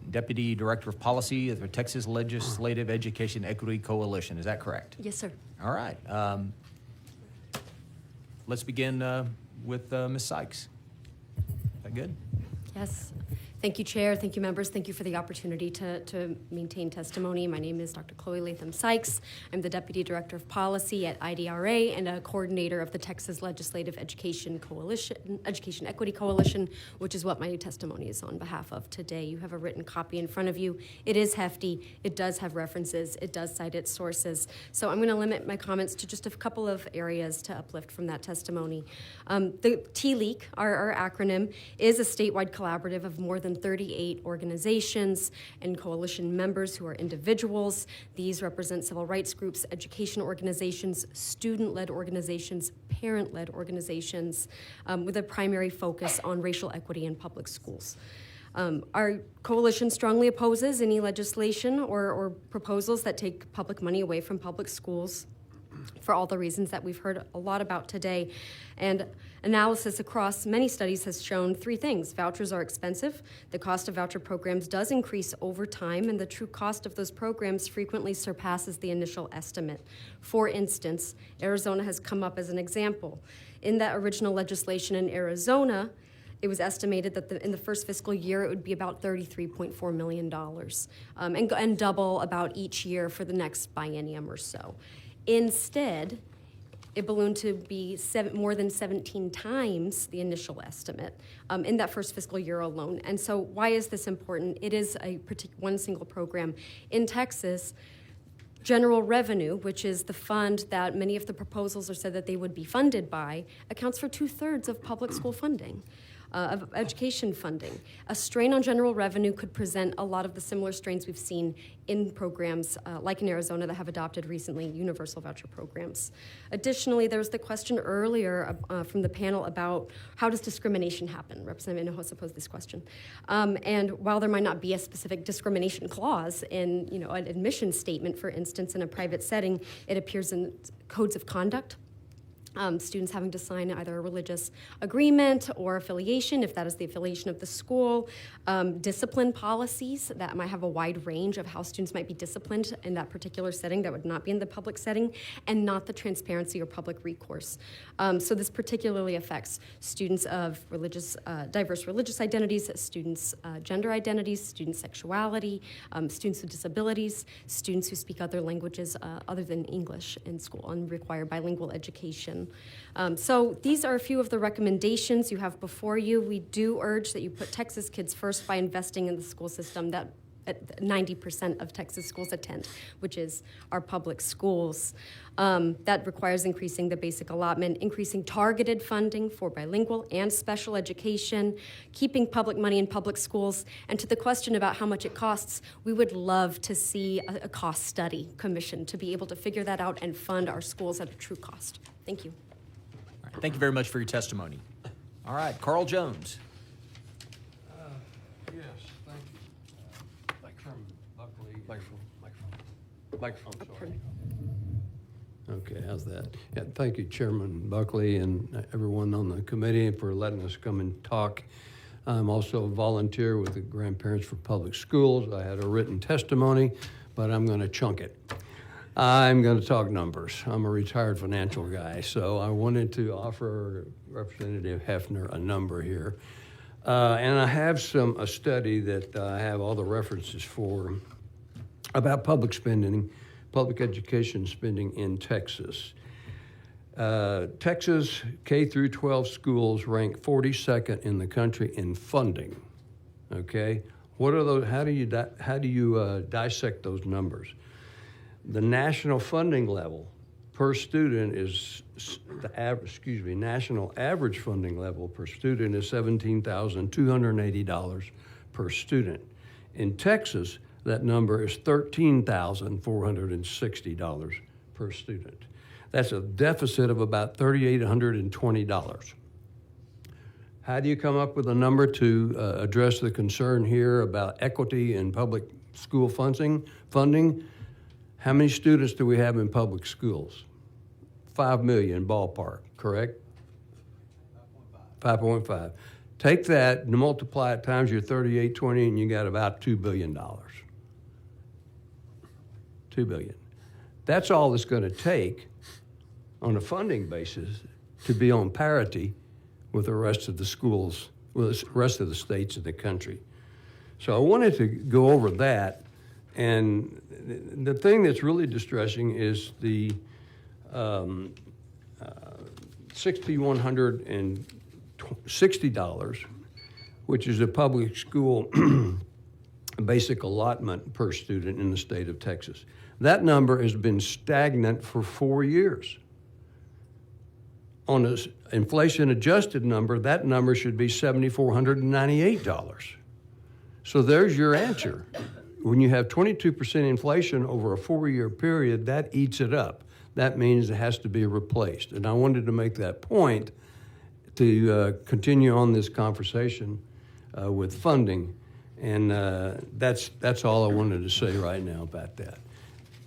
Deputy Director of Policy of the Texas Legislative Education Equity Coalition. Is that correct? Yes, sir. All right. Let's begin with Ms. Sykes. Is that good? Yes. Thank you, Chair. Thank you, members. Thank you for the opportunity to maintain testimony. My name is Dr. Chloe Latham Sykes. I'm the Deputy Director of Policy at IDRA and a coordinator of the Texas Legislative Education Equity Coalition, which is what my testimony is on behalf of today. You have a written copy in front of you. It is hefty. It does have references. It does cite its sources. So I'm going to limit my comments to just a couple of areas to uplift from that testimony. The TLEAC, our acronym, is a statewide collaborative of more than 38 organizations and coalition members who are individuals. These represent civil rights groups, education organizations, student-led organizations, parent-led organizations, with a primary focus on racial equity in public schools. Our coalition strongly opposes any legislation or proposals that take public money away from public schools for all the reasons that we've heard a lot about today. And analysis across many studies has shown three things. Vouchers are expensive, the cost of voucher programs does increase over time, and the true cost of those programs frequently surpasses the initial estimate. For instance, Arizona has come up as an example. In that original legislation in Arizona, it was estimated that in the first fiscal year, it would be about $33.4 million, and double about each year for the next biennium or so. Instead, it ballooned to be more than 17 times the initial estimate in that first fiscal year alone. And so why is this important? It is one single program. In Texas, general revenue, which is the fund that many of the proposals are said that they would be funded by, accounts for 2/3 of public school funding. Of education funding. A strain on general revenue could present a lot of the similar strains we've seen in programs like in Arizona that have adopted recently universal voucher programs. Additionally, there was the question earlier from the panel about how does discrimination happen? Representative Hinojosa posed this question. And while there might not be a specific discrimination clause in an admission statement, for instance, in a private setting, it appears in codes of conduct. Students having to sign either a religious agreement or affiliation, if that is the affiliation of the school, discipline policies that might have a wide range of how students might be disciplined in that particular setting that would not be in the public setting, and not the transparency or public recourse. So this particularly affects students of diverse religious identities, students' gender identities, student sexuality, students with disabilities, students who speak other languages other than English in school and require bilingual education. So these are a few of the recommendations you have before you. We do urge that you put Texas kids first by investing in the school system that 90% of Texas schools attend, which is our public schools. That requires increasing the basic allotment, increasing targeted funding for bilingual and special education, keeping public money in public schools. And to the question about how much it costs, we would love to see a cost study commission to be able to figure that out and fund our schools at a true cost. Thank you. All right, thank you very much for your testimony. All right, Carl Jones. Yes, thank you. Chairman Buckley. Microphone, sorry. Okay, how's that? Yeah, thank you, Chairman Buckley, and everyone on the committee for letting us come and talk. I'm also a volunteer with the Grandparents for Public Schools. I had a written testimony, but I'm going to chunk it. I'm going to talk numbers. I'm a retired financial guy, so I wanted to offer Representative Hefner a number here. And I have a study that I have all the references for about public spending, public education spending in Texas. Texas K through 12 schools rank 42nd in the country in funding. Okay, what are those? How do you dissect those numbers? The national funding level per student is national average funding level per student is $17,280 per student. In Texas, that number is $13,460 per student. That's a deficit of about $3,820. How do you come up with a number to address the concern here about equity in public school funding? How many students do we have in public schools? 5 million ballpark, correct? 5.5. Take that and multiply it times your 3820, and you got about $2 billion. $2 billion. That's all it's going to take on a funding basis to be on parity with the rest of the schools, with the rest of the states in the country. So I wanted to go over that. And the thing that's really distressing is the $6,160, which is a public school basic allotment per student in the state of Texas. That number has been stagnant for 4 years. On an inflation-adjusted number, that number should be $7,498. So there's your answer. When you have 22% inflation over a 4-year period, that eats it up. That means it has to be replaced. And I wanted to make that point to continue on this conversation with funding. And that's all I wanted to say right now about that.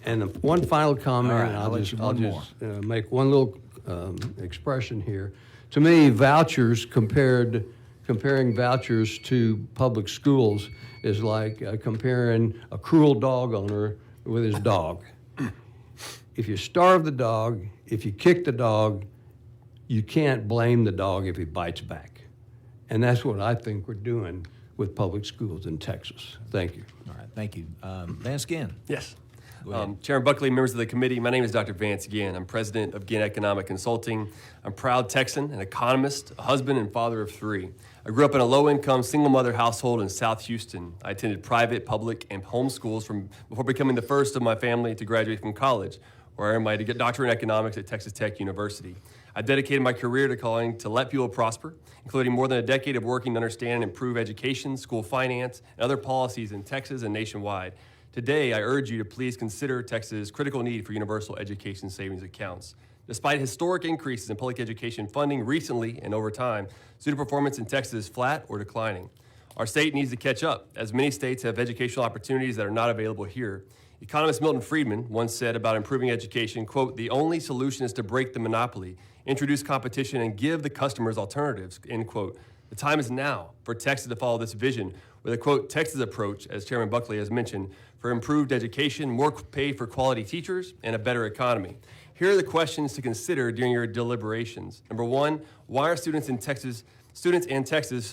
And one final comment, All right, and I'll let you one more. make one little expression here. To me, vouchers comparing vouchers to public schools is like comparing a cruel dog owner with his dog. If you starve the dog, if you kick the dog, you can't blame the dog if he bites back. And that's what I think we're doing with public schools in Texas. Thank you. All right, thank you. Vance Ginn. Yes. Go ahead. Chairman Buckley, members of the committee, my name is Dr. Vance Ginn. I'm president of Ginn Economic Consulting. I'm a proud Texan, an economist, a husband, and father of 3. I grew up in a low-income, single-mother household in South Houston. I attended private, public, and home schools before becoming the first of my family to graduate from college, where I earned my doctorate in economics at Texas Tech University. I dedicated my career to calling to let people prosper, including more than a decade of working to understand and improve education, school finance, and other policies in Texas and nationwide. Today, I urge you to please consider Texas' critical need for universal education savings accounts. Despite historic increases in public education funding recently and over time, student performance in Texas is flat or declining. Our state needs to catch up, as many states have educational opportunities that are not available here. Economist Milton Friedman once said about improving education, quote, "The only solution is to break the monopoly, introduce competition, and give the customers alternatives," end quote. The time is now for Texas to follow this vision with a, quote, Texas approach, as Chairman Buckley has mentioned, for improved education, more pay for quality teachers, and a better economy. Here are the questions to consider during your deliberations. Number 1, why are students in Texas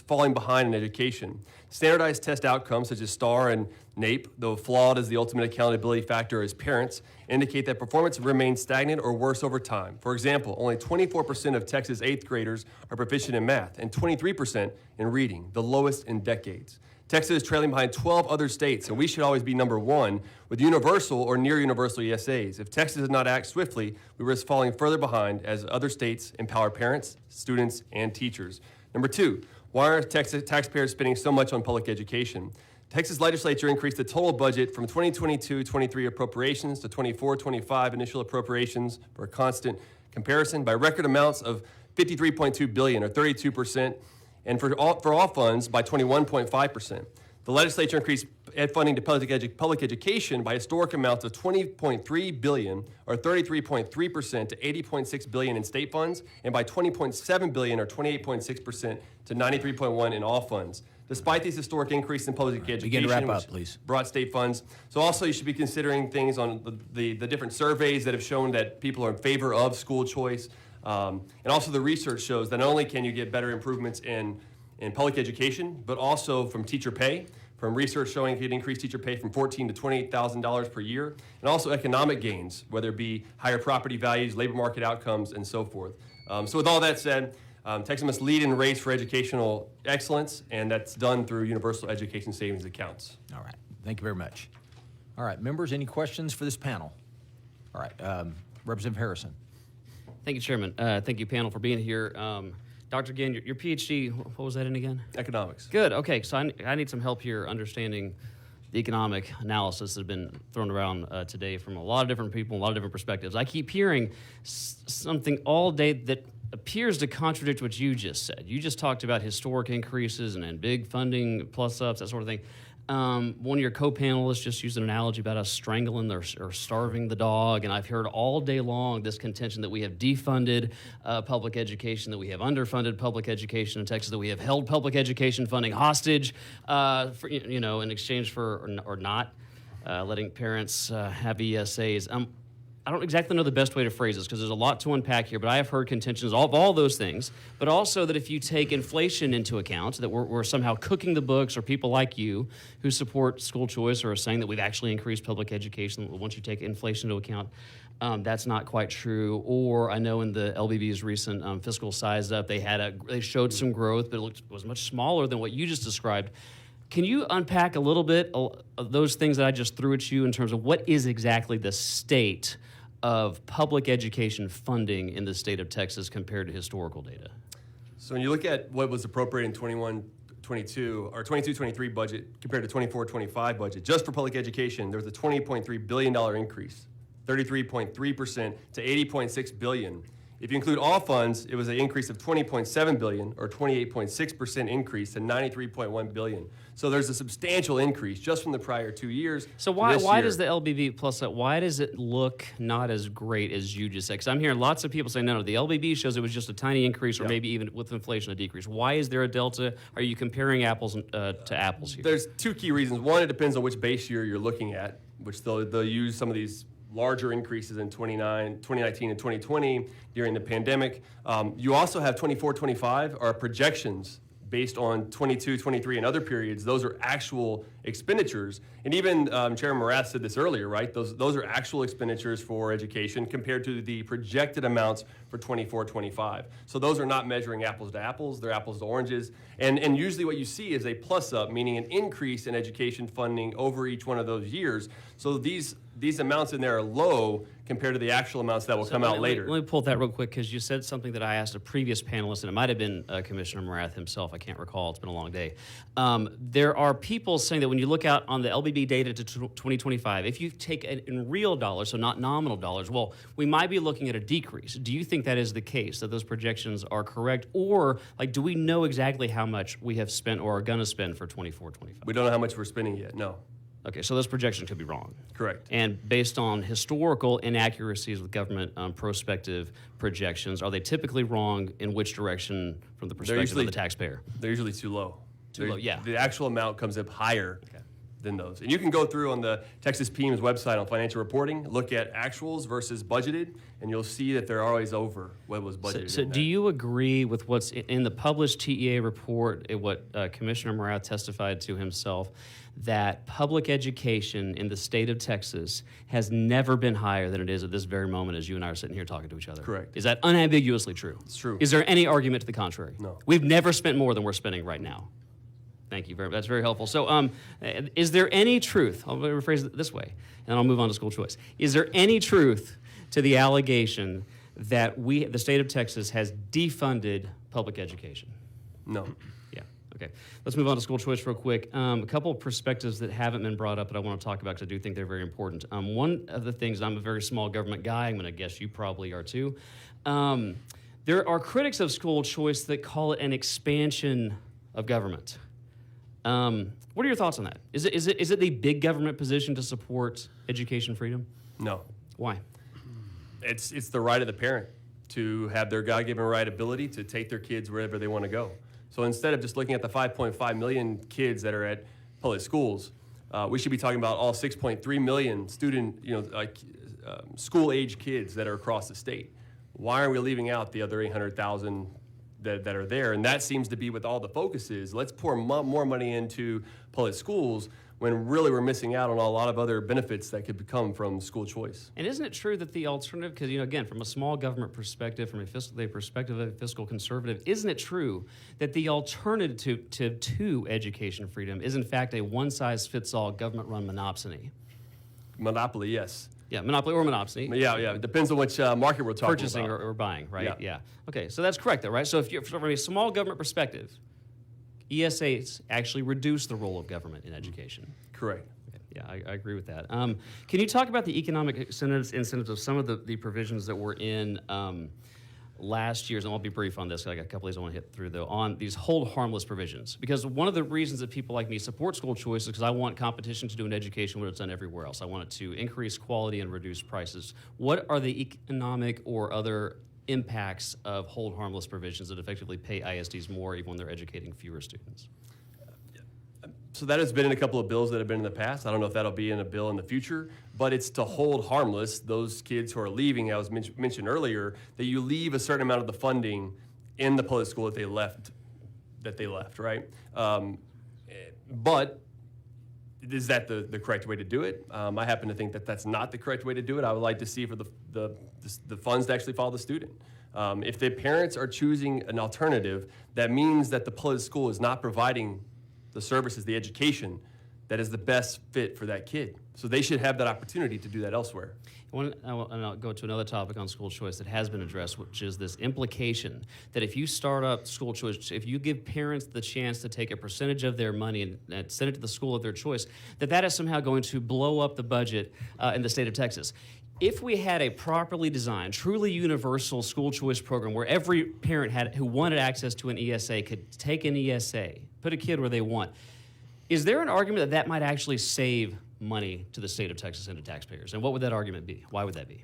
falling behind in education? Standardized test outcomes such as STAR and NAEP, though flawed as the ultimate accountability factor as parents, indicate that performance remains stagnant or worse over time. For example, only 24% of Texas 8th graders are proficient in math and 23% in reading, the lowest in decades. Texas is trailing behind 12 other states, and we should always be number 1 with universal or near universal ESAs. If Texas does not act swiftly, we risk falling further behind as other states empower parents, students, and teachers. Number 2, why are Texas taxpayers spending so much on public education? Texas legislature increased the total budget from 2022-23 appropriations to 24-25 initial appropriations for a constant comparison by record amounts of $53.2 billion or 32%, and for all funds by 21.5%. The legislature increased ed funding to public education by historic amounts of $20.3 billion or 33.3% to $80.6 billion in state funds, and by $20.7 billion or 28.6% to $93.1 in all funds. Despite these historic increases in public education, begin to wrap up, please. Brought state funds. So also you should be considering things on the different surveys that have shown that people are in favor of school choice. And also the research shows that not only can you get better improvements in public education, but also from teacher pay, from research showing you can increase teacher pay from $14,000 to $28,000 per year, and also economic gains, whether it be higher property values, labor market outcomes, and so forth. So with all that said, Texas must lead in the race for educational excellence, and that's done through universal education savings accounts. All right, thank you very much. All right, members, any questions for this panel? All right, Representative Harrison. Thank you, Chairman. Thank you, panel, for being here. Dr. Ginn, your PhD, what was that in again? Economics. Good. Okay, so I need some help here understanding the economic analysis that has been thrown around today from a lot of different people, a lot of different perspectives. I keep hearing something all day that appears to contradict what you just said. You just talked about historic increases and big funding plus-ups, that sort of thing. One of your co-panelists just used an analogy about us strangling or starving the dog, and I've heard all day long this contention that we have defunded public education, that we have underfunded public education in Texas, that we have held public education funding hostage, in exchange for or not letting parents have ESAs. I don't exactly know the best way to phrase this because there's a lot to unpack here, but I have heard contentions of all those things, but also that if you take inflation into account, that we're somehow cooking the books, or people like you who support school choice or are saying that we've actually increased public education once you take inflation into account. That's not quite true. Or I know in the LBB's recent fiscal size up, they showed some growth, but it was much smaller than what you just described. Can you unpack a little bit of those things that I just threw at you in terms of what is exactly the state of public education funding in the state of Texas compared to historical data? So when you look at what was appropriated in 21-22 or 22-23 budget compared to 24-25 budget, just for public education, there was a $20.3 billion increase, 33.3% to $80.6 billion. If you include all funds, it was an increase of $20.7 billion, or 28.6% increase to $93.1 billion. So there's a substantial increase just from the prior 2 years. So why does the LBB plus that? Why does it look not as great as you just said? Because I'm hearing lots of people saying, no, the LBB shows it was just a tiny increase, or maybe even with inflation a decrease. Why is there a delta? Are you comparing apples to apples here? There's two key reasons. One, it depends on which base year you're looking at, which they'll use some of these larger increases in 2019 and 2020 during the pandemic. You also have 24-25 are projections based on 22-23 and other periods. Those are actual expenditures. And even Chairman Morath said this earlier, right? Those are actual expenditures for education compared to the projected amounts for 24-25. So those are not measuring apples to apples, they're apples to oranges. And usually what you see is a plus up, meaning an increase in education funding over each one of those years. So these amounts in there are low compared to the actual amounts that will come out later. Let me pull that real quick, because you said something that I asked a previous panelist, and it might have been Commissioner Morath himself. I can't recall. It's been a long day. There are people saying that when you look out on the LBB data to 2025, if you take it in real dollars, so not nominal dollars, well, we might be looking at a decrease. Do you think that is the case, that those projections are correct? Or, do we know exactly how much we have spent or are going to spend for 24-25? We don't know how much we're spending yet, no. Okay, so those projections could be wrong. Correct. And based on historical inaccuracies with government prospective projections, are they typically wrong in which direction from the perspective of the taxpayer? They're usually too low. Too low, yeah. The actual amount comes up higher than those. And you can go through on the Texas PEM's website on financial reporting, look at actuals versus budgeted, and you'll see that they're always over what was budgeted. So do you agree with what's in the published TEA report, what Commissioner Morath testified to himself, that public education in the state of Texas has never been higher than it is at this very moment as you and I are sitting here talking to each other? Correct. Is that unambiguously true? It's true. Is there any argument to the contrary? No. We've never spent more than we're spending right now. Thank you. That's very helpful. So is there any truth, I'll rephrase it this way, and I'll move on to school choice. Is there any truth to the allegation that the state of Texas has defunded public education? No. Yeah. Okay. Let's move on to school choice real quick. A couple of perspectives that haven't been brought up that I want to talk about because I do think they're very important. One of the things, I'm a very small government guy, I'm going to guess you probably are too. There are critics of school choice that call it an expansion of government. What are your thoughts on that? Is it the big government position to support education freedom? No. Why? It's the right of the parent to have their God-given right ability to take their kids wherever they want to go. So instead of just looking at the 5.5 million kids that are at public schools, we should be talking about all 6.3 million school-age kids that are across the state. Why are we leaving out the other 800,000 that are there? And that seems to be what all the focus is. Let's pour more money into public schools when really we're missing out on a lot of other benefits that could come from school choice. And isn't it true that the alternative, because, again, from a small government perspective, from a perspective of a fiscal conservative, isn't it true that the alternative to education freedom is, in fact, a one-size-fits-all government-run monopsony? Monopoly, yes. Yeah, monopoly or monopsony. Yeah. It depends on which market we're talking Purchasing about. or buying, right? Yeah. Okay, so that's correct, though, right? So if you're from a small government perspective, ESAs actually reduce the role of government in education. Correct. Okay. Yeah, I agree with that. Can you talk about the economic incentives of some of the provisions that were in last year's, and I'll be brief on this, I got a couple of these I want to hit through though, on these hold harmless provisions. Because one of the reasons that people like me support school choice is because I want competition to do in education what it's done everywhere else. I want it to increase quality and reduce prices. What are the economic or other impacts of hold harmless provisions that effectively pay ISDs more even when they're educating fewer students? So that has been in a couple of bills that have been in the past. I don't know if that'll be in a bill in the future, but it's to hold harmless those kids who are leaving. I was mentioned earlier that you leave a certain amount of the funding in the public school that they left, right? But is that the correct way to do it? I happen to think that that's not the correct way to do it. I would like to see for the funds to actually follow the student. If the parents are choosing an alternative, that means that the public school is not providing the services, the education that is the best fit for that kid. So they should have that opportunity to do that elsewhere. And I'll go to another topic on school choice that has been addressed, which is this implication that if you start up school choice, if you give parents the chance to take a percentage of their money and send it to the school of their choice, that is somehow going to blow up the budget in the state of Texas. If we had a properly designed, truly universal school choice program where every parent who wanted access to an ESA could take an ESA, put a kid where they want, is there an argument that might actually save money to the state of Texas and to taxpayers? And what would that argument be? Why would that be?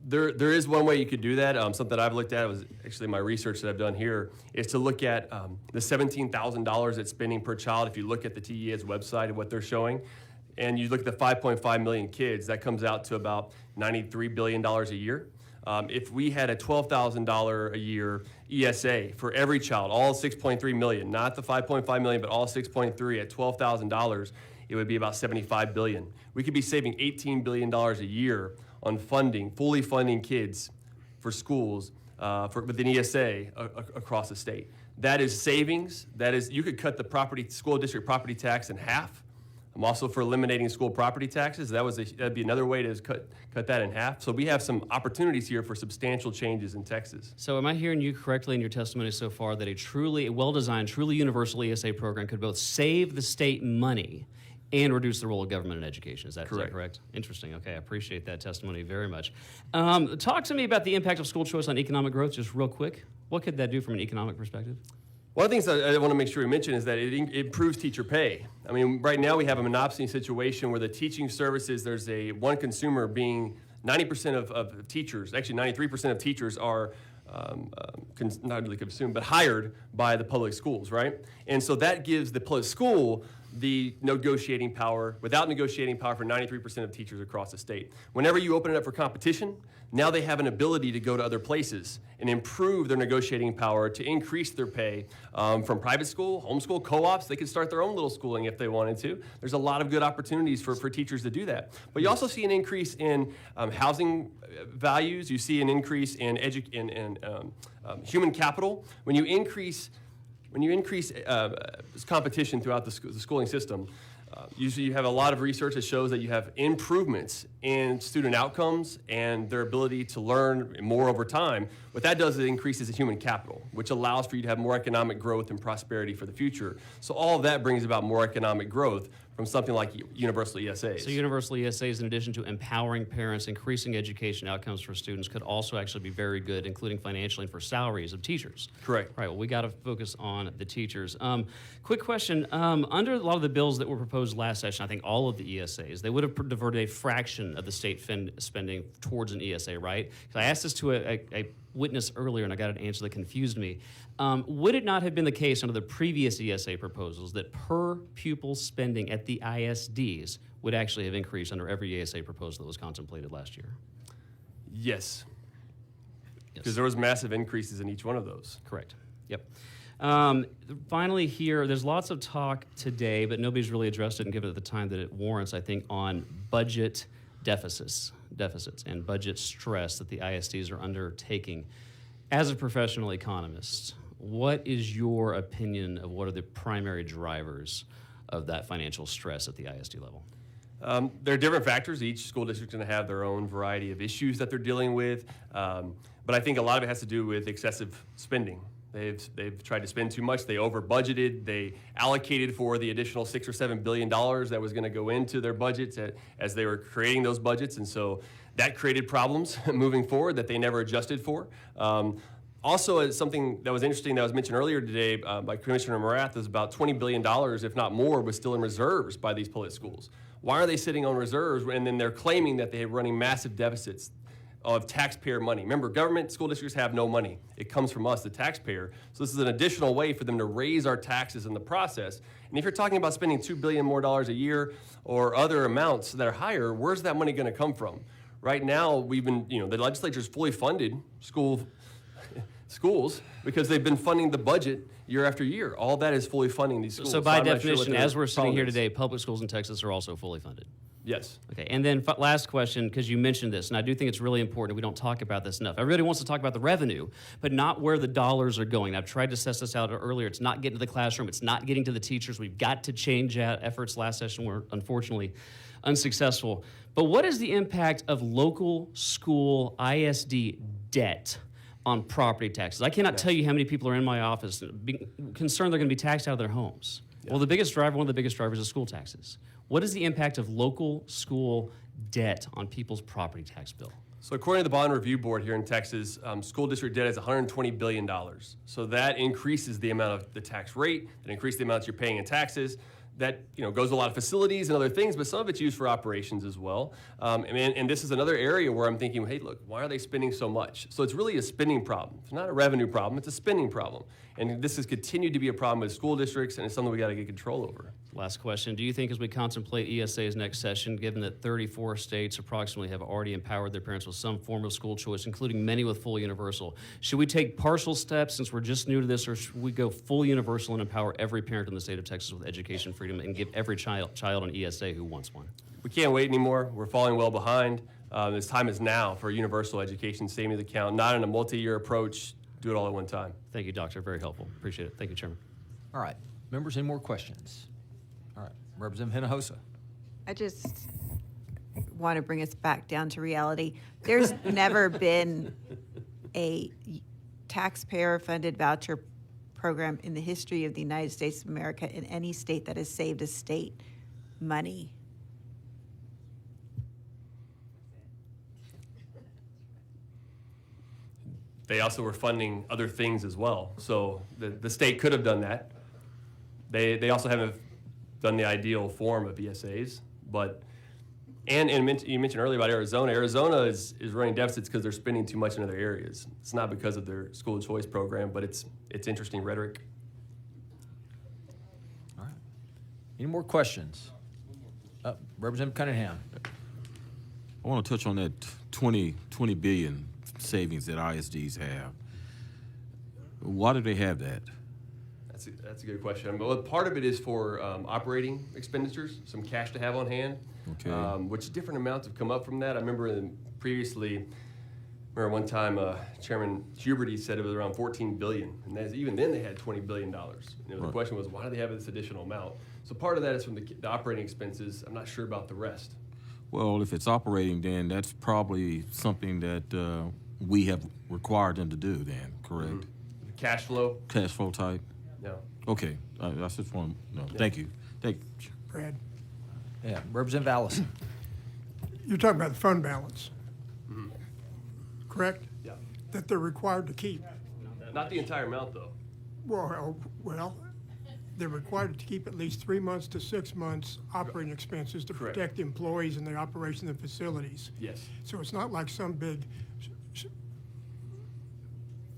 There is one way you could do that. Something that I've looked at was actually my research that I've done here is to look at the $17,000 that's spending per child. If you look at the TEA's website and what they're showing, and you look at the 5.5 million kids, that comes out to about $93 billion a year. If we had a $12,000 a year ESA for every child, all 6.3 million, not the 5.5 million, but all 6.3 at $12,000, it would be about $75 billion. We could be saving $18 billion a year on funding, fully funding kids for schools with an ESA across the state. That is savings. That is, you could cut the school district property tax in half. I'm also for eliminating school property taxes. That'd be another way to cut that in half. So we have some opportunities here for substantial changes in Texas. So am I hearing you correctly in your testimony so far that a well-designed, truly universal ESA program could both save the state money and reduce the role of government in education? Is that correct? Interesting. Okay, I appreciate that testimony very much. Talk to me about the impact of school choice on economic growth, just real quick. What could that do from an economic perspective? One of the things I want to make sure we mention is that it improves teacher pay. I mean, right now we have a monopoly situation where the teaching services, there's one consumer being 90% of teachers, actually 93% of teachers are not really consumed, but hired by the public schools, right? And so that gives the public school the negotiating power, without negotiating power for 93% of teachers across the state. Whenever you open it up for competition, now they have an ability to go to other places and improve their negotiating power to increase their pay from private school, homeschool, co-ops. They could start their own little schooling if they wanted to. There's a lot of good opportunities for teachers to do that. But you also see an increase in housing values. You see an increase in human capital. When you increase competition throughout the schooling system, usually you have a lot of research that shows that you have improvements in student outcomes and their ability to learn more over time. What that does is it increases the human capital, which allows for you to have more economic growth and prosperity for the future. So all of that brings about more economic growth from something like universal ESAs. So universal ESAs, in addition to empowering parents, increasing education outcomes for students, could also actually be very good, including financially and for salaries of teachers. Correct. Right, well, we got to focus on the teachers. Quick question, under a lot of the bills that were proposed last session, I think all of the ESAs, they would have diverted a fraction of the state spending towards an ESA, right? Because I asked this to a witness earlier, and I got an answer that confused me. Would it not have been the case under the previous ESA proposals that per pupil spending at the ISDs would actually have increased under every ESA proposal that was contemplated last year? Yes. Because there was massive increases in each one of those. Correct. Yep. Finally here, there's lots of talk today, but nobody's really addressed it and given it the time that it warrants, I think, on budget deficits and budget stress that the ISDs are undertaking. As a professional economist, what is your opinion of what are the primary drivers of that financial stress at the ISD level? There are different factors. Each school district is going to have their own variety of issues that they're dealing with. But I think a lot of it has to do with excessive spending. They've tried to spend too much. They over budgeted. They allocated for the additional $6 or $7 billion that was going to go into their budgets as they were creating those budgets. And so that created problems moving forward that they never adjusted for. Also, something that was interesting that was mentioned earlier today by Commissioner Morath is about $20 billion, if not more, was still in reserves by these public schools. Why are they sitting on reserves and then they're claiming that they're running massive deficits of taxpayer money? Remember, government school districts have no money. It comes from us, the taxpayer. So this is an additional way for them to raise our taxes in the process. And if you're talking about spending $2 billion more a year or other amounts that are higher, where's that money going to come from? Right now, we've been, the legislature's fully funded schools because they've been funding the budget year after year. All that is fully funding these schools. So by I'm not sure what definition, the as we're sitting here problem is. today, public schools in Texas are also fully funded. Yes. Okay, and then last question, because you mentioned this, and I do think it's really important. We don't talk about this enough. Everybody wants to talk about the revenue, but not where the dollars are going. I've tried to suss this out earlier. It's not getting to the classroom. It's not getting to the teachers. We've got to change that. Efforts last session were unfortunately unsuccessful. But what is the impact of local school ISD debt on property taxes? I cannot tell you how many people are in my office concerned they're going to be taxed out of their homes. Yeah. Well, one of the biggest drivers is school taxes. What is the impact of local school debt on people's property tax bill? So according to the Bond Review Board here in Texas, school district debt is $120 billion. So that increases the amount of the tax rate, that increases the amounts you're paying in taxes. That goes to a lot of facilities and other things, but some of it's used for operations as well. And this is another area where I'm thinking, hey, look, why are they spending so much? So it's really a spending problem. It's not a revenue problem, it's a spending problem. And this has continued to be a problem with school districts, and it's something we got to get control over. Last question. Do you think as we contemplate ESA's next session, given that 34 states approximately have already empowered their parents with some form of school choice, including many with full universal, should we take partial steps since we're just new to this, or should we go full universal and empower every parent in the state of Texas with education freedom and give every child an ESA who wants one? We can't wait anymore. We're falling well behind. This time is now for universal education, same as the count, not in a multi-year approach. Do it all at one time. Thank you, Doctor. Very helpful. Appreciate it. Thank you, Chairman. All right. Members, any more questions? All right. Representative Hinojosa. I just want to bring us back down to reality. There's never been a taxpayer-funded voucher program in the history of the United States of America in any state that has saved a state money. They also were funding other things as well. So the state could have done that. They also haven't done the ideal form of ESAs, but and you mentioned earlier about Arizona. Arizona is running deficits because they're spending too much in other areas. It's not because of their school choice program, but it's interesting rhetoric. All right. Any more questions? Representative Cunningham. I want to touch on that 20 billion savings that ISDs have. Why do they have that? That's a good question. But part of it is for operating expenditures, some cash to have on hand. Okay. Which different amounts have come up from that. I remember previously, one time Chairman Huberty said it was around 14 billion, and even then they had $20 billion. The question was, why do they have this additional amount? So part of that is from the operating expenses. I'm not sure about the rest. Well, if it's operating, then that's probably something that we have required them to do then, correct? Mm-hmm. Cash flow? Cash flow type? No. Okay, I just want to know. Yeah. Thank you. Brad, Yeah. Representative Allison. you're talking about the fund balance, correct? Yeah. That they're required to keep. Not the entire amount, though. Well, they're required to keep at least 3 months to 6 months operating expenses to Correct. protect employees and the operation of facilities. Yes. So it's not like some big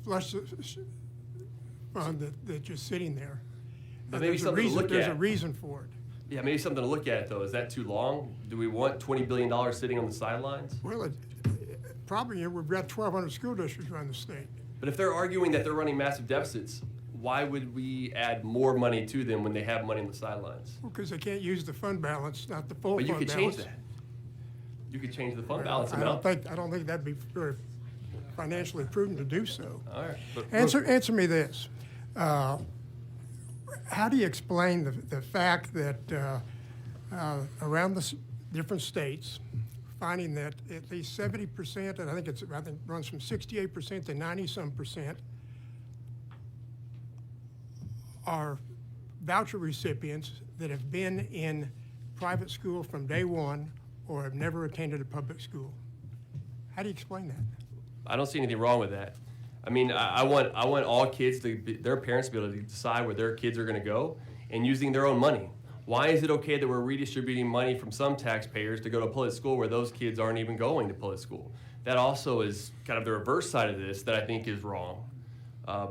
flush fund that's just sitting there. But maybe There's a something to reason- look There's at. a reason for it. Yeah, maybe something to look at, though. Is that too long? Do we want $20 billion sitting on the sidelines? Well, probably we've got 1,200 school districts around the state. But if they're arguing that they're running massive deficits, why would we add more money to them when they have money on the sidelines? Because they can't use the fund balance, not the full But fund you balance. could change that. You could change the fund balance I don't amount. think that'd be very financially prudent to do so. All right. But Answer me this. How do you explain the fact that around the different states, finding that at least 70%, and I think it runs from 68% to 90-some%, are voucher recipients that have been in private school from day one or have never attended a public school? How do you explain that? I don't see anything wrong with that. I mean, I want all kids their parents to be able to decide where their kids are going to go and using their own money. Why is it okay that we're redistributing money from some taxpayers to go to a public school where those kids aren't even going to public school? That also is kind of the reverse side of this that I think is wrong.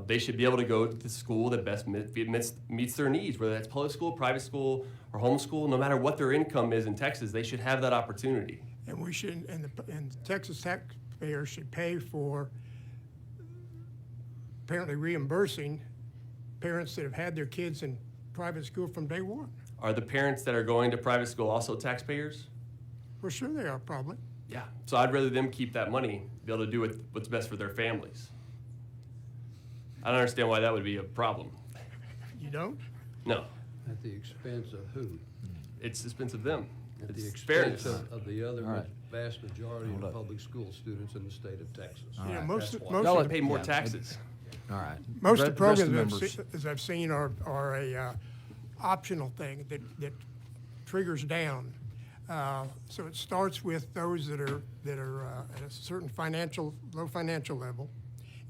They should be able to go to the school that best meets their needs, whether that's public school, private school, or homeschool. No matter what their income is in Texas, they should have that opportunity. And we should, and the Texas taxpayers should pay for apparently reimbursing parents that have had their kids in private school from day one. Are the parents that are going to private school also taxpayers? Well, sure they are, probably. Yeah. So I'd rather them keep that money, be able to do what's best for their families. I don't understand why that would be a problem. You don't? No, At the expense of who? it's expense of them. At the It's expense fairness. of the other All right. vast majority Hold of up. public school students in the state of Texas. You know, right. most That's of, why. most Y'all of, Pay more Yeah. taxes. All right. most of the Rest programs members. as I've seen are a optional thing that triggers down. So it starts with those that are at a certain low financial level.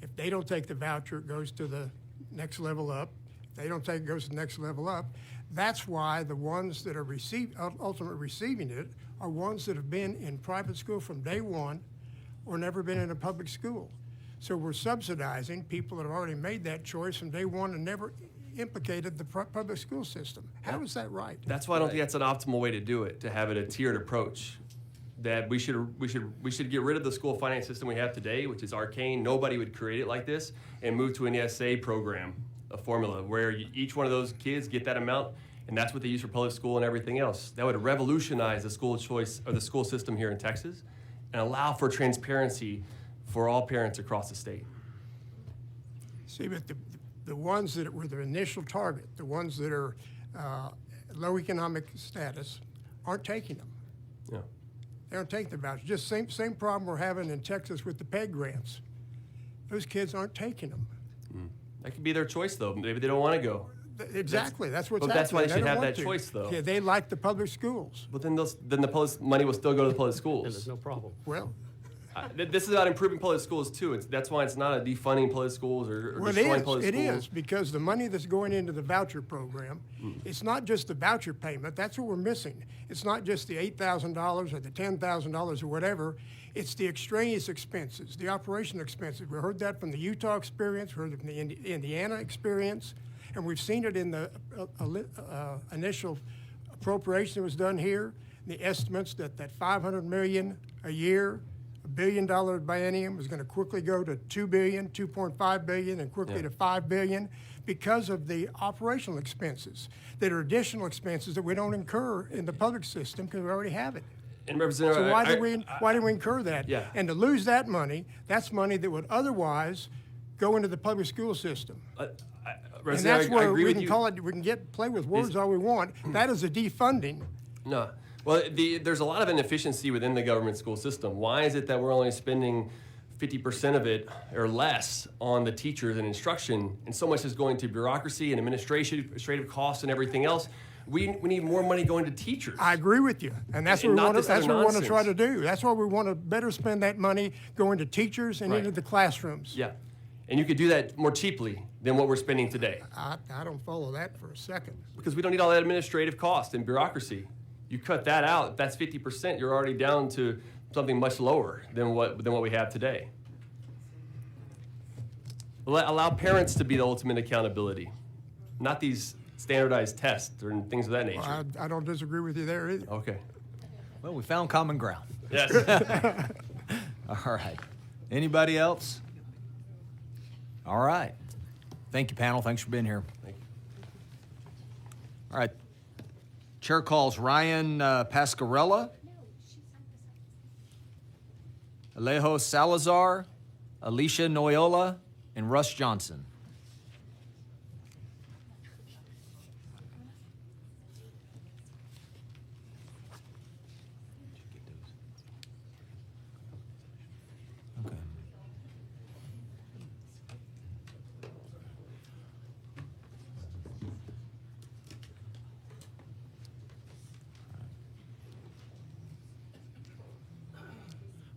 If they don't take the voucher, it goes to the next level up. If they don't take it, goes to the next level up. That's why the ones that are ultimately receiving it are ones that have been in private school from day one or never been in a public school. So we're subsidizing people that have already made that choice from day one and never implicated the public school system. How is that right? That's why I don't think that's an optimal way to do it, to have it a tiered approach. That we should get rid of the school finance system we have today, which is arcane. Nobody would create it like this, and move to an ESA program, a formula where each one of those kids get that amount, and that's what they use for public school and everything else. That would revolutionize the school choice or the school system here in Texas, and allow for transparency for all parents across the state. See, but the ones that were the initial target, the ones that are low economic status, aren't taking them. Yeah. They don't take the voucher. Just same problem we're having in Texas with the PEG grants. Those kids aren't taking them. That could be their choice, though. Maybe they don't want to go. Exactly, that's what's but happening. that's why they should don't have want that to. choice, though. Yeah, they like the public schools. But then the public money will still go to the public And schools. there's no problem. Well, This is about improving public schools too. That's why it's not a defunding public schools or well, destroying public it schools. is, because the money that's going into the voucher program, it's not just the voucher payment, that's what we're missing. It's not just the $8,000 or the $10,000 or whatever, it's the extraneous expenses, the operational expenses. We heard that from the Utah experience, we heard it from the Indiana experience, and we've seen it in the initial appropriation that was done here, the estimates that $500 million a year, $1 billion biennium was going to quickly go to $2 billion, $2.5 billion, and quickly to $5 billion because of the operational expenses that are additional expenses that we don't incur in the public system because we already have it. And Representative, So why did we incur that? Yeah. And to lose that money, that's money that would otherwise go into the public school system. And that's I where agree we with can you. call it, we can play with words all we want. That is a defunding. No. Well, there's a lot of inefficiency within the government school system. Why is it that we're only spending 50% of it or less on the teachers and instruction, and so much is going to bureaucracy and administrative costs and everything else? We need more money going to teachers. I agree with you, and that's what And we not want to. this That's other what we want to try to nonsense. do. That's why we want to better spend that money going to teachers and Right. into the classrooms. Yeah. And you could do that more cheaply than what we're spending today, I don't follow that for a second. because we don't need all that administrative cost and bureaucracy. You cut that out, if that's 50%, you're already down to something much lower than what we have today. Allow parents to be the ultimate accountability, not these standardized tests or things of that nature. Well, I don't disagree with you there either. Okay. Well, we found common ground. Yes. All right. Anybody else? All right. Thank you, panel. Thanks for being here. Thank you. All right. Chair calls Ryan Pascarella, Alejo Salazar, Alicia Noyola, and Russ Johnson. Okay.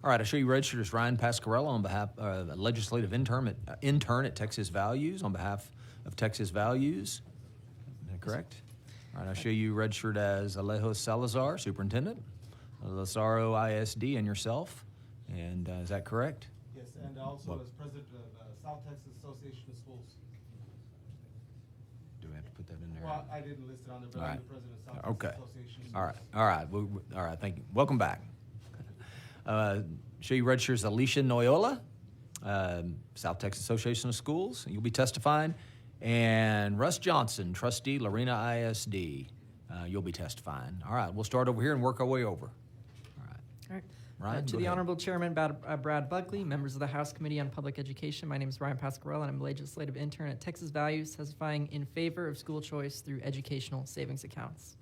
All right, I show you registered as Ryan Pascarella on behalf legislative intern at Texas Values on behalf of Texas Values. Is that correct? All right, I show you registered as Alejo Salazar, superintendent, Lazaro ISD, and yourself. And is that correct? Yes, and also as president of South Texas Association of Schools. Do we have to put that in there? Well, I didn't list it on there, but All I'm right. the president of South Okay. Texas Association of Schools. All right. All right. All right. Thank you. Welcome back. Show you registered as Alicia Noyola, South Texas Association of Schools. You'll be testifying. And Russ Johnson, trustee, Lorena ISD. You'll be testifying. All right. We'll start over here and work our way over. All right. All right. Ryan, To go the ahead. Honorable Chairman Brad Buckley, members of the House Committee on Public Education, my name is Ryan Pascarella, and I'm a legislative intern at Texas Values, testifying in favor of school choice through educational savings accounts.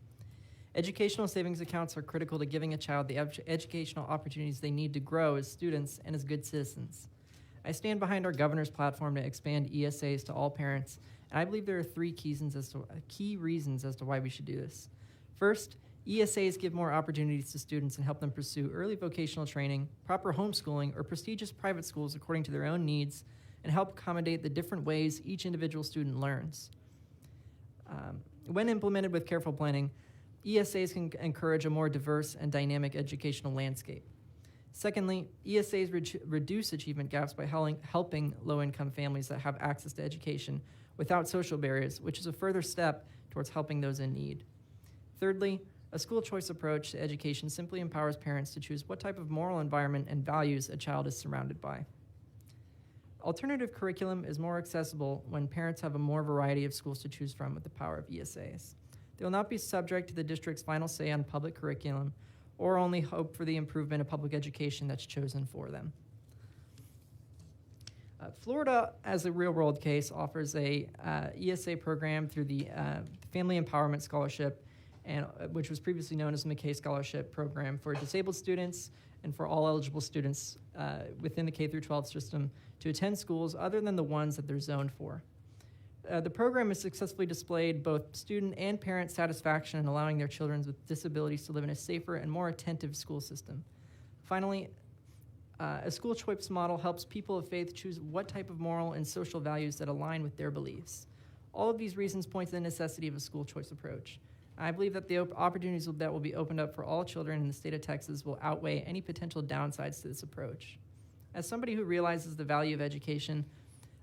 Educational savings accounts are critical to giving a child the educational opportunities they need to grow as students and as good citizens. I stand behind our governor's platform to expand ESAs to all parents, and I believe there are three key reasons as to why we should do this. First, ESAs give more opportunities to students and help them pursue early vocational training, proper homeschooling, or prestigious private schools according to their own needs, and help accommodate the different ways each individual student learns. When implemented with careful planning, ESAs can encourage a more diverse and dynamic educational landscape. Secondly, ESAs reduce achievement gaps by helping low-income families that have access to education without social barriers, which is a further step towards helping those in need. Thirdly, a school choice approach to education simply empowers parents to choose what type of moral environment and values a child is surrounded by. Alternative curriculum is more accessible when parents have a more variety of schools to choose from with the power of ESAs. They will not be subject to the district's final say on public curriculum or only hope for the improvement of public education that's chosen for them. Florida, as a real-world case, offers a ESA program through the Family Empowerment Scholarship, and which was previously known as the McKay Scholarship Program for disabled students and for all eligible students within the K-12 system to attend schools other than the ones that they're zoned for. The program has successfully displayed both student and parent satisfaction in allowing their children with disabilities to live in a safer and more attentive school system. Finally, a school choice model helps people of faith choose what type of moral and social values that align with their beliefs. All of these reasons point to the necessity of a school choice approach. I believe that the opportunities that will be opened up for all children in the state of Texas will outweigh any potential downsides to this approach. As somebody who realizes the value of education,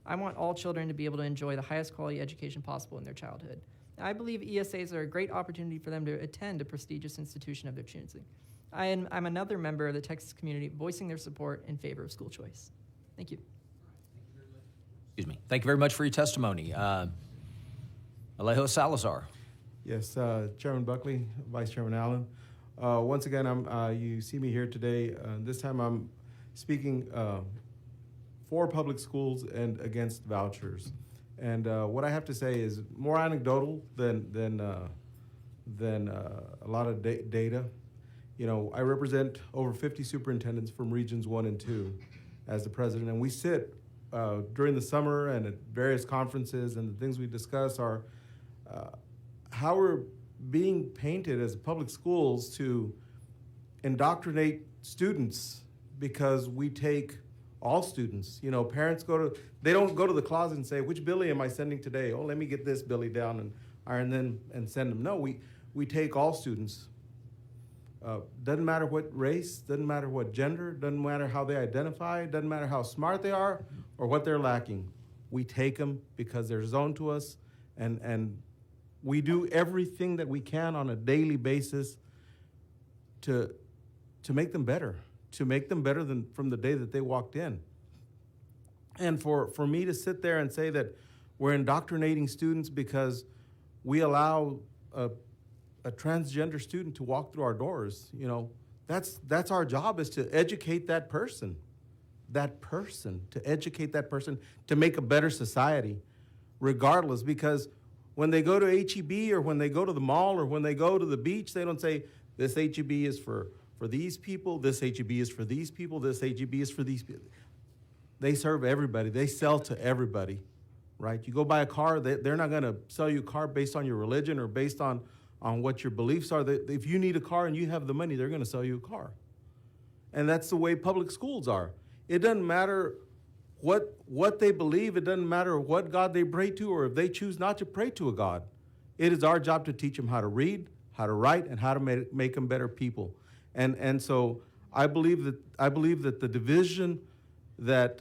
I want all children to be able to enjoy the highest quality education possible in their childhood. I believe ESAs are a great opportunity for them to attend a prestigious institution of their choosing. I'm another member of the Texas community voicing their support in favor of school choice. Thank you. Excuse me. Thank you very much for your testimony. Alejo Salazar. Yes, Chairman Buckley, Vice Chairman Allen. Once again, you see me here today. This time I'm speaking for public schools and against vouchers. And what I have to say is more anecdotal than a lot of data. You know, I represent over 50 superintendents from regions 1 and 2 as the president, and we sit during the summer and at various conferences, and the things we discuss are how we're being painted as public schools to indoctrinate students because we take all students. You know, parents they don't go to the closet and say, which Billy am I sending today? Oh, let me get this Billy down and iron them and send them. No, we take all students. Doesn't matter what race, doesn't matter what gender, doesn't matter how they identify, doesn't matter how smart they are or what they're lacking. We take them because they're zoned to us, and we do everything that we can on a daily basis to make them better, than from the day that they walked in. And for me to sit there and say that we're indoctrinating students because we allow a transgender student to walk through our doors, you know, that's our job, is to educate that person, to educate that person to make a better society, regardless, because when they go to HEB or when they go to the mall or when they go to the beach, they don't say, this HEB is for these people, this HEB is for these people, this HEB is for these people. They serve everybody. They sell to everybody, right? You go buy a car, they're not going to sell you a car based on your religion or based on what your beliefs are. If you need a car and you have the money, they're going to sell you a car. And that's the way public schools are. It doesn't matter what they believe. It doesn't matter what God they pray to, or if they choose not to pray to a God. It is our job to teach them how to read, how to write, and how to make them better people. And so I believe that the division that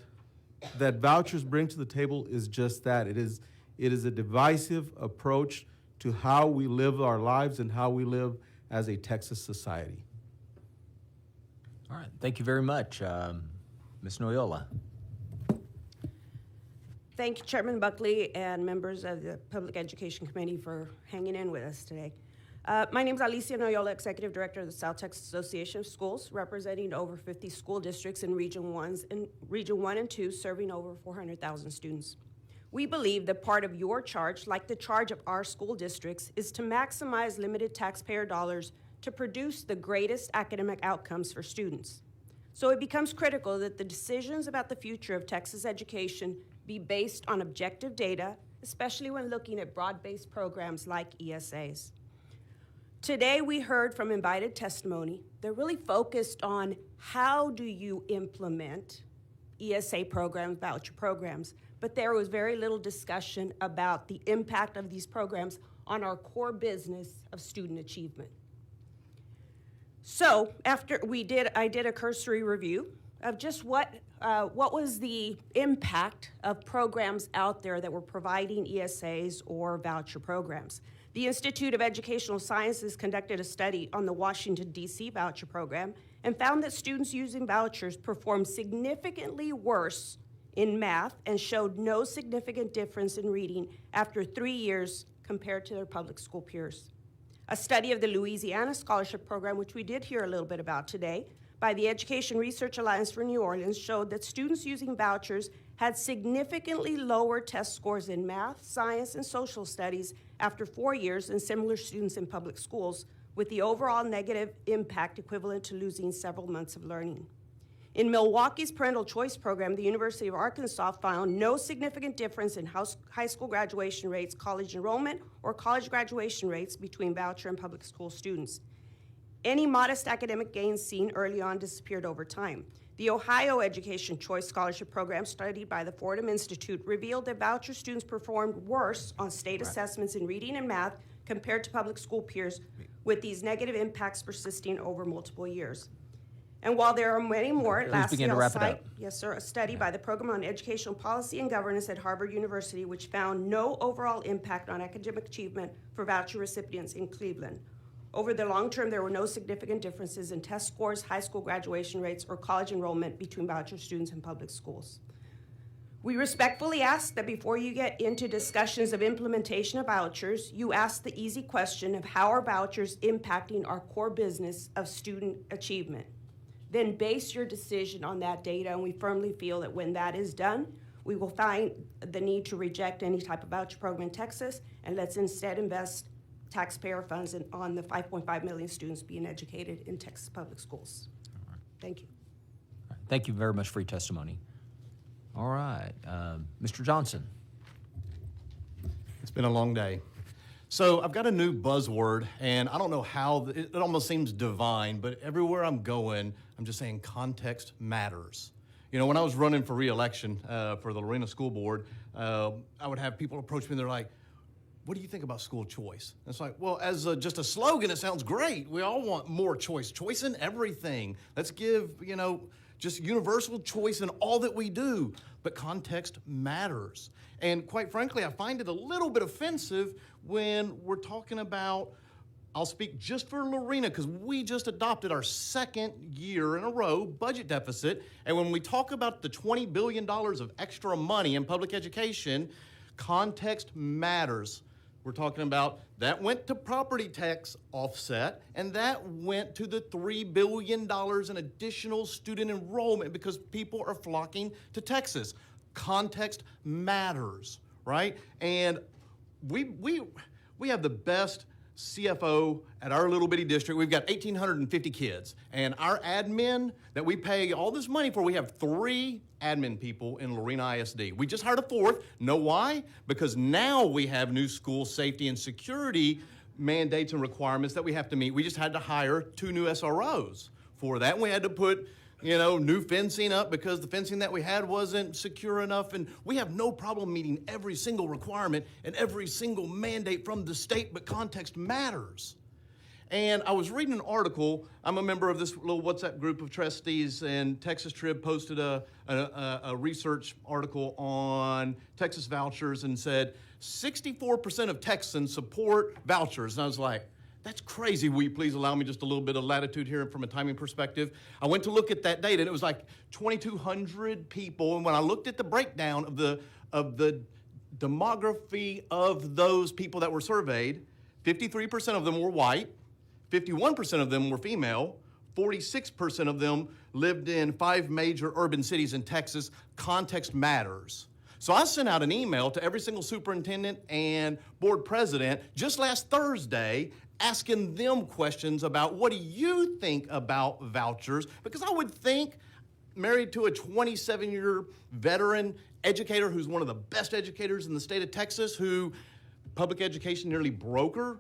vouchers bring to the table is just that. It is a divisive approach to how we live our lives and how we live as a Texas society. All right, thank you very much. Ms. Noyola. Thank you, Chairman Buckley and members of the Public Education Committee for hanging in with us today. My name is Alicia Noyola, Executive Director of the South Texas Association of Schools, representing over 50 school districts in Region 1 and 2, serving over 400,000 students. We believe that part of your charge, like the charge of our school districts, is to maximize limited taxpayer dollars to produce the greatest academic outcomes for students. So it becomes critical that the decisions about the future of Texas education be based on objective data, especially when looking at broad-based programs like ESAs. Today we heard from invited testimony. They're really focused on how do you implement ESA programs, voucher programs, but there was very little discussion about the impact of these programs on our core business of student achievement. So after I did a cursory review of just what was the impact of programs out there that were providing ESAs or voucher programs. The Institute of Educational Sciences conducted a study on the Washington, D.C. voucher program and found that students using vouchers performed significantly worse in math and showed no significant difference in reading after 3 years compared to their public school peers. A study of the Louisiana Scholarship Program, which we did hear a little bit about today, by the Education Research Alliance for New Orleans showed that students using vouchers had significantly lower test scores in math, science, and social studies after 4 years than similar students in public schools, with the overall negative impact equivalent to losing several months of learning. In Milwaukee's Parental Choice Program, the University of Arkansas found no significant difference in high school graduation rates, college enrollment, or college graduation rates between voucher and public school students. Any modest academic gains seen early on disappeared over time. The Ohio Education Choice Scholarship Program, studied by the Fordham Institute, revealed that voucher students performed worse on state assessments in reading and math compared to public school peers, with these negative impacts persisting over multiple years. And while there are many more, lastly, begin to I'll wrap it cite, up. yes, sir, a study by the Program on Educational Policy and Governance at Harvard University, which found no overall impact on academic achievement for voucher recipients in Cleveland. Over the long term, there were no significant differences in test scores, high school graduation rates, or college enrollment between voucher students and public schools. We respectfully ask that before you get into discussions of implementation of vouchers, you ask the easy question of how are vouchers impacting our core business of student achievement. Then base your decision on that data, and we firmly feel that when that is done, we will find the need to reject any type of voucher program in Texas, and let's instead invest taxpayer funds on the 5.5 million students being educated in Texas public schools. Thank you. Thank you very much for your testimony. All right, Mr. Johnson. It's been a long day. So I've got a new buzzword, and I don't know how, it almost seems divine, but everywhere I'm going, I'm just saying context matters. You know, when I was running for re-election for the Lorena School Board, I would have people approach me and they're like, what do you think about school choice? And it's like, well, as just a slogan, it sounds great. We all want more choice in everything. Let's give, just universal choice in all that we do. But context matters. And quite frankly, I find it a little bit offensive when we're talking about, I'll speak just for Lorena, because we just adopted our second year in a row budget deficit. And when we talk about the $20 billion of extra money in public education, context matters. We're talking about that went to property tax offset, and that went to the $3 billion in additional student enrollment because people are flocking to Texas. Context matters, right? And we have the best CFO at our little bitty district. We've got 1,850 kids, and our admin that we pay all this money for, we have 3 admin people in Lorena ISD. We just hired a 4th. Know why? Because now we have new school safety and security mandates and requirements that we have to meet. We just had to hire 2 new SROs for that, and we had to put new fencing up because the fencing that we had wasn't secure enough. And we have no problem meeting every single requirement and every single mandate from the state, but context matters. And I was reading an article. I'm a member of this little WhatsApp group of trustees, and Texas Trib posted a research article on Texas vouchers and said 64% of Texans support vouchers. And I was like, that's crazy. Will you please allow me just a little bit of latitude here from a timing perspective? I went to look at that data, and it was like 2,200 people. And when I looked at the breakdown of the demography of those people that were surveyed, 53% of them were white, 51% of them were female, 46% of them lived in 5 major urban cities in Texas. Context matters. So I sent out an email to every single superintendent and board president just last Thursday asking them questions about what do you think about vouchers? Because I would think, married to a 27-year veteran educator who's one of the best educators in the state of Texas, who public education nearly broke her,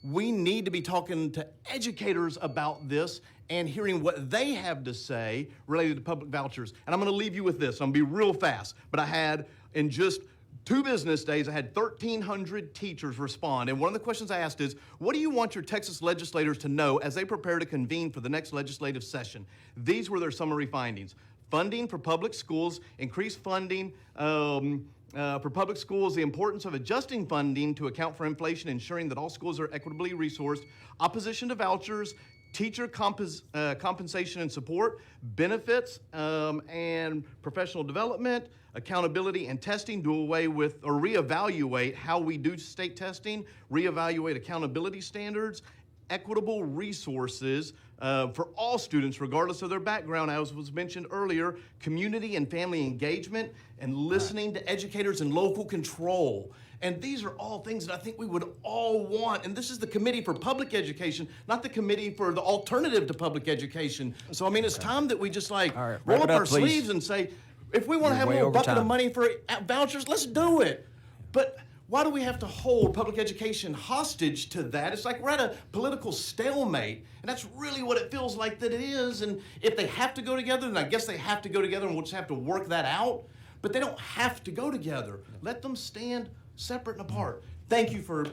we need to be talking to educators about this and hearing what they have to say related to public vouchers. And I'm going to leave you with this. I'm going to be real fast. But I had, in just 2 business days, I had 1,300 teachers respond. And one of the questions I asked is, what do you want your Texas legislators to know as they prepare to convene for the next legislative session? These were their summary findings. Funding for public schools, increased funding for public schools, the importance of adjusting funding to account for inflation, ensuring that all schools are equitably resourced, opposition to vouchers, teacher compensation and support, benefits and professional development, accountability and testing, do away with or reevaluate how we do state testing, reevaluate accountability standards, equitable resources for all students, regardless of their background, as was mentioned earlier, community and family engagement, and listening to educators and local control. And these are all things that I think we would all want. And this is the Committee for Public Education, not the Committee for the Alternative to Public Education. So, I mean, it's time that we just All right, roll wrap up it up, our please. sleeves and say, if we want to You're have a way little over bucket of time. money for vouchers, let's do it. But why do we have to hold public education hostage to that? It's like we're at a political stalemate, and that's really what it feels like that it is. And if they have to go together, then I guess they have to go together, and we'll just have to work that out. But they don't have to go together. Let them stand separate and apart. Thank you for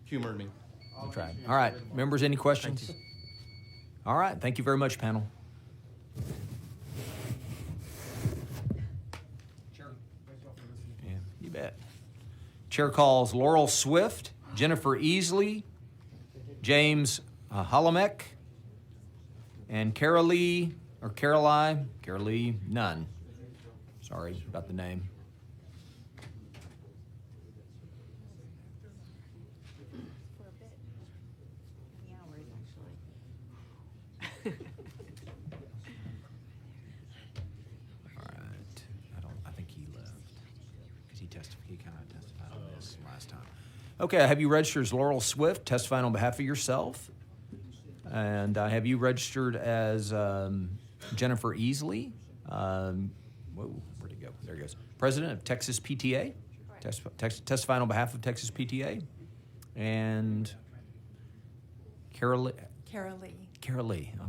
humoring me. We tried. All right, members, any questions? All right, thank you very much, panel. Yeah, you bet. Chair calls Laurel Swift, Jennifer Easley, James Holomek, and Carolee Nunn. Sorry about the name. All right. I think he left because he kind of testified on this last time. Okay, I have you registered as Laurel Swift, testifying on behalf of yourself. And I have you registered as Jennifer Easley. Whoa, where'd it go? There he goes. President of Texas PTA. Testifying on behalf of Texas PTA. And Carolee.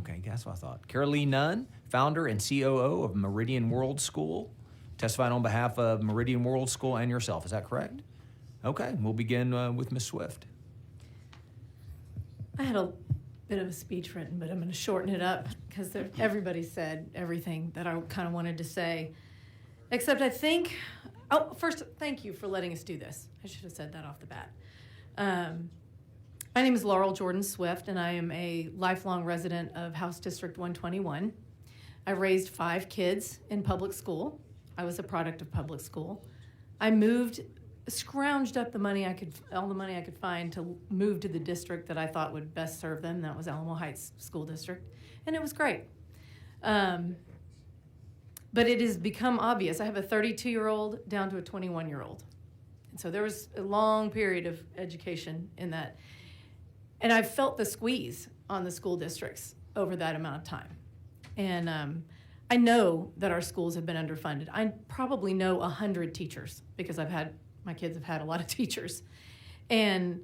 Okay, that's what I thought. Carolee Nunn, founder and COO of Meridian World School. Testifying on behalf of Meridian World School and yourself. Is that correct? Okay, we'll begin with Ms. Swift. I had a bit of a speech written, but I'm going to shorten it up because everybody said everything that I kind of wanted to say. Except I think, first, thank you for letting us do this. I should have said that off the bat. My name is Laurel Jordan Swift, and I am a lifelong resident of House District 121. I raised 5 kids in public school. I was a product of public school. I scrounged up all the money I could find to move to the district that I thought would best serve them. That was Alamo Heights School District, and it was great. But it has become obvious. I have a 32-year-old down to a 21-year-old. And so there was a long period of education in that. And I've felt the squeeze on the school districts over that amount of time. And I know that our schools have been underfunded. I probably know 100 teachers because my kids have had a lot of teachers. And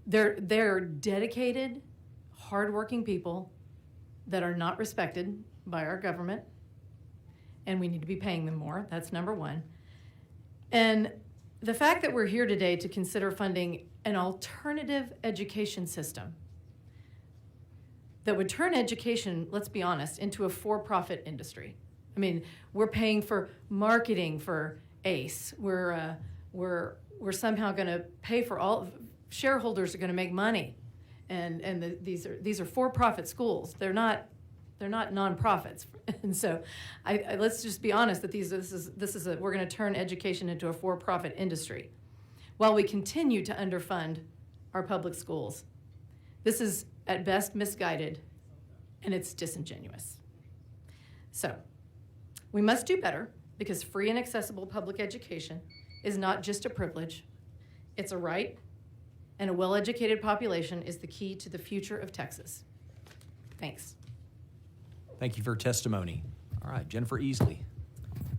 they're dedicated, hardworking people that are not respected by our government, and we need to be paying them more. That's number one. And the fact that we're here today to consider funding an alternative education system that would turn education, let's be honest, into a for-profit industry. I mean, we're paying for marketing for ACE. We're somehow going to pay for all. Shareholders are going to make money, and these are for-profit schools. They're not nonprofits, and so let's just be honest that we're going to turn education into a for-profit industry, while we continue to underfund our public schools. This is at best misguided, and it's disingenuous. So, we must do better, because free and accessible public education is not just a privilege, it's a right, and a well-educated population is the key to the future of Texas. Thanks. Thank you for your testimony. All right, Jennifer Easley.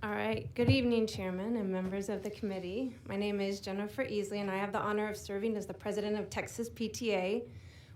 All right. Good evening, Chairman and members of the committee. My name is Jennifer Easley, and I have the honor of serving as the president of Texas PTA.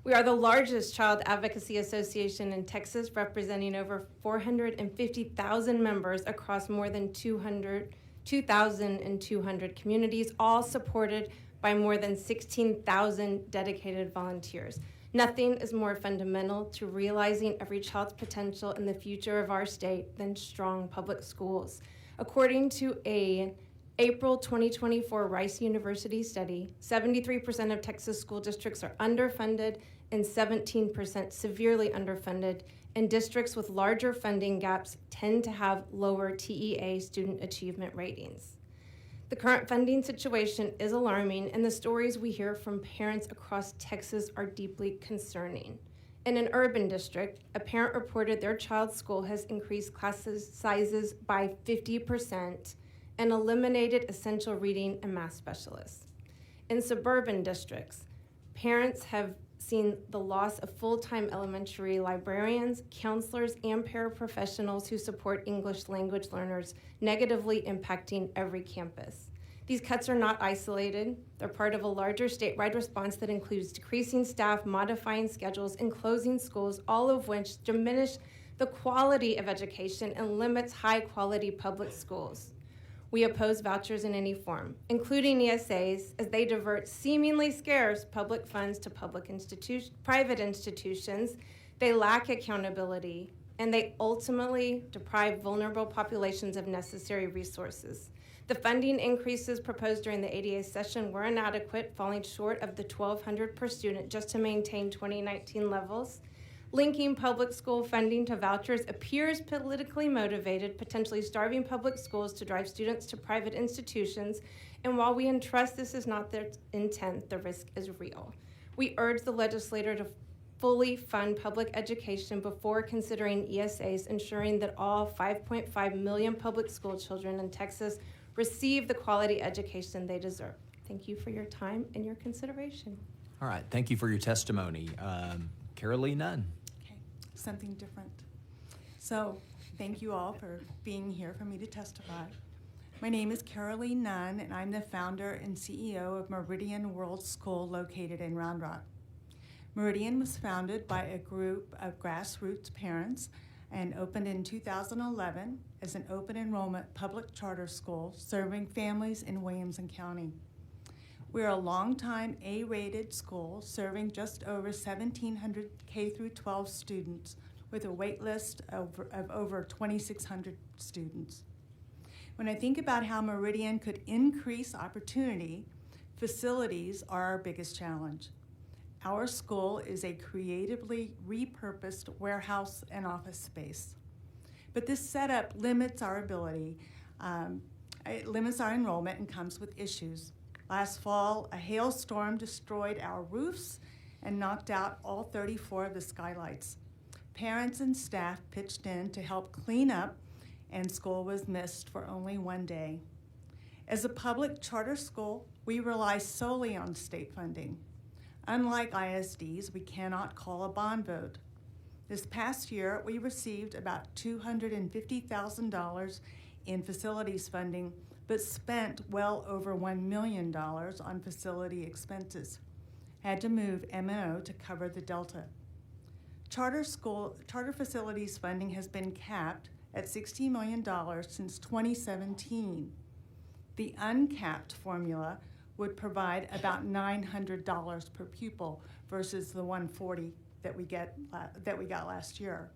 We are the largest child advocacy association in Texas, representing over 450,000 members across more than 2,200 communities, all supported by more than 16,000 dedicated volunteers. Nothing is more fundamental to realizing every child's potential in the future of our state than strong public schools. According to an April 2024 Rice University study, 73% of Texas school districts are underfunded and 17% severely underfunded, and districts with larger funding gaps tend to have lower TEA student achievement ratings. The current funding situation is alarming, and the stories we hear from parents across Texas are deeply concerning. In an urban district, a parent reported their child's school has increased class sizes by 50% and eliminated essential reading and math specialists. In suburban districts, parents have seen the loss of full-time elementary librarians, counselors, and paraprofessionals who support English language learners, negatively impacting every campus. These cuts are not isolated. They're part of a larger statewide response that includes decreasing staff, modifying schedules, and closing schools, all of which diminish the quality of education and limits high-quality public schools. We oppose vouchers in any form, including ESAs, as they divert seemingly scarce public funds to private institutions. They lack accountability, and they ultimately deprive vulnerable populations of necessary resources. The funding increases proposed during the ADA session were inadequate, falling short of the $1,200 per student just to maintain 2019 levels. Linking public school funding to vouchers appears politically motivated, potentially starving public schools to drive students to private institutions. And while we entrust this is not their intent, the risk is real. We urge the legislator to fully fund public education before considering ESAs, ensuring that all 5.5 million public school children in Texas receive the quality education they deserve. Thank you for your time and your consideration. All right, thank you for your testimony. Carolee Nunn. Something different. So thank you all for being here for me to testify. My name is Carolee Nunn, and I'm the founder and CEO of Meridian World School located in Round Rock. Meridian was founded by a group of grassroots parents and opened in 2011 as an open enrollment public charter school serving families in Williamson County. We're a longtime A-rated school serving just over 1,700 K-12 students with a wait list of over 2,600 students. When I think about how Meridian could increase opportunity, facilities are our biggest challenge. Our school is a creatively repurposed warehouse and office space. But this setup limits our ability, it limits our enrollment and comes with issues. Last fall, a hailstorm destroyed our roofs and knocked out all 34 of the skylights. Parents and staff pitched in to help clean up, and school was missed for only one day. As a public charter school, we rely solely on state funding. Unlike ISDs, we cannot call a bond vote. This past year, we received about $250,000 in facilities funding, but spent well over $1 million on facility expenses. Had to move M&O to cover the delta. Charter facilities funding has been capped at $60 million since 2017. The uncapped formula would provide about $900 per pupil versus the $140 that we got last year,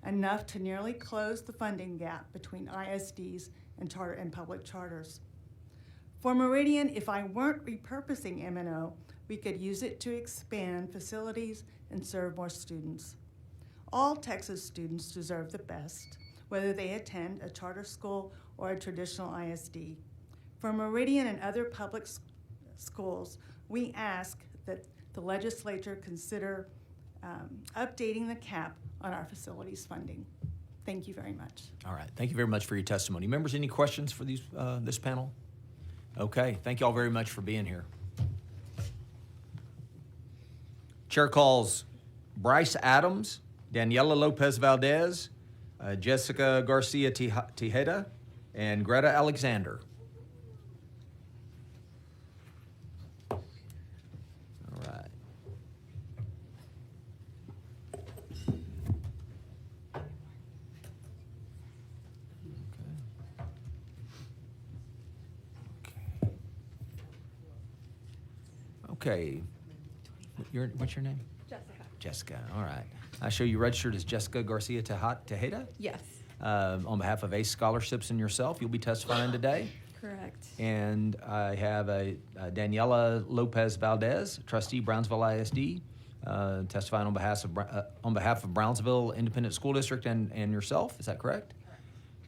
enough to nearly close the funding gap between ISDs and charter and public charters. For Meridian, if I weren't repurposing M&O, we could use it to expand facilities and serve more students. All Texas students deserve the best, whether they attend a charter school or a traditional ISD. For Meridian and other public schools, we ask that the legislature consider updating the cap on our facilities funding. Thank you very much. All right. Thank you very much for your testimony. Members, any questions for this panel? Okay. Thank you all very much for being here. Chair calls Bryce Adams, Daniela Lopez Valdez, Jessica Garcia Tejeda, and Greta Alexander. All right. Okay. What's your name? Jessica. Jessica, all right. I show you registered as Jessica Garcia Tejeda. Yes. On behalf of ACE Scholarships and yourself, you'll be testifying today. Correct. And I have Daniela Lopez Valdez, trustee, Brownsville ISD, testifying on behalf of Brownsville Independent School District and yourself. Is that correct?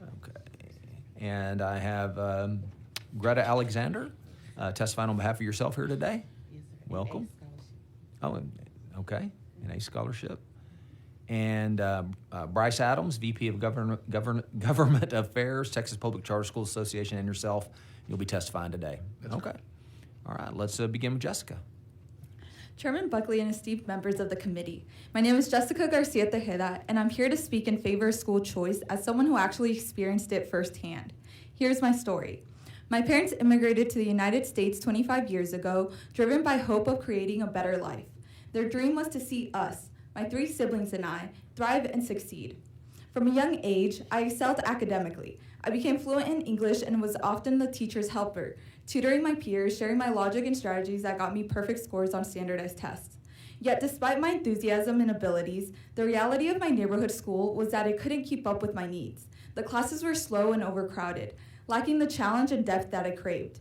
Okay. And I have Greta Alexander, testifying on behalf of yourself here today. Welcome. Oh, okay, an ACE scholarship. And Bryce Adams, VP of Government Affairs, Texas Public Charter School Association, and yourself, you'll be testifying today. Okay. All right, let's begin with Jessica. Chairman Buckley and esteemed members of the committee, my name is Jessica Garcia Tejeda, and I'm here to speak in favor of school choice as someone who actually experienced it firsthand. Here's my story. My parents immigrated to the United States 25 years ago, driven by hope of creating a better life. Their dream was to see us, my 3 siblings and I, thrive and succeed. From a young age, I excelled academically. I became fluent in English and was often the teacher's helper, tutoring my peers, sharing my logic and strategies that got me perfect scores on standardized tests. Yet despite my enthusiasm and abilities, the reality of my neighborhood school was that it couldn't keep up with my needs. The classes were slow and overcrowded, lacking the challenge and depth that I craved.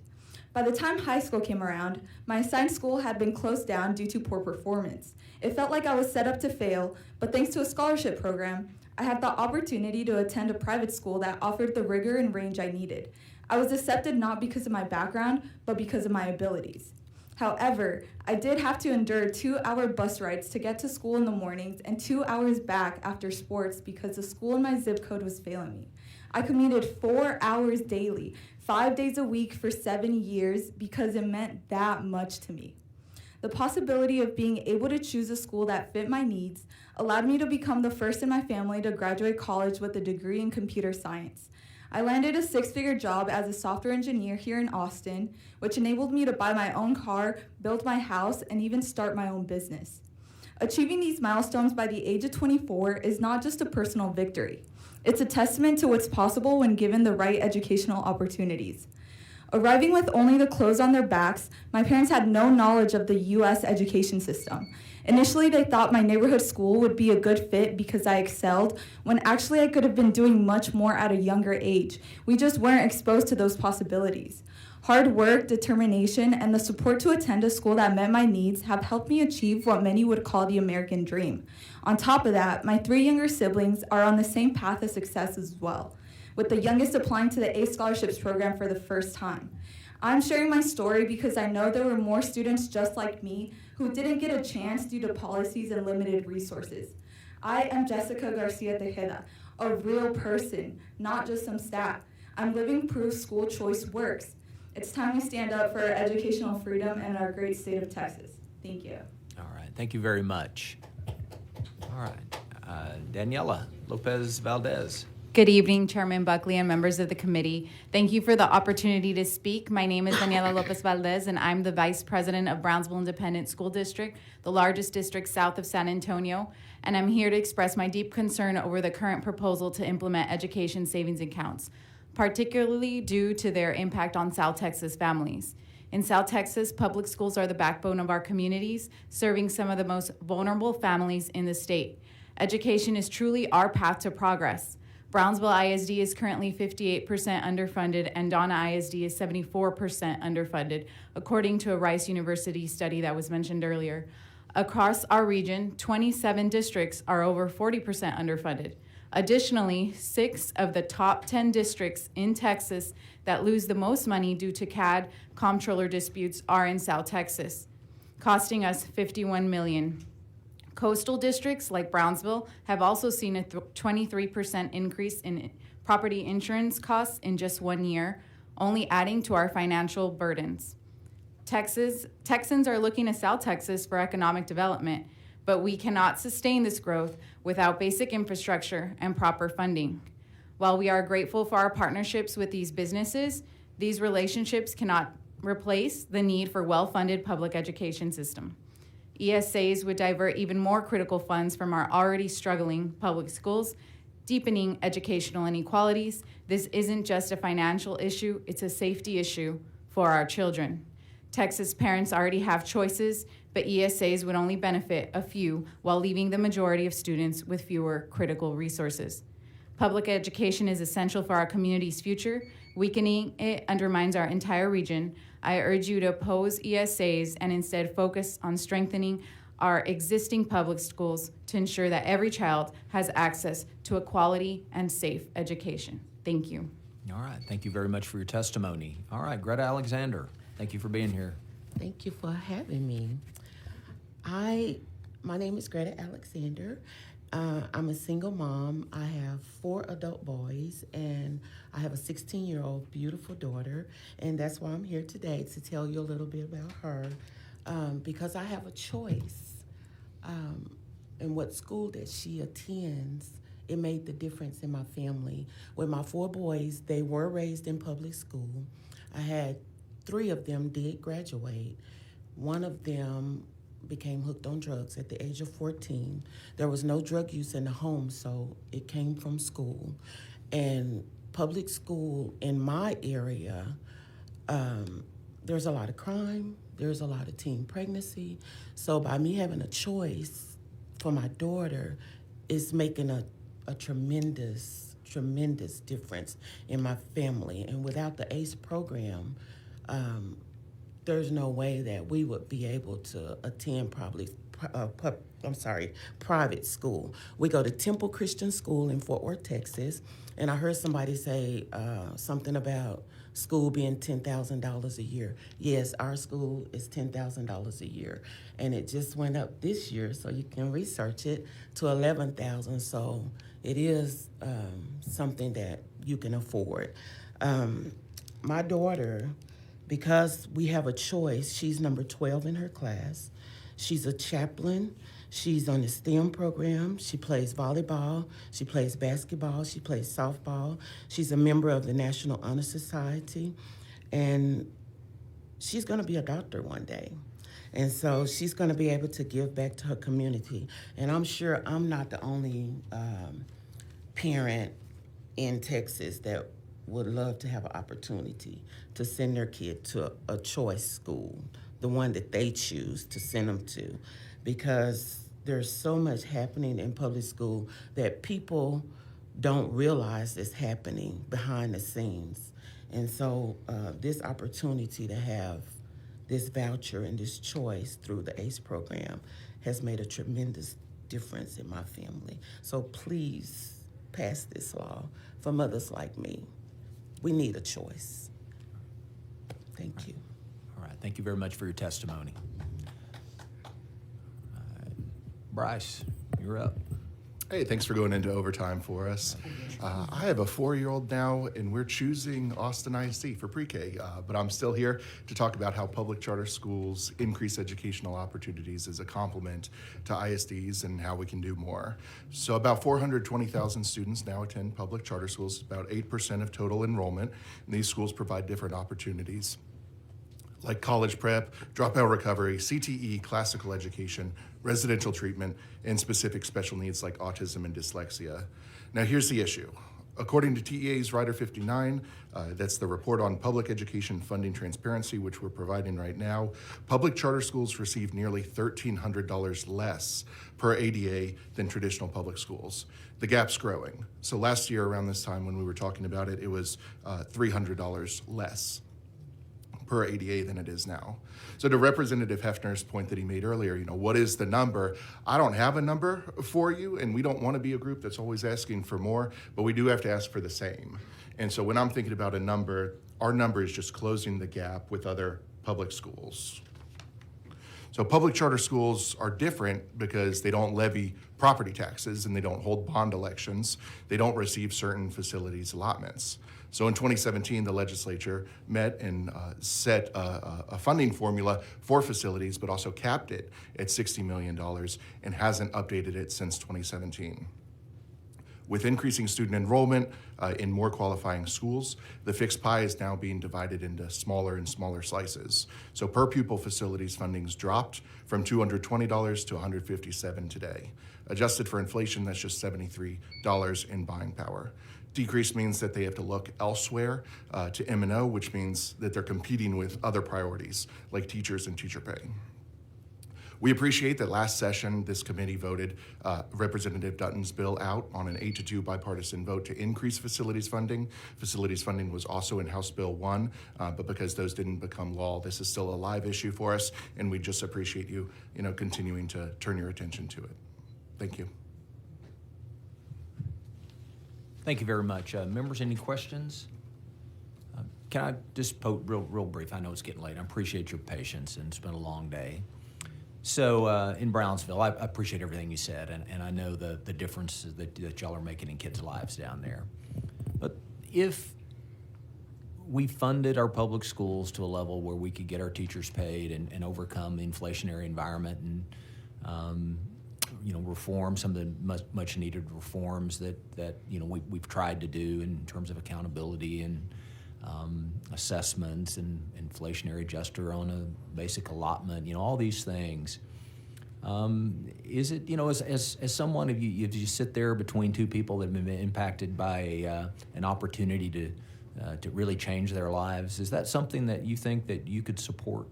By the time high school came around, my assigned school had been closed down due to poor performance. It felt like I was set up to fail, but thanks to a scholarship program, I had the opportunity to attend a private school that offered the rigor and range I needed. I was accepted not because of my background, but because of my abilities. However, I did have to endure 2-hour bus rides to get to school in the mornings and 2 hours back after sports because the school in my zip code was failing me. I commuted 4 hours daily, 5 days a week for 7 years because it meant that much to me. The possibility of being able to choose a school that fit my needs allowed me to become the first in my family to graduate college with a degree in computer science. I landed a 6-figure job as a software engineer here in Austin, which enabled me to buy my own car, build my house, and even start my own business. Achieving these milestones by the age of 24 is not just a personal victory. It's a testament to what's possible when given the right educational opportunities. Arriving with only the clothes on their backs, my parents had no knowledge of the U.S. education system. Initially, they thought my neighborhood school would be a good fit because I excelled, when actually I could have been doing much more at a younger age. We just weren't exposed to those possibilities. Hard work, determination, and the support to attend a school that met my needs have helped me achieve what many would call the American dream. On top of that, my 3 younger siblings are on the same path of success as well, with the youngest applying to the ACE Scholarships program for the first time. I'm sharing my story because I know there were more students just like me who didn't get a chance due to policies and limited resources. I am Jessica Garcia Tejeda, a real person, not just some stat. I'm living proof school choice works. It's time we stand up for our educational freedom and our great state of Texas. Thank you. All right, thank you very much. All right, Daniela Lopez Valdez. Good evening, Chairman Buckley and members of the committee. Thank you for the opportunity to speak. My name is Daniela Lopez Valdez, and I'm the Vice President of Brownsville Independent School District, the largest district south of San Antonio, and I'm here to express my deep concern over the current proposal to implement education savings accounts, particularly due to their impact on South Texas families. In South Texas, public schools are the backbone of our communities, serving some of the most vulnerable families in the state. Education is truly our path to progress. Brownsville ISD is currently 58% underfunded, and Donna ISD is 74% underfunded, according to a Rice University study that was mentioned earlier. Across our region, 27 districts are over 40% underfunded. Additionally, 6 of the top 10 districts in Texas that lose the most money due to CAD comptroller disputes are in South Texas, costing us $51 million. Coastal districts like Brownsville have also seen a 23% increase in property insurance costs in just 1 year, only adding to our financial burdens. Texans are looking to South Texas for economic development, but we cannot sustain this growth without basic infrastructure and proper funding. While we are grateful for our partnerships with these businesses, these relationships cannot replace the need for well-funded public education system. ESAs would divert even more critical funds from our already struggling public schools, deepening educational inequalities. This isn't just a financial issue, it's a safety issue for our children. Texas parents already have choices, but ESAs would only benefit a few while leaving the majority of students with fewer critical resources. Public education is essential for our community's future. Weakening it undermines our entire region. I urge you to oppose ESAs and instead focus on strengthening our existing public schools to ensure that every child has access to a quality and safe education. Thank you. All right, thank you very much for your testimony. All right, Greta Alexander, thank you for being here. Thank you for having me. My name is Greta Alexander. I'm a single mom. I have 4 adult boys, and I have a 16-year-old beautiful daughter, and that's why I'm here today, to tell you a little bit about her, because I have a choice in what school that she attends. It made the difference in my family. With my 4 boys, they were raised in public school. I had 3 of them did graduate. One of them became hooked on drugs at the age of 14. There was no drug use in the home, so it came from school. And public school in my area, there's a lot of crime, there's a lot of teen pregnancy. So by me having a choice for my daughter is making a tremendous, tremendous difference in my family. And without the ACE program, there's no way that we would be able to attend private school. We go to Temple Christian School in Fort Worth, Texas, and I heard somebody say something about school being $10,000 a year. Yes, our school is $10,000 a year, and it just went up this year, so you can research it, to $11,000. So it is something that you can afford. My daughter, because we have a choice, she's number 12 in her class. She's a chaplain. She's on the STEM program. She plays volleyball. She plays basketball. She plays softball. She's a member of the National Honor Society. And she's going to be a doctor one day. And so she's going to be able to give back to her community. And I'm sure I'm not the only parent in Texas that would love to have an opportunity to send their kid to a choice school, the one that they choose to send them to, because there's so much happening in public school that people don't realize is happening behind the scenes. And so this opportunity to have this voucher and this choice through the ACE program has made a tremendous difference in my family. So please pass this law for mothers like me. We need a choice. Thank you. All right, thank you very much for your testimony. Bryce, you're up. Hey, thanks for going into overtime for us. I have a 4-year-old now, and we're choosing Austin ISD for pre-K, but I'm still here to talk about how public charter schools increase educational opportunities as a complement to ISDs and how we can do more. So about 420,000 students now attend public charter schools, about 8% of total enrollment, and these schools provide different opportunities like college prep, dropout recovery, CTE, classical education, residential treatment, and specific special needs like autism and dyslexia. Now here's the issue. According to TEA's Rider 59, that's the report on public education funding transparency, which we're providing right now, public charter schools receive nearly $1,300 less per ADA than traditional public schools. The gap's growing. So last year around this time when we were talking about it, it was $300 less per ADA than it is now. So to Representative Hefner's point that he made earlier, what is the number? I don't have a number for you, and we don't want to be a group that's always asking for more, but we do have to ask for the same. And so when I'm thinking about a number, our number is just closing the gap with other public schools. So public charter schools are different because they don't levy property taxes and they don't hold bond elections. They don't receive certain facilities allotments. So in 2017, the legislature met and set a funding formula for facilities, but also capped it at $60 million and hasn't updated it since 2017. With increasing student enrollment in more qualifying schools, the fixed pie is now being divided into smaller and smaller slices. So per pupil facilities funding's dropped from $220 to $157 today. Adjusted for inflation, that's just $73 in buying power. Decrease means that they have to look elsewhere to M&O, which means that they're competing with other priorities like teachers and teacher pay. We appreciate that last session, this committee voted Representative Dutton's bill out on an 8-2 bipartisan vote to increase facilities funding. Facilities funding was also in House Bill 1, but because those didn't become law, this is still a live issue for us, and we just appreciate you, continuing to turn your attention to it. Thank you. Thank you very much. Members, any questions? Can I just poke real brief? I know it's getting late. I appreciate your patience, and it's been a long day. So in Brownsville, I appreciate everything you said, and I know the differences that y'all are making in kids' lives down there. But if we funded our public schools to a level where we could get our teachers paid and overcome the inflationary environment and reform some of the much needed reforms that we've tried to do in terms of accountability and assessments and inflationary adjuster on a basic allotment, all these things. Is it, as someone, if you sit there between two people that have been impacted by an opportunity to really change their lives, is that something that you think that you could support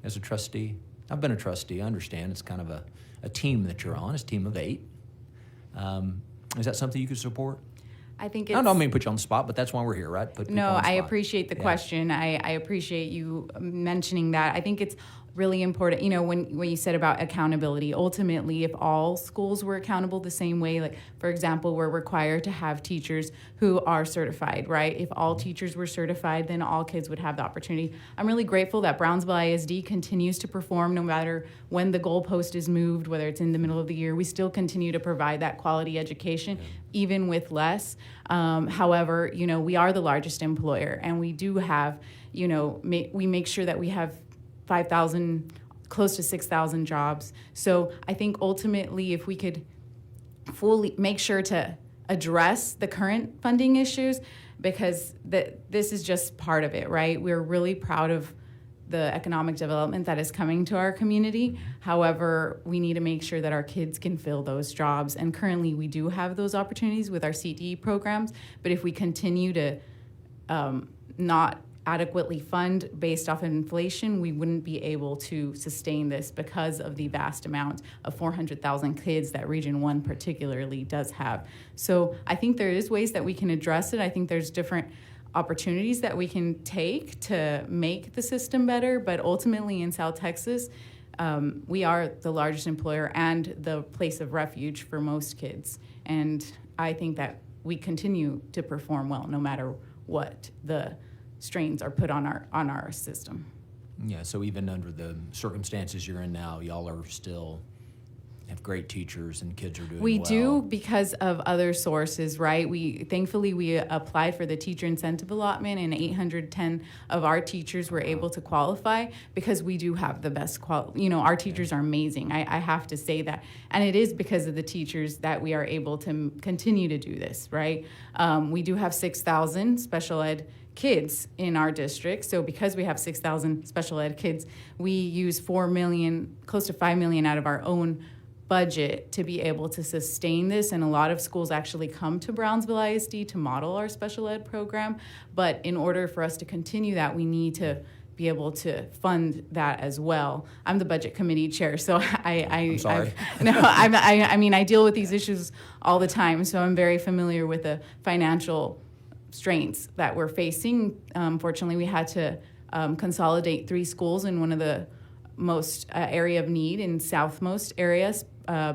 as a trustee? I've been a trustee. I understand it's kind of a team that you're on. It's a team of 8. Is that something you could support? I think I don't mean to put you on the spot, but that's why we're here, right? Put people on the I spot. appreciate the question. I appreciate you mentioning that. I think it's really important, when you said about accountability, ultimately, if all schools were accountable the same way, like, for example, we're required to have teachers who are certified, right? If all teachers were certified, then all kids would have the opportunity. I'm really grateful that Brownsville ISD continues to perform no matter when the goalpost is moved, whether it's in the middle of the year. We still continue to provide that quality education, even with less. However, we are the largest employer, and we do have, we make sure that we have 5,000, close to 6,000 jobs. So I think ultimately, if we could fully make sure to address the current funding issues, because this is just part of it, right? We're really proud of the economic development that is coming to our community. However, we need to make sure that our kids can fill those jobs. And currently, we do have those opportunities with our CTE programs. But if we continue to not adequately fund based off of inflation, we wouldn't be able to sustain this because of the vast amount of 400,000 kids that Region 1 particularly does have. So I think there is ways that we can address it. I think there's different opportunities that we can take to make the system better, but ultimately in South Texas, we are the largest employer and the place of refuge for most kids. And I think that we continue to perform well no matter what the strains are put on our system. Yeah, so even under the circumstances you're in now, y'all are still have great teachers and kids are doing We well. do because of other sources, right? Thankfully we applied for the teacher incentive allotment, and 810 of our teachers were able to qualify because we do have the best our teachers are amazing. I have to say that, and it is because of the teachers that we are able to continue to do this, right? We do have 6,000 special ed kids in our district. So because we have 6,000 special ed kids, we use $4 million, close to $5 million out of our own budget to be able to sustain this. And a lot of schools actually come to Brownsville ISD to model our special ed program. But in order for us to continue that, we need to be able to fund that as well. I'm the budget committee chair, so I'm sorry. I deal with these issues all the time, so I'm very familiar with the financial strains that we're facing. Fortunately, we had to consolidate 3 schools in one of the most area of need in southmost areas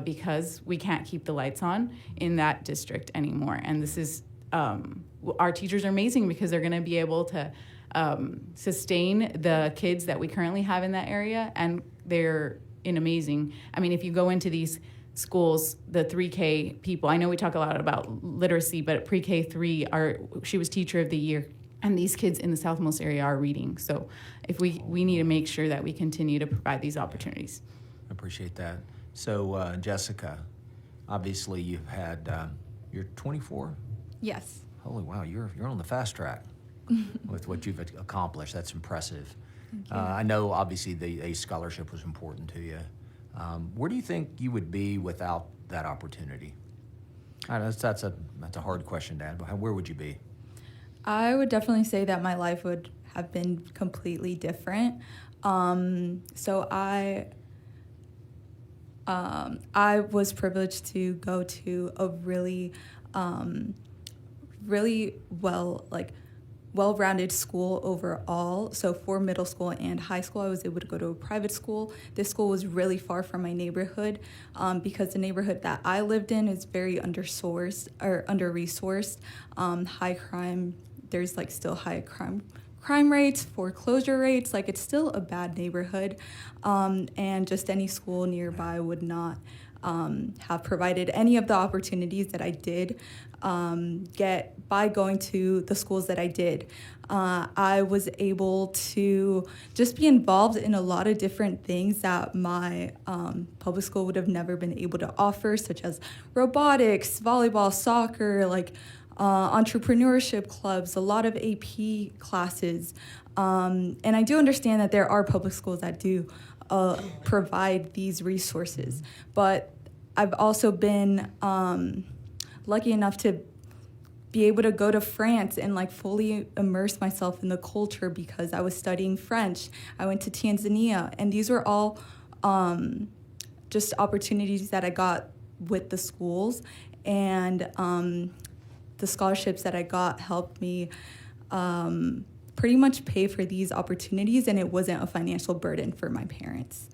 because we can't keep the lights on in that district anymore. And this is, our teachers are amazing because they're gonna be able to sustain the kids that we currently have in that area, and they're amazing. I mean, if you go into these schools, the 3K people, I know we talk a lot about literacy, but at pre-K 3, she was teacher of the year, and these kids in the southmost area are reading. So if we need to make sure that we continue to provide these opportunities. I appreciate that. So Jessica, obviously you've had, you're 24? Yes. Holy wow, you're on the fast track with what you've accomplished. That's impressive. I know obviously the ACE scholarship was important to you. Where do you think you would be without that opportunity? I know that's a hard question, Dad, but where would you be? I would definitely say that my life would have been completely different. So I was privileged to go to a really well-rounded school overall. So for middle school and high school, I was able to go to a private school. This school was really far from my neighborhood because the neighborhood that I lived in is very under-resourced. High crime, there's still high crime rates, foreclosure rates, it's still a bad neighborhood. And just any school nearby would not have provided any of the opportunities that I did get by going to the schools that I did. I was able to just be involved in a lot of different things that my public school would have never been able to offer, such as robotics, volleyball, soccer, entrepreneurship clubs, a lot of AP classes. And I do understand that there are public schools that do provide these resources, but I've also been lucky enough to be able to go to France and fully immerse myself in the culture because I was studying French. I went to Tanzania, and these were all just opportunities that I got with the schools, and the scholarships that I got helped me pretty much pay for these opportunities, and it wasn't a financial burden for my parents.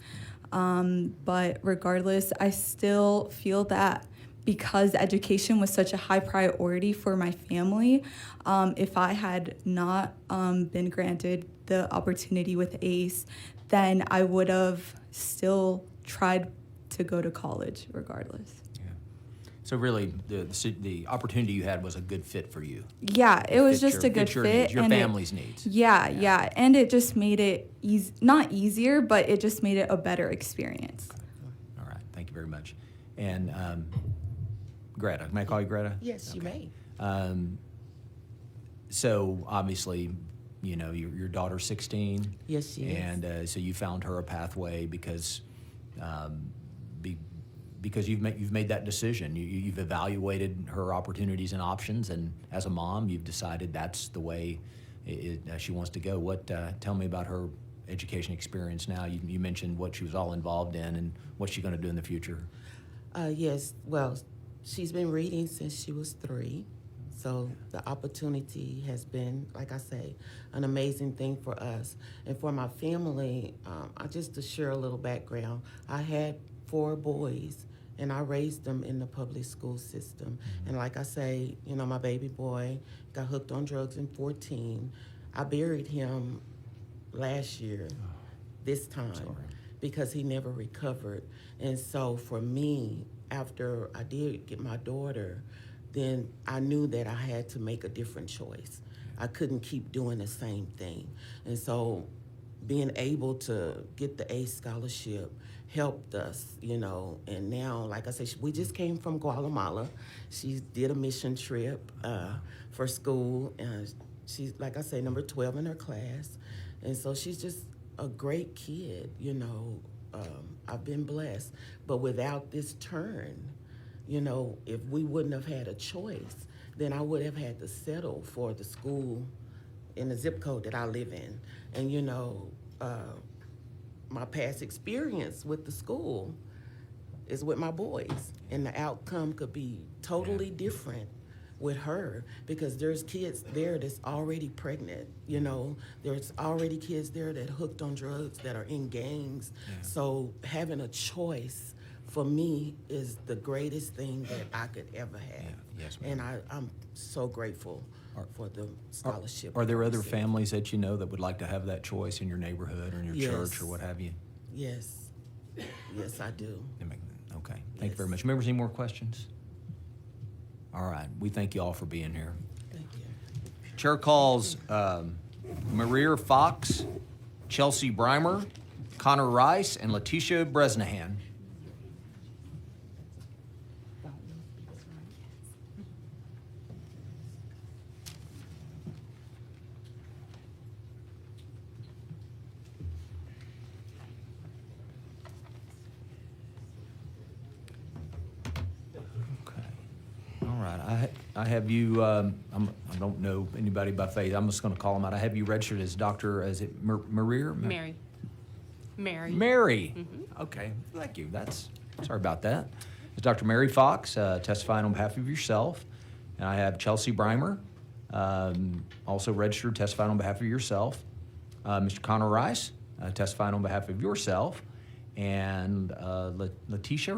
But regardless, I still feel that because education was such a high priority for my family, if I had not been granted the opportunity with ACE, then I would have still tried to go to college regardless. So really, the opportunity you had was a good fit for you. Yeah, it was just a good fit. Your family's needs. Yeah, and it just made it not easier, but it just made it a better experience. All right, thank you very much. And Greta, may I call you Greta? Yes, you may. So obviously, your daughter's 16. Yes, she is. And so you found her a pathway because you've made that decision. You've evaluated her opportunities and options, and as a mom, you've decided that's the way she wants to go. Tell me about her education experience now. You mentioned what she was all involved in, and what's she going to do in the future? Yes, well, she's been reading since she was 3. So the opportunity has been, like I say, an amazing thing for us. And for my family, just to share a little background, I had 4 boys, and I raised them in the public school system. And like I say, my baby boy got hooked on drugs in 14. I buried him last year, this time. because he never recovered. And so for me, after I did get my daughter, then I knew that I had to make a different choice. I couldn't keep doing the same thing. And so being able to get the ACE scholarship helped us, you know, and now, like I said, we just came from Guatemala. She did a mission trip for school, and she's, like I say, number 12 in her class. And so she's just a great kid, you know. I've been blessed. But without this turn, you know, if we wouldn't have had a choice, then I would have had to settle for the school in the zip code that I live in. And, you know, my past experience with the school is with my boys, and the outcome could be totally different with her, because there's kids there that's already pregnant, you know, there's already kids there that hooked on drugs, that are in gangs. So having a choice for me is the greatest thing that I could ever have. Yes, ma'am. And I'm so grateful for the scholarship. Are there other families that you know that would like to have that choice in your neighborhood or in your church or what have you? Yes. Yes, I do. Okay. Thank you very much. Members, any more questions? All right. We thank you all for being here. Thank you. Chair calls Maria Fox, Chelsea Breimer, Connor Rice, and Letitia Bresnahan. I have you, I don't know anybody by faith. I'm just going to call them out. I have you registered as Dr. Is it Maria? Mary. Mary. Mary. Mm-hmm. Okay, thank you. Sorry about that. It's Dr. Mary Fox, testifying on behalf of yourself. And I have Chelsea Breimer, also registered, testifying on behalf of yourself. Mr. Connor Rice, testifying on behalf of yourself. And Letitia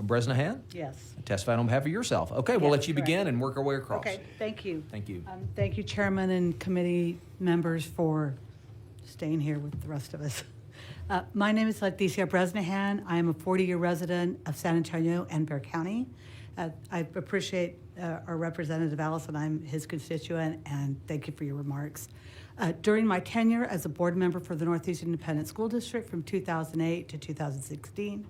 Bresnahan? Yes. Testifying on behalf of yourself. Okay, we'll Yes, let you correct. begin and work our way across. Okay, thank you. Thank you. Thank you, Chairman and committee members, for staying here with the rest of us. My name is Letitia Bresnahan. I am a 40-year resident of San Antonio and Bexar County. I appreciate our representative Allison. I'm his constituent, and thank you for your remarks. During my tenure as a board member for the Northeast Independent School District from 2008 to 2016,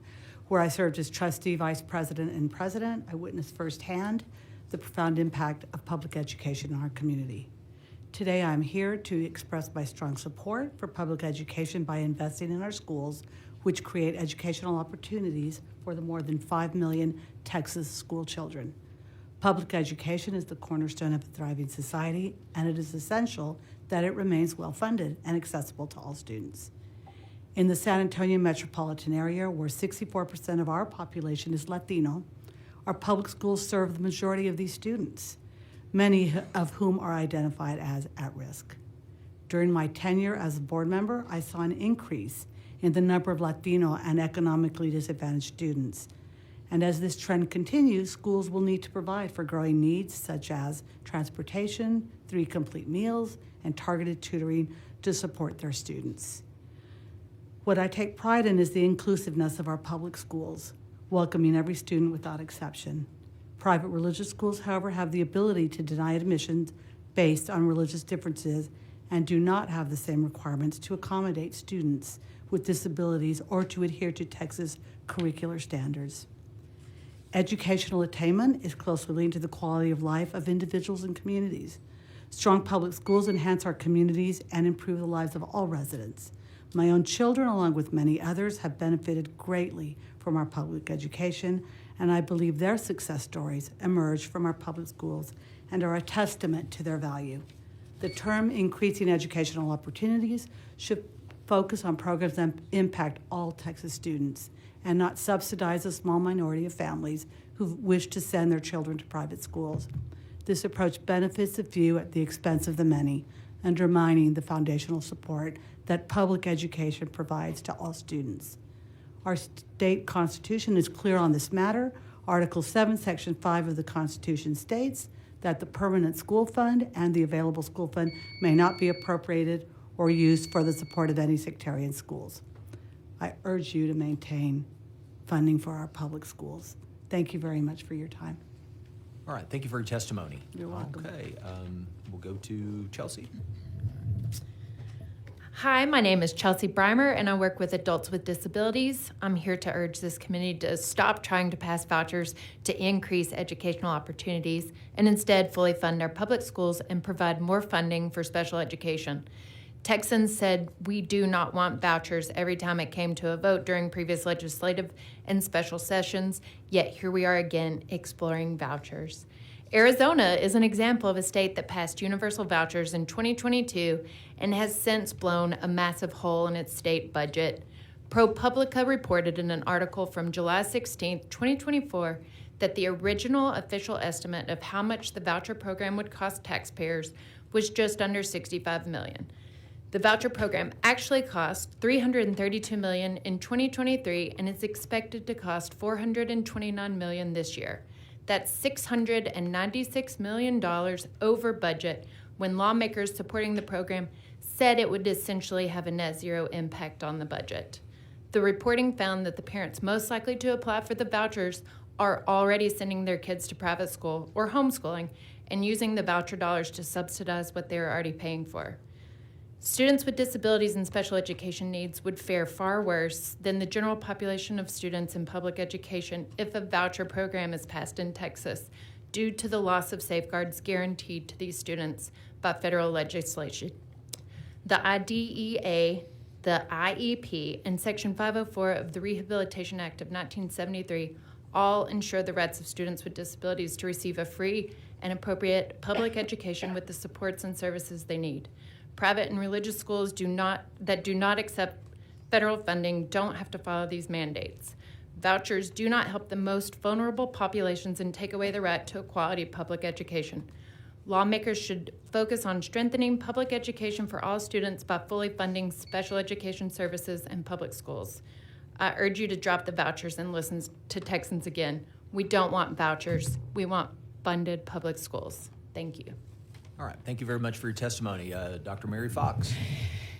where I served as trustee, vice president, and president, I witnessed firsthand the profound impact of public education on our community. Today, I'm here to express my strong support for public education by investing in our schools, which create educational opportunities for the more than 5 million Texas school children. Public education is the cornerstone of a thriving society, and it is essential that it remains well-funded and accessible to all students. In the San Antonio metropolitan area, where 64% of our population is Latino, our public schools serve the majority of these students, many of whom are identified as at risk. During my tenure as a board member, I saw an increase in the number of Latino and economically disadvantaged students. And as this trend continues, schools will need to provide for growing needs such as transportation, 3 complete meals, and targeted tutoring to support their students. What I take pride in is the inclusiveness of our public schools, welcoming every student without exception. Private religious schools, however, have the ability to deny admissions based on religious differences and do not have the same requirements to accommodate students with disabilities or to adhere to Texas curricular standards. Educational attainment is closely linked to the quality of life of individuals and communities. Strong public schools enhance our communities and improve the lives of all residents. My own children, along with many others, have benefited greatly from our public education, and I believe their success stories emerge from our public schools and are a testament to their value. The term increasing educational opportunities should focus on programs that impact all Texas students and not subsidize a small minority of families who wish to send their children to private schools. This approach benefits the few at the expense of the many, undermining the foundational support that public education provides to all students. Our state constitution is clear on this matter. Article 7, Section 5 of the Constitution states that the permanent school fund and the available school fund may not be appropriated or used for the support of any sectarian schools. I urge you to maintain funding for our public schools. Thank you very much for your time. All right, thank you for your testimony. You're welcome. Okay, we'll go to Chelsea. Hi, my name is Chelsea Breimer, and I work with adults with disabilities. I'm here to urge this committee to stop trying to pass vouchers to increase educational opportunities and instead fully fund our public schools and provide more funding for special education. Texans said we do not want vouchers every time it came to a vote during previous legislative and special sessions, yet here we are again exploring vouchers. Arizona is an example of a state that passed universal vouchers in 2022 and has since blown a massive hole in its state budget. ProPublica reported in an article from July 16, 2024, that the original official estimate of how much the voucher program would cost taxpayers was just under $65 million. The voucher program actually cost $332 million in 2023 and is expected to cost $429 million this year. That's $696 million over budget when lawmakers supporting the program said it would essentially have a net zero impact on the budget. The reporting found that the parents most likely to apply for the vouchers are already sending their kids to private school or homeschooling and using the voucher dollars to subsidize what they are already paying for. Students with disabilities and special education needs would fare far worse than the general population of students in public education if a voucher program is passed in Texas due to the loss of safeguards guaranteed to these students by federal legislation. The IDEA, the IEP, and Section 504 of the Rehabilitation Act of 1973 all ensure the rights of students with disabilities to receive a free and appropriate public education with the supports and services they need. Private and religious schools that do not accept federal funding don't have to follow these mandates. Vouchers do not help the most vulnerable populations and take away the right to a quality public education. Lawmakers should focus on strengthening public education for all students by fully funding special education services and public schools. I urge you to drop the vouchers and listen to Texans again. We don't want vouchers. We want funded public schools. Thank you. All right, thank you very much for your testimony. Dr. Mary Fox.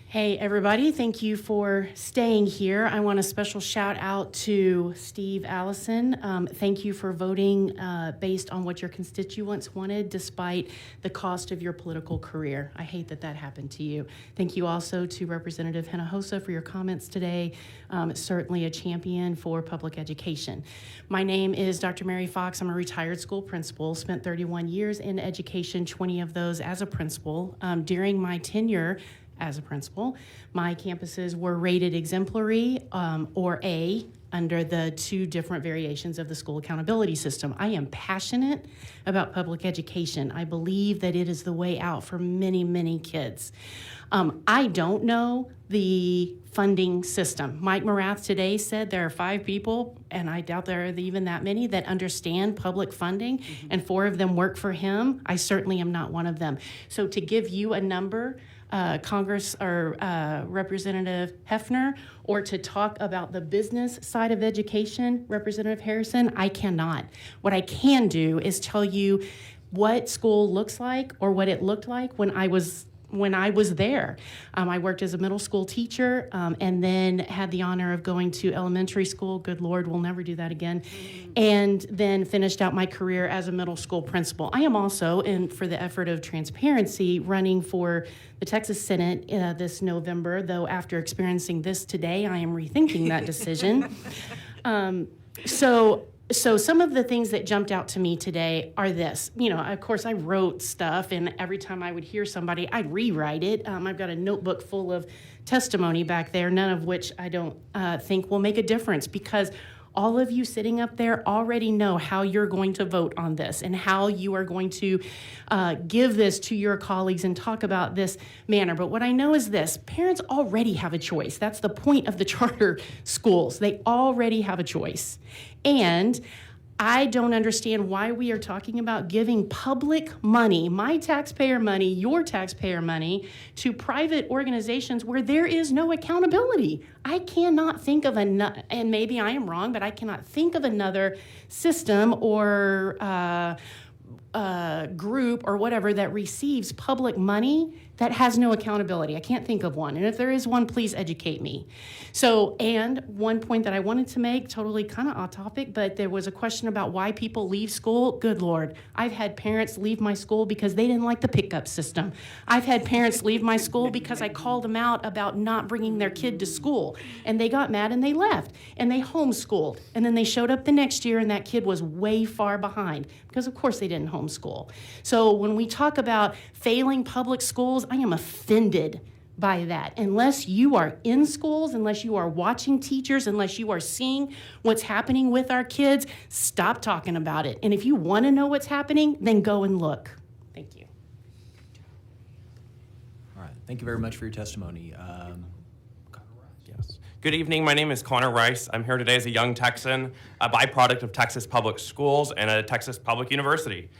Hey, everybody. Thank you for staying here. I want a special shout out to Steve Allison. Thank you for voting based on what your constituents wanted, despite the cost of your political career. I hate that that happened to you. Thank you also to Representative Hinojosa for your comments today. Certainly a champion for public education. My name is Dr. Mary Fox. I'm a retired school principal, spent 31 years in education, 20 of those as a principal. During my tenure as a principal, my campuses were rated exemplary or A under the two different variations of the school accountability system. I am passionate about public education. I believe that it is the way out for many, many kids. I don't know the funding system. Mike Morath today said there are 5 people, and I doubt there are even that many, that understand public funding, and 4 of them work for him. I certainly am not one of them. So to give you a number, Congress or Representative Hefner, or to talk about the business side of education, Representative Harrison, I cannot. What I can do is tell you what school looks like or what it looked like when I was there. I worked as a middle school teacher and then had the honor of going to elementary school. Good Lord, we'll never do that again. And then finished out my career as a middle school principal. I am also, and for the effort of transparency, running for the Texas Senate this November, though after experiencing this today, I am rethinking that decision. So some of the things that jumped out to me today are this. You know, of course, I wrote stuff, and every time I would hear somebody, I'd rewrite it. I've got a notebook full of testimony back there, none of which I don't think will make a difference, because all of you sitting up there already know how you're going to vote on this and how you are going to give this to your colleagues and talk about this manner. But what I know is this: parents already have a choice. That's the point of the charter schools. They already have a choice. And I don't understand why we are talking about giving public money, my taxpayer money, your taxpayer money, to private organizations where there is no accountability. I cannot think of another, and maybe I am wrong, but I cannot think of another system or group or whatever that receives public money that has no accountability. I can't think of one. And if there is one, please educate me. So, and one point that I wanted to make, totally kind of off topic, but there was a question about why people leave school. Good Lord. I've had parents leave my school because they didn't like the pickup system. I've had parents leave my school because I called them out about not bringing their kid to school. And they got mad and they left. And they homeschooled. And then they showed up the next year and that kid was way far behind because, of course, they didn't homeschool. So when we talk about failing public schools, I am offended by that. Unless you are in schools, unless you are watching teachers, unless you are seeing what's happening with our kids, stop talking about it. And if you want to know what's happening, then go and look. Thank you. All right. Thank you very much for your testimony. Yes. Good evening. My name is Connor Rice. I'm here today as a young Texan, a byproduct of Texas Public Schools and a Texas Public University.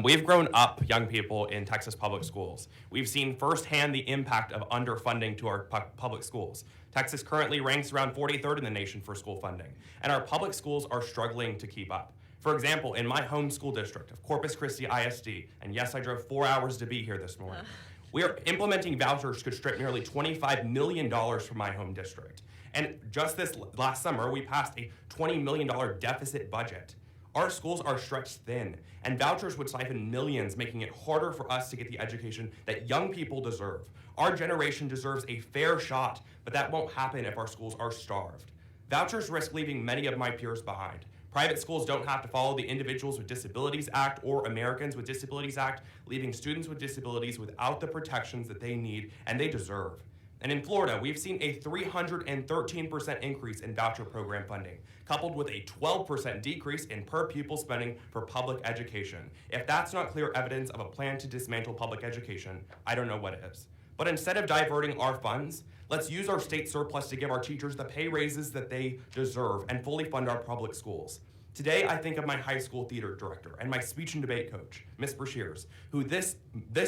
We've grown up, young people, in Texas public schools. We've seen firsthand the impact of underfunding to our public schools. Texas currently ranks around 43rd in the nation for school funding, and our public schools are struggling to keep up. For example, in my home school district of Corpus Christi ISD, and yes, I drove 4 hours to be here this morning, we are implementing vouchers could strip nearly $25 million from my home district. And just this last summer, we passed a $20 million deficit budget. Our schools are stretched thin, and vouchers would siphon millions, making it harder for us to get the education that young people deserve. Our generation deserves a fair shot, but that won't happen if our schools are starved. Vouchers risk leaving many of my peers behind. Private schools don't have to follow the Individuals with Disabilities Act or Americans with Disabilities Act, leaving students with disabilities without the protections that they need and they deserve. And in Florida, we've seen a 313% increase in voucher program funding, coupled with a 12% decrease in per pupil spending for public education. If that's not clear evidence of a plan to dismantle public education, I don't know what is. But instead of diverting our funds, let's use our state surplus to give our teachers the pay raises that they deserve and fully fund our public schools. Today, I think of my high school theater director and my speech and debate coach, Ms. Brashears, who this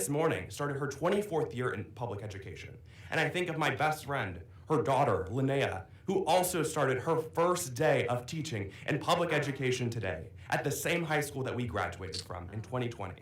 morning started her 24th year in public education. And I think of my best friend, her daughter, Linnea, who also started her first day of teaching in public education today at the same high school that we graduated from in 2020.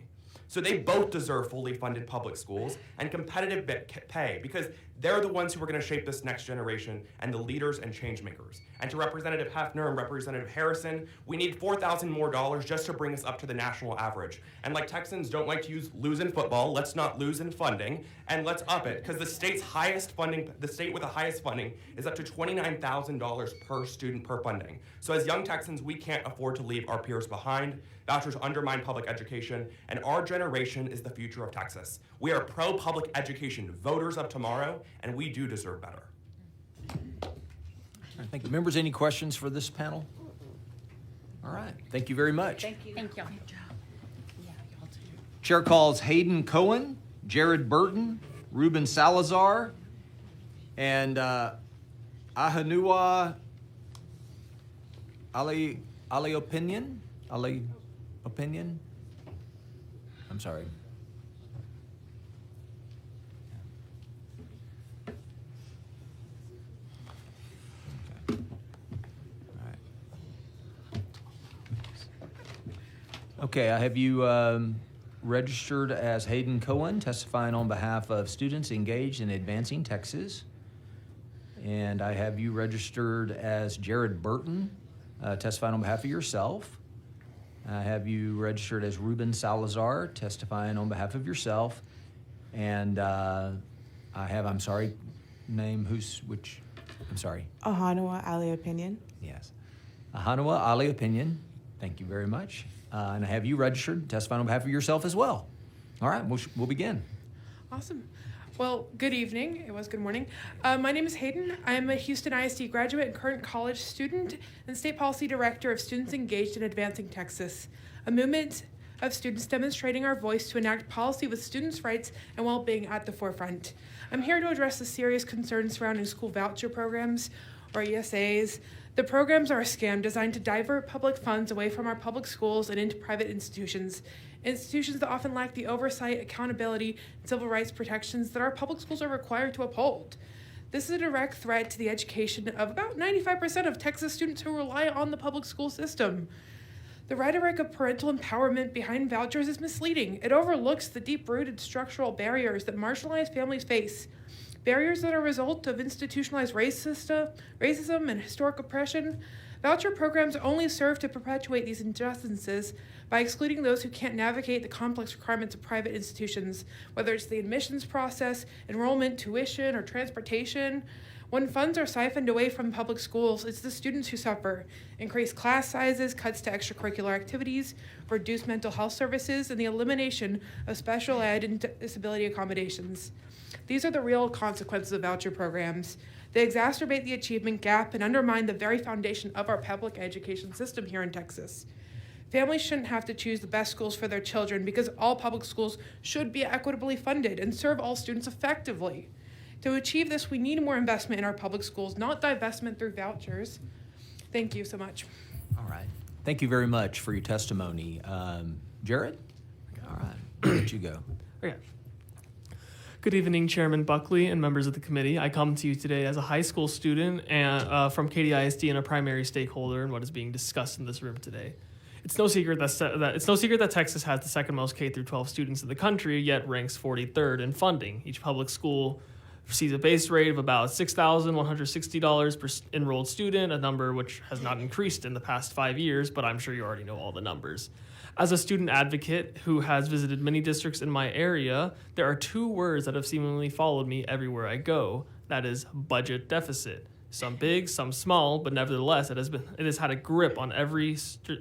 So they both deserve fully funded public schools and competitive pay because they're the ones who are going to shape this next generation and the leaders and change makers. And to Representative Hefner and Representative Harrison, we need $4,000 more just to bring us up to the national average. And like Texans don't like to lose in football, let's not lose in funding, and let's up it because the state with the highest funding is up to $29,000 per student per funding. So as young Texans, we can't afford to leave our peers behind. Vouchers undermine public education, and our generation is the future of Texas. We are pro-public education voters of tomorrow, and we do deserve better. All right, thank you. Members, any questions for this panel? All right. Thank you very much. Thank you. Thank you. Chair calls Hayden Cohen, Jared Burton, Ruben Salazar, and Ahanua Ali Opinion. I'm sorry. Okay. All right. Okay, I have you registered as Hayden Cohen, testifying on behalf of students engaged in advancing Texas. And I have you registered as Jared Burton, testifying on behalf of yourself. I have you registered as Ruben Salazar, testifying on behalf of yourself. And I have, I'm sorry, name which, I'm sorry. Ahanua Ali Opinion. Yes. Ahanua Ali Opinion. Thank you very much. And I have you registered, testifying on behalf of yourself as well. All right, we'll begin. Awesome. Well, good evening. It was good morning. My name is Hayden. I'm a Houston ISD graduate and current college student and State Policy Director of Students Engaged in Advancing Texas, a movement of students demonstrating our voice to enact policy with students' rights and well-being at the forefront. I'm here to address the serious concerns surrounding school voucher programs, or ESAs. The programs are a scam designed to divert public funds away from our public schools and into private institutions that often lack the oversight, accountability, and civil rights protections that our public schools are required to uphold. This is a direct threat to the education of about 95% of Texas students who rely on the public school system. The rhetoric of parental empowerment behind vouchers is misleading. It overlooks the deep-rooted structural barriers that marginalized families face, barriers that are a result of institutionalized racism and historic oppression. Voucher programs only serve to perpetuate these injustices by excluding those who can't navigate the complex requirements of private institutions, whether it's the admissions process, enrollment, tuition, or transportation. When funds are siphoned away from public schools, it's the students who suffer. Increased class sizes, cuts to extracurricular activities, reduced mental health services, and the elimination of special ed and disability accommodations. These are the real consequences of voucher programs. They exacerbate the achievement gap and undermine the very foundation of our public education system here in Texas. Families shouldn't have to choose the best schools for their children because all public schools should be equitably funded and serve all students effectively. To achieve this, we need more investment in our public schools, not divestment through vouchers. Thank you so much. All right. Thank you very much for your testimony. Jared? All right. I'll let you go. Okay. Good evening, Chairman Buckley and members of the committee. I come to you today as a high school student and from Katy ISD and a primary stakeholder in what is being discussed in this room today. It's no secret that Texas has the second most K-12 students in the country, yet ranks 43rd in funding. Each public school receives a base rate of about $6,160 per enrolled student, a number which has not increased in the past 5 years, but I'm sure you already know all the numbers. As a student advocate who has visited many districts in my area, there are two words that have seemingly followed me everywhere I go. That is budget deficit. Some big, some small, but nevertheless, it has had a grip on every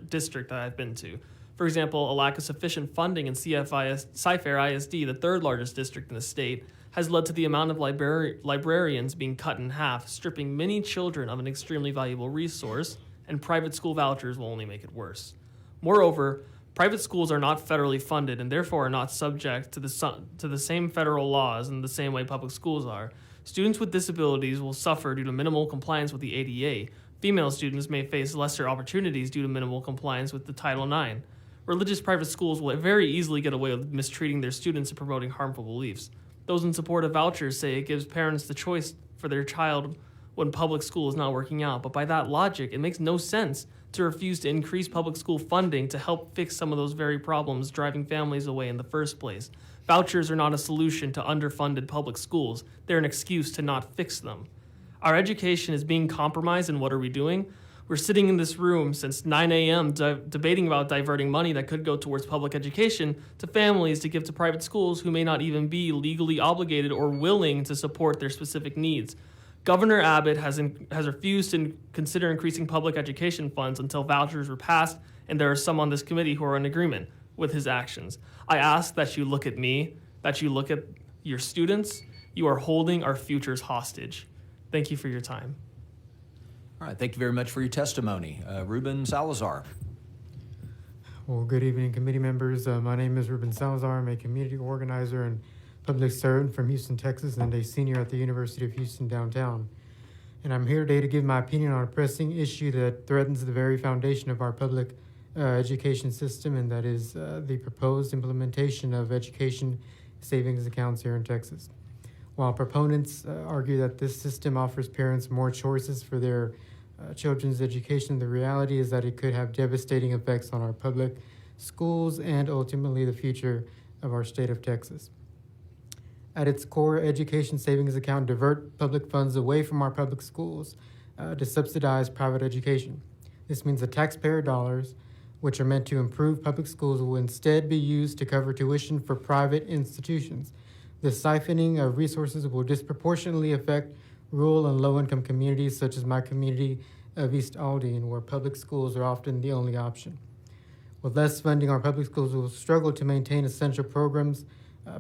district that I've been to. For example, a lack of sufficient funding in Cy-Fair ISD, the third largest district in the state, has led to the amount of librarians being cut in half, stripping many children of an extremely valuable resource, and private school vouchers will only make it worse. Moreover, private schools are not federally funded and therefore are not subject to the same federal laws in the same way public schools are. Students with disabilities will suffer due to minimal compliance with the ADA. Female students may face lesser opportunities due to minimal compliance with the Title IX. Religious private schools will very easily get away with mistreating their students and promoting harmful beliefs. Those in support of vouchers say it gives parents the choice for their child when public school is not working out. But by that logic, it makes no sense to refuse to increase public school funding to help fix some of those very problems driving families away in the first place. Vouchers are not a solution to underfunded public schools. They're an excuse to not fix them. Our education is being compromised, and what are we doing? We're sitting in this room since 9 a.m. Debating about diverting money that could go towards public education to families to give to private schools who may not even be legally obligated or willing to support their specific needs. Governor Abbott has refused to consider increasing public education funds until vouchers were passed, and there are some on this committee who are in agreement with his actions. I ask that you look at me, that you look at your students. You are holding our futures hostage. Thank you for your time. All right, thank you very much for your testimony. Ruben Salazar. Well, good evening, committee members. My name is Ruben Salazar. I'm a community organizer and public servant from Houston, Texas, and a senior at the University of Houston downtown. And I'm here today to give my opinion on a pressing issue that threatens the very foundation of our public education system, and that is the proposed implementation of education savings accounts here in Texas. While proponents argue that this system offers parents more choices for their children's education, the reality is that it could have devastating effects on our public schools and ultimately the future of our state of Texas. At its core, education savings account divert public funds away from our public schools to subsidize private education. This means the taxpayer dollars, which are meant to improve public schools, will instead be used to cover tuition for private institutions. The siphoning of resources will disproportionately affect rural and low-income communities such as my community of East Aldine, where public schools are often the only option. With less funding, our public schools will struggle to maintain essential programs,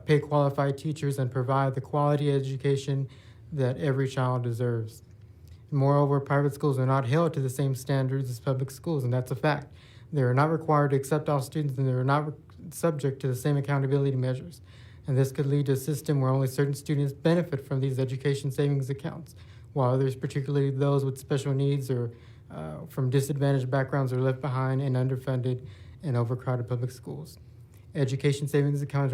pay qualified teachers, and provide the quality education that every child deserves. Moreover, private schools are not held to the same standards as public schools, and that's a fact. They are not required to accept all students, and they are not subject to the same accountability measures. And this could lead to a system where only certain students benefit from these education savings accounts, while others, particularly those with special needs or from disadvantaged backgrounds, are left behind in underfunded and overcrowded public schools. Education savings accounts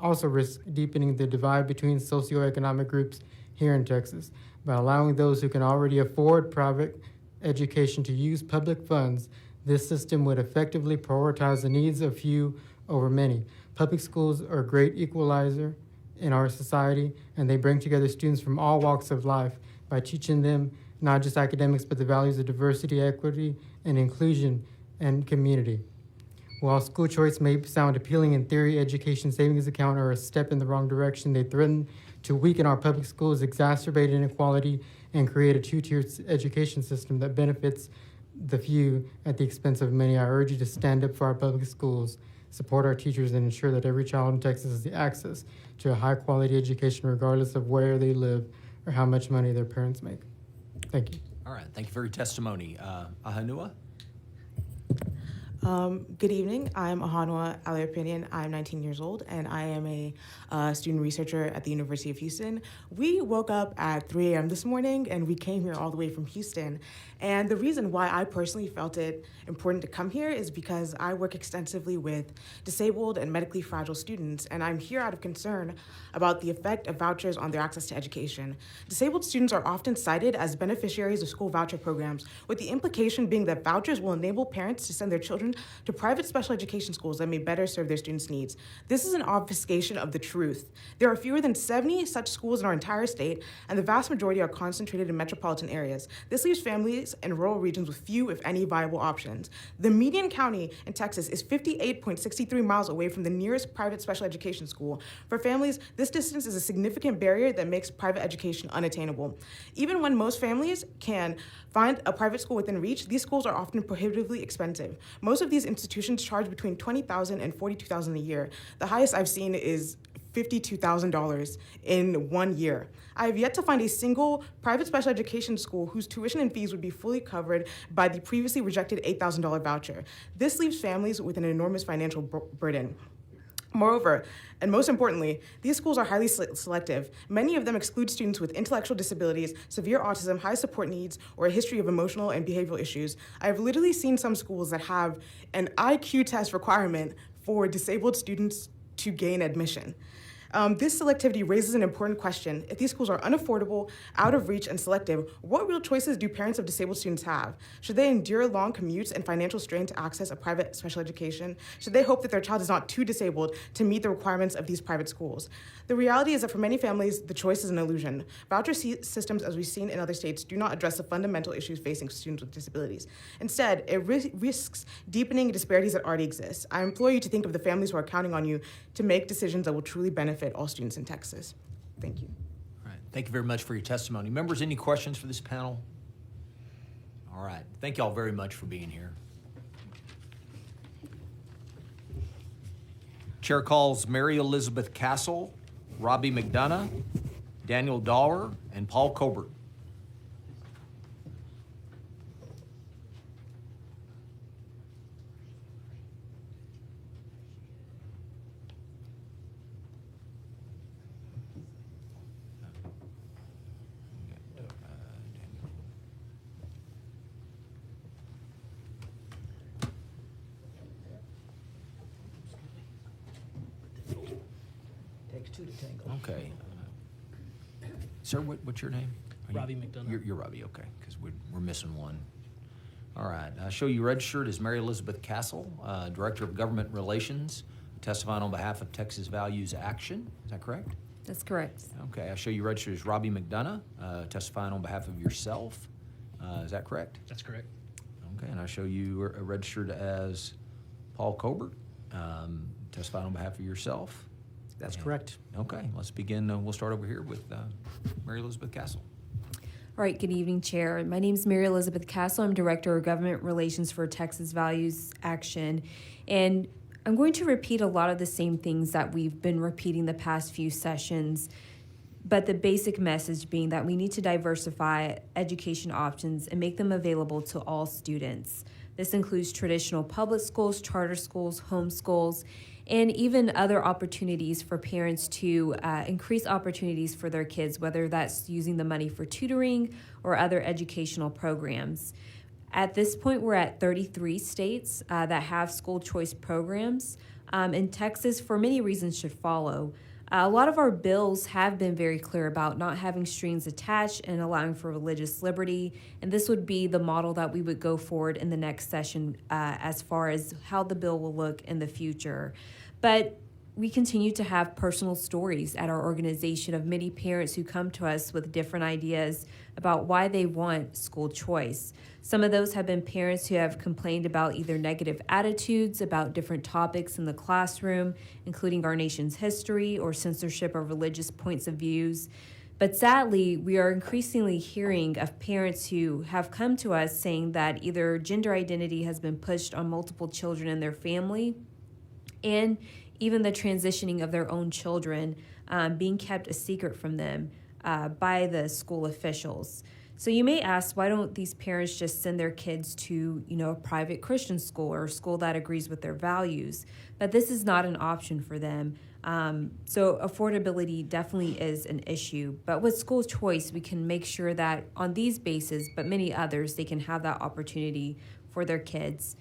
also risk deepening the divide between socioeconomic groups here in Texas by allowing those who can already afford private education to use public funds This system would effectively prioritize the needs of few over many. Public schools are a great equalizer in our society, and they bring together students from all walks of life by teaching them not just academics, but the values of diversity, equity, and inclusion and community. While school choice may sound appealing in theory, education savings account are a step in the wrong direction. They threaten to weaken our public schools, exacerbate inequality, and create a two-tier education system that benefits the few at the expense of many. I urge you to stand up for our public schools, support our teachers, and ensure that every child in Texas has the access to a high-quality education regardless of where they live or how much money their parents make. Thank you. All right, thank you for your testimony. Ahanua? Good evening. I'm Ahanua Aliopinion. I'm 19 years old, and I am a student researcher at the University of Houston. We woke up at 3 a.m. this morning, and we came here all the way from Houston. And the reason why I personally felt it important to come here is because I work extensively with disabled and medically fragile students, and I'm here out of concern about the effect of vouchers on their access to education. Disabled students are often cited as beneficiaries of school voucher programs, with the implication being that vouchers will enable parents to send their children to private special education schools that may better serve their students' needs. This is an obfuscation of the truth. There are fewer than 70 such schools in our entire state, and the vast majority are concentrated in metropolitan areas. This leaves families in rural regions with few, if any, viable options. The median county in Texas is 58.63 miles away from the nearest private special education school. For families, this distance is a significant barrier that makes private education unattainable. Even when most families can find a private school within reach, these schools are often prohibitively expensive. Most of these institutions charge between $20,000 and $42,000 a year. The highest I've seen is $52,000 in 1 year. I have yet to find a single private special education school whose tuition and fees would be fully covered by the previously rejected $8,000 voucher. This leaves families with an enormous financial burden. Moreover, and most importantly, these schools are highly selective. Many of them exclude students with intellectual disabilities, severe autism, high support needs, or a history of emotional and behavioral issues. I have literally seen some schools that have an IQ test requirement for disabled students to gain admission. This selectivity raises an important question. If these schools are unaffordable, out of reach, and selective, what real choices do parents of disabled students have? Should they endure long commutes and financial strain to access a private special education? Should they hope that their child is not too disabled to meet the requirements of these private schools? The reality is that for many families, the choice is an illusion. Voucher systems, as we've seen in other states, do not address the fundamental issues facing students with disabilities. Instead, it risks deepening disparities that already exist. I implore you to think of the families who are counting on you to make decisions that will truly benefit all students in Texas. Thank you. All right, thank you very much for your testimony. Members, any questions for this panel? All right, thank you all very much for being here. Chair calls Mary Elizabeth Castle, Robbie McDonough, Daniel Dower, and Paul Colbert. Okay. Sir, what's your name? Robbie McDonough. You're Robbie, okay, because we're missing one. All right. I show you registered as Mary Elizabeth Castle, Director of Government Relations, testifying on behalf of Texas Values Action. Is that correct? That's correct. Okay. I show you registered as Robbie McDonough, testifying on behalf of yourself. Is that correct? That's correct. Okay. And I show you registered as Paul Colbert, testifying on behalf of yourself. That's correct. Okay, let's begin. We'll start over here with Mary Elizabeth Castle. All right, good evening, Chair. My name is Mary Elizabeth Castle. I'm Director of Government Relations for Texas Values Action. And I'm going to repeat a lot of the same things that we've been repeating the past few sessions, but the basic message being that we need to diversify education options and make them available to all students. This includes traditional public schools, charter schools, homeschools, and even other opportunities for parents to increase opportunities for their kids, whether that's using the money for tutoring or other educational programs. At this point, we're at 33 states that have school choice programs, and Texas, for many reasons, should follow. A lot of our bills have been very clear about not having strings attached and allowing for religious liberty, and this would be the model that we would go forward in the next session as far as how the bill will look in the future. But we continue to have personal stories at our organization of many parents who come to us with different ideas about why they want school choice. Some of those have been parents who have complained about either negative attitudes about different topics in the classroom, including our nation's history or censorship of religious points of views. But sadly, we are increasingly hearing of parents who have come to us saying that either gender identity has been pushed on multiple children in their family, and even the transitioning of their own children being kept a secret from them by the school officials. So you may ask, why don't these parents just send their kids to, a private Christian school or a school that agrees with their values? But this is not an option for them. So affordability definitely is an issue. But with school choice, we can make sure that on these bases, but many others, they can have that opportunity for their kids.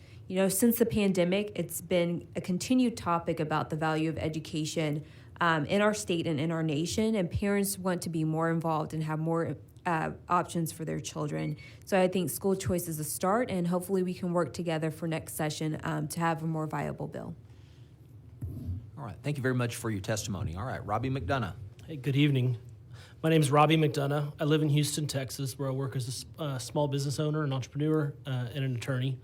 Since the pandemic, it's been a continued topic about the value of education in our state and in our nation, and parents want to be more involved and have more options for their children. So I think school choice is a start, and hopefully we can work together for next session to have a more viable bill. All right, thank you very much for your testimony. All right, Robbie McDonough. Hey, good evening. My name is Robbie McDonough. I live in Houston, Texas, where I work as a small business owner, an entrepreneur, and an attorney.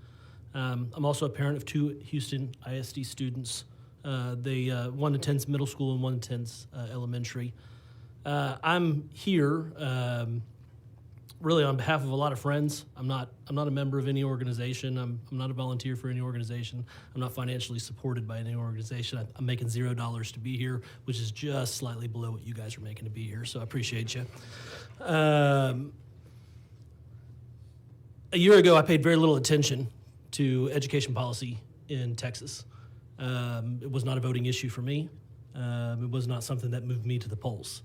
I'm also a parent of two Houston ISD students. One attends middle school and one attends elementary. I'm here really on behalf of a lot of friends. I'm not a member of any organization. I'm not a volunteer for any organization. I'm not financially supported by any organization. I'm making $0 to be here, which is just slightly below what you guys are making to be here. So I appreciate you. A year ago, I paid very little attention to education policy in Texas. It was not a voting issue for me. It was not something that moved me to the polls.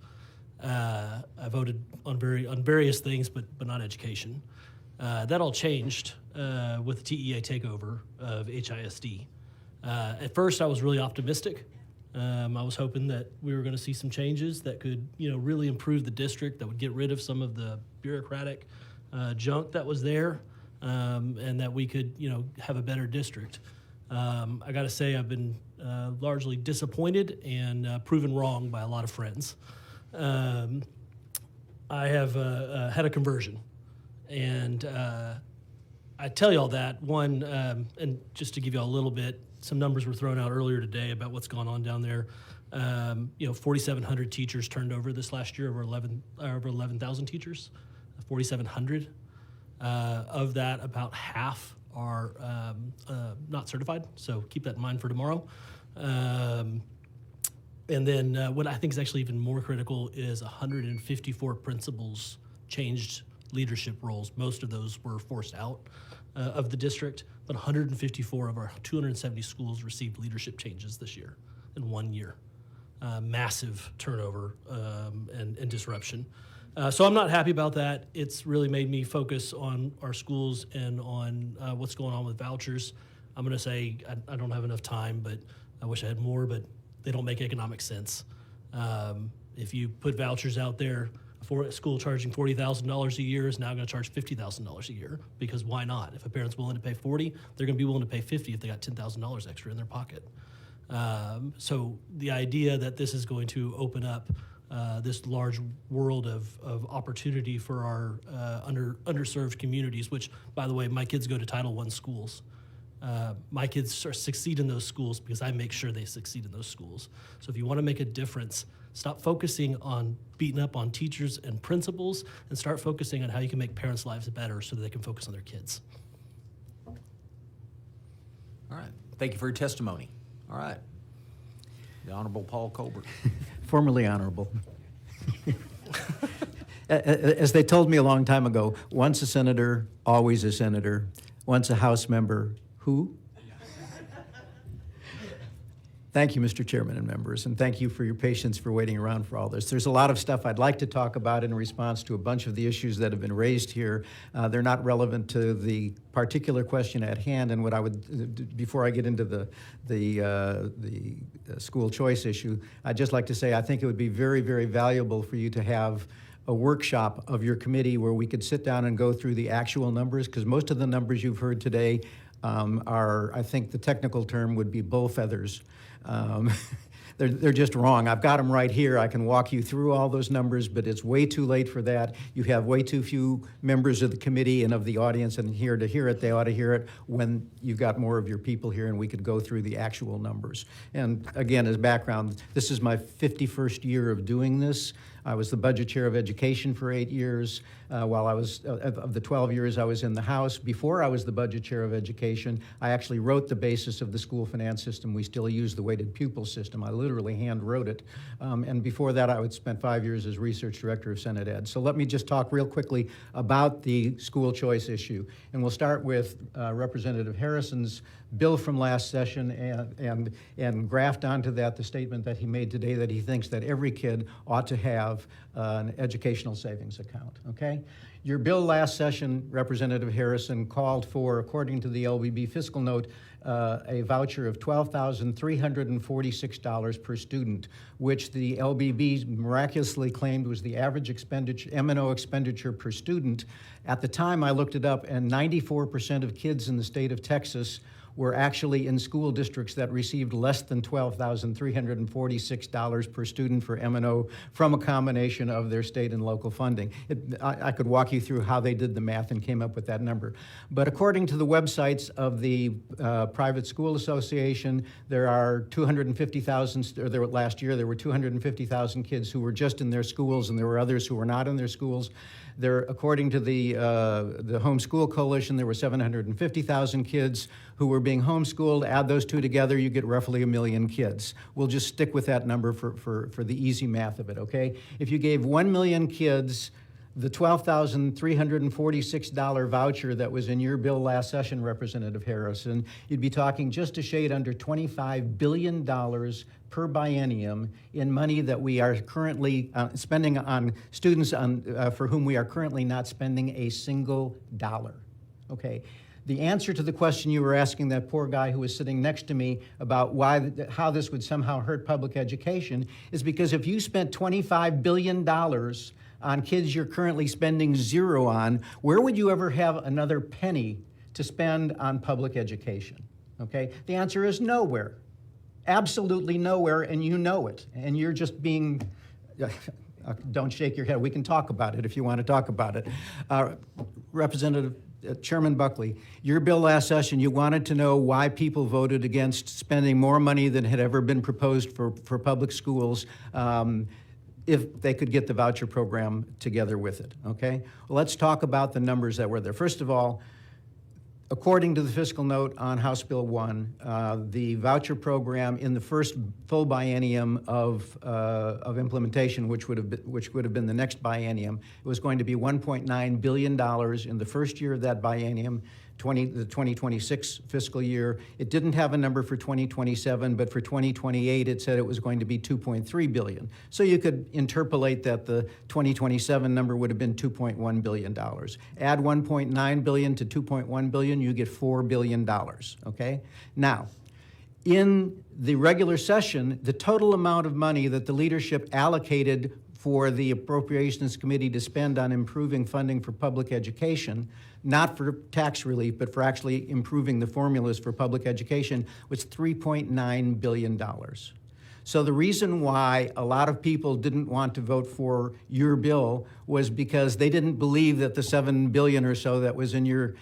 I voted on various things, but not education. That all changed with the TEA takeover of HISD. At first, I was really optimistic. I was hoping that we were going to see some changes that could, really improve the district, that would get rid of some of the bureaucratic junk that was there, and that we could, have a better district. I got to say, I've been largely disappointed and proven wrong by a lot of friends. I have had a conversion, and I tell you all that, one, and just to give you all a little bit, some numbers were thrown out earlier today about what's going on down there. 4,700 teachers turned over this last year, over 11,000 teachers, 4,700. Of that, about half are not certified, so keep that in mind for tomorrow. And then what I think is actually even more critical is 154 principals changed leadership roles. Most of those were forced out of the district, but 154 of our 270 schools received leadership changes this year in 1 year. Massive turnover and disruption. So I'm not happy about that. It's really made me focus on our schools and on what's going on with vouchers. I'm going to say I don't have enough time, but I wish I had more, but they don't make economic sense. If you put vouchers out there, for a school charging $40,000 a year is now going to charge $50,000 a year, because why not? If a parent's willing to pay $40,000, they're going to be willing to pay $50,000 if they got $10,000 extra in their pocket. So the idea that this is going to open up this large world of opportunity for our underserved communities, which, by the way, my kids go to Title I schools. My kids succeed in those schools because I make sure they succeed in those schools. So if you want to make a difference, stop focusing on beating up on teachers and principals and start focusing on how you can make parents' lives better so that they can focus on their kids. All right. Thank you for your testimony. All right. The Honorable Paul Colbert. Formerly honorable. As they told me a long time ago, once a senator, always a senator. Once a House member, who? Thank you, Mr. Chairman and members, and thank you for your patience for waiting around for all this. There's a lot of stuff I'd like to talk about in response to a bunch of the issues that have been raised here. They're not relevant to the particular question at hand, and what I would, before I get into the school choice issue, I'd just like to say I think it would be very, very valuable for you to have a workshop of your committee where we could sit down and go through the actual numbers, because most of the numbers you've heard today are, I think the technical term would be bull feathers. They're just wrong. I've got them right here. I can walk you through all those numbers, but it's way too late for that. You have way too few members of the committee and of the audience and here to hear it. They ought to hear it when you've got more of your people here and we could go through the actual numbers. And again, as background, this is my 51st year of doing this. I was the budget chair of education for 8 years. While I was, of the 12 years I was in the House, before I was the budget chair of education, I actually wrote the basis of the school finance system. We still use the weighted pupil system. I literally hand wrote it. And before that, I would spent 5 years as research director of Senate Ed. So let me just talk real quickly about the school choice issue. And we'll start with Representative Harrison's bill from last session and graft onto that the statement that he made today that he thinks that every kid ought to have an educational savings account, okay? Your bill last session, Representative Harrison, called for, according to the LBB fiscal note, a voucher of $12,346 per student, which the LBB miraculously claimed was the average expenditure, M&O expenditure per student. At the time, I looked it up, and 94% of kids in the state of Texas were actually in school districts that received less than $12,346 per student for M&O from a combination of their state and local funding. I could walk you through how they did the math and came up with that number. But according to the websites of the Private School Association, there are 250,000, or last year there were 250,000 kids who were just in their schools, and there were others who were not in their schools. There, according to the Homeschool Coalition, there were 750,000 kids who were being homeschooled. Add those two together, you get roughly 1 million kids. We'll just stick with that number for the easy math of it, okay? If you gave 1 million kids the $12,346 voucher that was in your bill last session, Representative Harrison, you'd be talking just a shade under $25 billion per biennium in money that we are currently spending on students for whom we are currently not spending a single dollar, okay? The answer to the question you were asking that poor guy who was sitting next to me about how this would somehow hurt public education is because if you spent $25 billion on kids you're currently spending zero on, where would you ever have another penny to spend on public education? Okay? The answer is nowhere. Absolutely nowhere, and you know it. And you're just being, don't shake your head. We can talk about it if you want to talk about it. Representative Chairman Buckley, your bill last session, you wanted to know why people voted against spending more money than had ever been proposed for public schools if they could get the voucher program together with it, okay? Well, let's talk about the numbers that were there. First of all, according to the fiscal note on House Bill 1, the voucher program in the first full biennium of implementation, which would have been the next biennium, it was going to be $1.9 billion in the first year of that biennium, the 2026 fiscal year. It didn't have a number for 2027, but for 2028, it said it was going to be $2.3 billion. So you could interpolate that the 2027 number would have been $2.1 billion. Add $1.9 billion to $2.1 billion, you get $4 billion, okay? Now, in the regular session, the total amount of money that the leadership allocated for the Appropriations Committee to spend on improving funding for public education, not for tax relief, but for actually improving the formulas for public education, was $3.9 billion. So the reason why a lot of people didn't want to vote for your bill was because they didn't believe that the $7 billion or so that was in your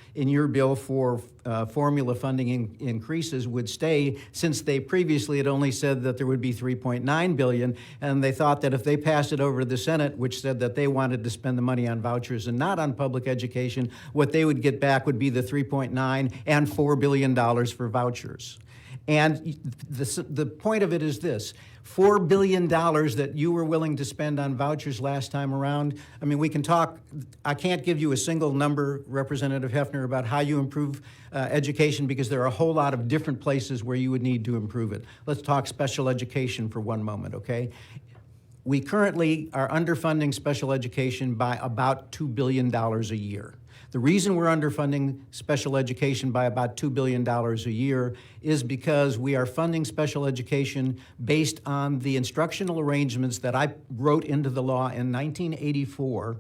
bill for formula funding increases would stay, since they previously had only said that there would be $3.9 billion, and they thought that if they passed it over to the Senate, which said that they wanted to spend the money on vouchers and not on public education, what they would get back would be the $3.9 and $4 billion for vouchers. And the point of it is this. $4 billion that you were willing to spend on vouchers last time around. I mean, we can talk, I can't give you a single number, Representative Hefner, about how you improve education because there are a whole lot of different places where you would need to improve it. Let's talk special education for one moment, okay? We currently are underfunding special education by about $2 billion a year. The reason we're underfunding special education by about $2 billion a year is because we are funding special education based on the instructional arrangements that I wrote into the law in 1984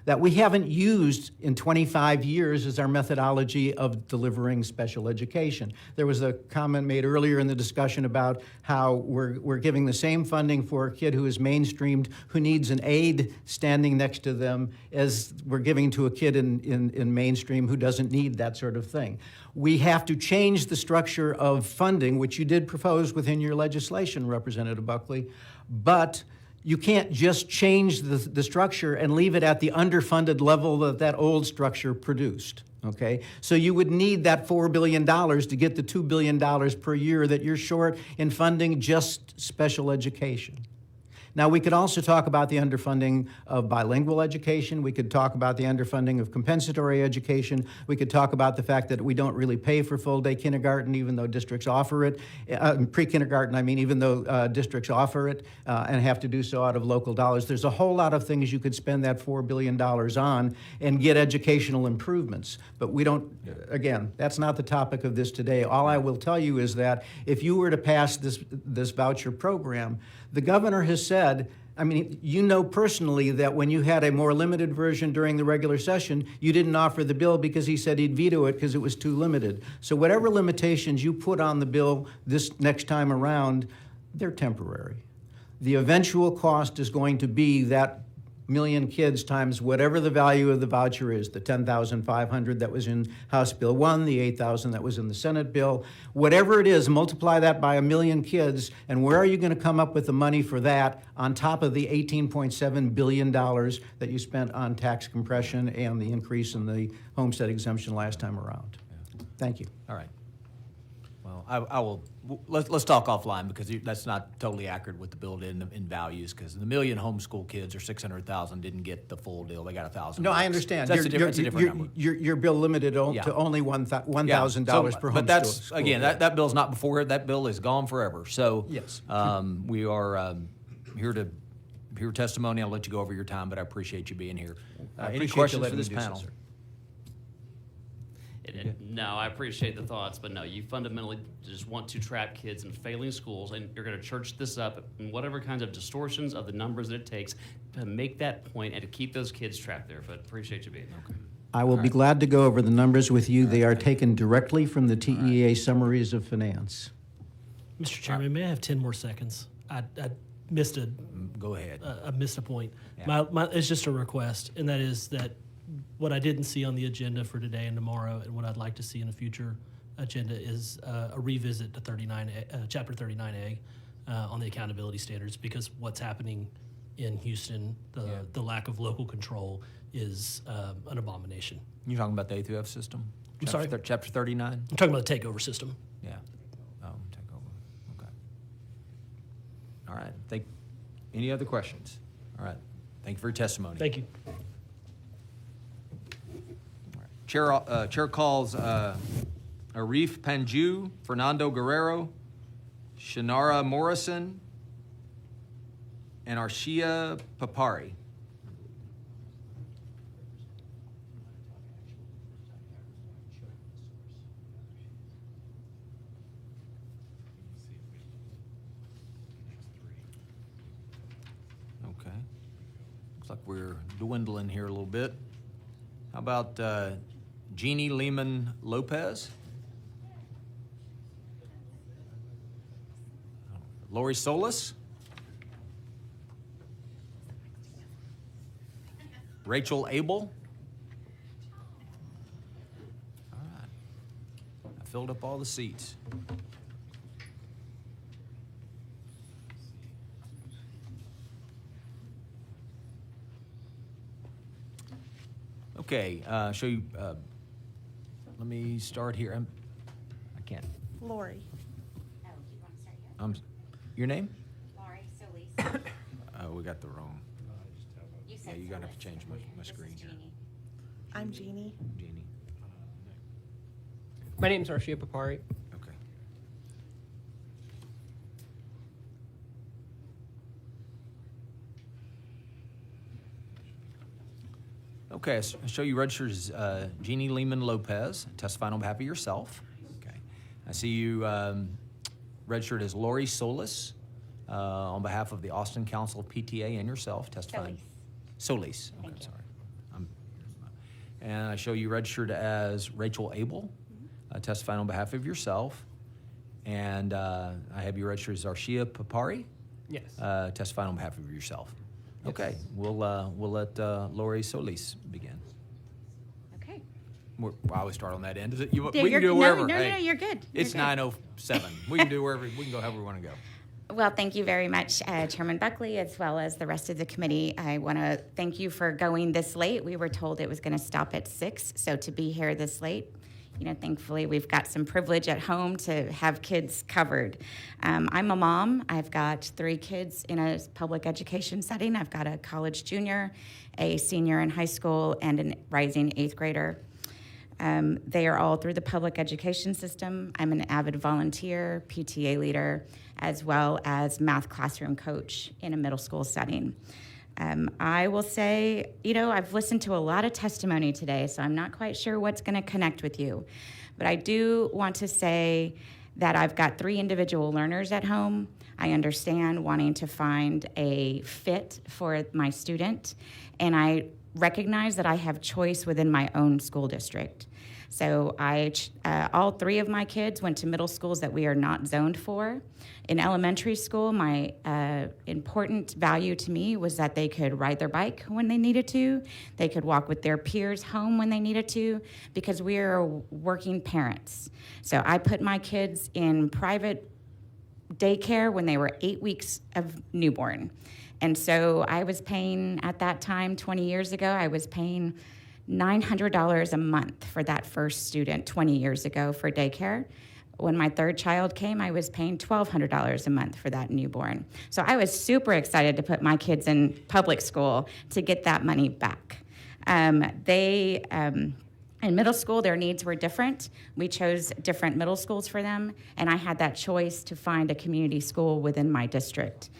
that we haven't used in 25 years as our methodology of delivering special education. There was a comment made earlier in the discussion about how we're giving the same funding for a kid who is mainstreamed, who needs an aide standing next to them, as we're giving to a kid in mainstream who doesn't need that sort of thing. We have to change the structure of funding, which you did propose within your legislation, Representative Buckley, but you can't just change the structure and leave it at the underfunded level that old structure produced, okay? So you would need that $4 billion to get the $2 billion per year that you're short in funding just special education. Now, we could also talk about the underfunding of bilingual education. We could talk about the underfunding of compensatory education. We could talk about the fact that we don't really pay for full-day kindergarten, even though districts offer it. Pre-kindergarten, I mean, even though districts offer it and have to do so out of local dollars. There's a whole lot of things you could spend that $4 billion on and get educational improvements. But we don't, again, that's not the topic of this today. All I will tell you is that if you were to pass this voucher program, the governor has said, I mean, you know personally that when you had a more limited version during the regular session, you didn't offer the bill because he said he'd veto it because it was too limited. So whatever limitations you put on the bill this next time around, they're temporary. The eventual cost is going to be that million kids times whatever the value of the voucher is, the $10,500 that was in House Bill 1, the $8,000 that was in the Senate bill, whatever it is, multiply that by 1 million kids, and where are you going to come up with the money for that on top of the $18.7 billion that you spent on tax compression and the increase in the homestead exemption last time around? Thank you. All right. Well, I will, let's talk offline because that's not totally accurate with the build in values because the million homeschool kids or 600,000 didn't get the full deal. They got 1,000. No, I understand. So that's a different number. Your bill limited to only $1,000 per homeschool. But that's, school. again, that bill's not before it. That bill is gone forever. So yes. We are here to hear testimony. I'll let you go over your time, but I appreciate you being here. Any questions for this panel? So, no, I appreciate the thoughts, but no, you fundamentally just want to trap kids in failing schools, and you're going to church this up in whatever kinds of distortions of the numbers that it takes to make that point and to keep those kids trapped there. But appreciate you being there. I will be glad to go over the numbers with you. They are taken directly from the TEA summaries of finance. Mr. Chairman, may I have 10 more seconds? I missed a go ahead. I missed a point. Yeah. It's just a request, and that is that what I didn't see on the agenda for today and tomorrow, and what I'd like to see in a future agenda is a revisit to Chapter 39A on the accountability standards, because what's happening in Houston, the lack of local control is an abomination. You're talking about the A through F system? I'm sorry? Chapter 39? I'm talking about the takeover system. Yeah. Oh, takeover. Okay. All right. Any other questions? All right. Thank you for your testimony. Thank you. Chair calls Arif Panju, Fernando Guerrero, Shanara Morrison, and Arshia Papari. Okay. Looks like we're dwindling here a little bit. How about Jeannie Lehman Lopez? Lori Solis? Rachel Abel? All right. I filled up all the seats. Okay, show you, let me start here. I can't. Lori. Your name? Laurie Solis. Oh, we got the wrong. You Yeah, said you're gonna have to Solis. change my This is screen here. Jeannie. I'm Jeannie. Jeannie. My name's Arshia Papari. Okay. Okay, so I show you registered as Jeannie Lehman Lopez, testifying on behalf of yourself. Okay. I see you registered as Lori Solis on behalf of the Austin Council of PTA and yourself, testifying. Solis. Okay, I'm sorry. And I show you registered as Rachel Abel, testifying on behalf of yourself. And I have you registered as Arshia Papari. Yes. Testifying on behalf of yourself. Yes. Okay, we'll let Lori Solis begin. Okay. I always start on that end. Is it? We Yeah, can you're- do it wherever. No, you're good. It's You're good. 9:07. We can do wherever. We can go however we want to go. Well, thank you very much, Chairman Buckley, as well as the rest of the committee. I want to thank you for going this late. We were told it was going to stop at 6, so to be here this late, thankfully we've got some privilege at home to have kids covered. I'm a mom. I've got 3 kids in a public education setting. I've got a college junior, a senior in high school, and a rising 8th grader. They are all through the public education system. I'm an avid volunteer, PTA leader, as well as math classroom coach in a middle school setting. I will say, I've listened to a lot of testimony today, so I'm not quite sure what's going to connect with you. But I do want to say that I've got 3 individual learners at home. I understand wanting to find a fit for my student, and I recognize that I have choice within my own school district. So all 3 of my kids went to middle schools that we are not zoned for. In elementary school, my important value to me was that they could ride their bike when they needed to. They could walk with their peers home when they needed to, because we are working parents. So I put my kids in private daycare when they were 8 weeks of newborn. And so I was paying, at that time, 20 years ago, I was paying $900 a month for that first student 20 years ago for daycare. When my 3rd child came, I was paying $1,200 a month for that newborn. So I was super excited to put my kids in public school to get that money back. In middle school, their needs were different. We chose different middle schools for them, and I had that choice to find a community school within my district.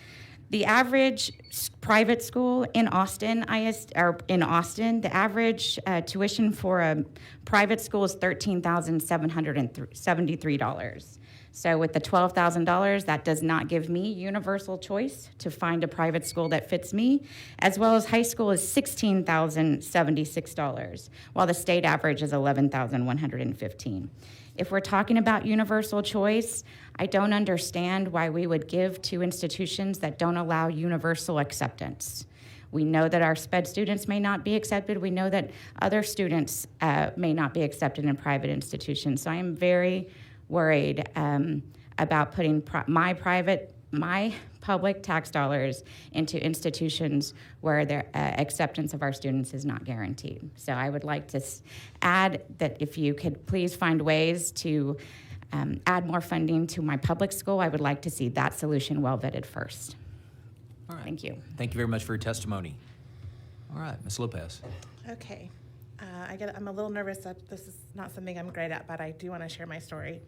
The average private school in Austin, the average tuition for a private school is $13,773. So with the $12,000, that does not give me universal choice to find a private school that fits me, as well as high school is $16,076, while the state average is $11,115. If we're talking about universal choice, I don't understand why we would give to institutions that don't allow universal acceptance. We know that our SPED students may not be accepted. We know that other students may not be accepted in private institutions. So I am very worried about putting my public tax dollars into institutions where their acceptance of our students is not guaranteed. So I would like to add that if you could please find ways to add more funding to my public school, I would like to see that solution well vetted first. All right. Thank you. Thank you very much for your testimony. All right, Ms. Lopez. Okay. I'm a little nervous that this is not something I'm great at, but I do want to share my story.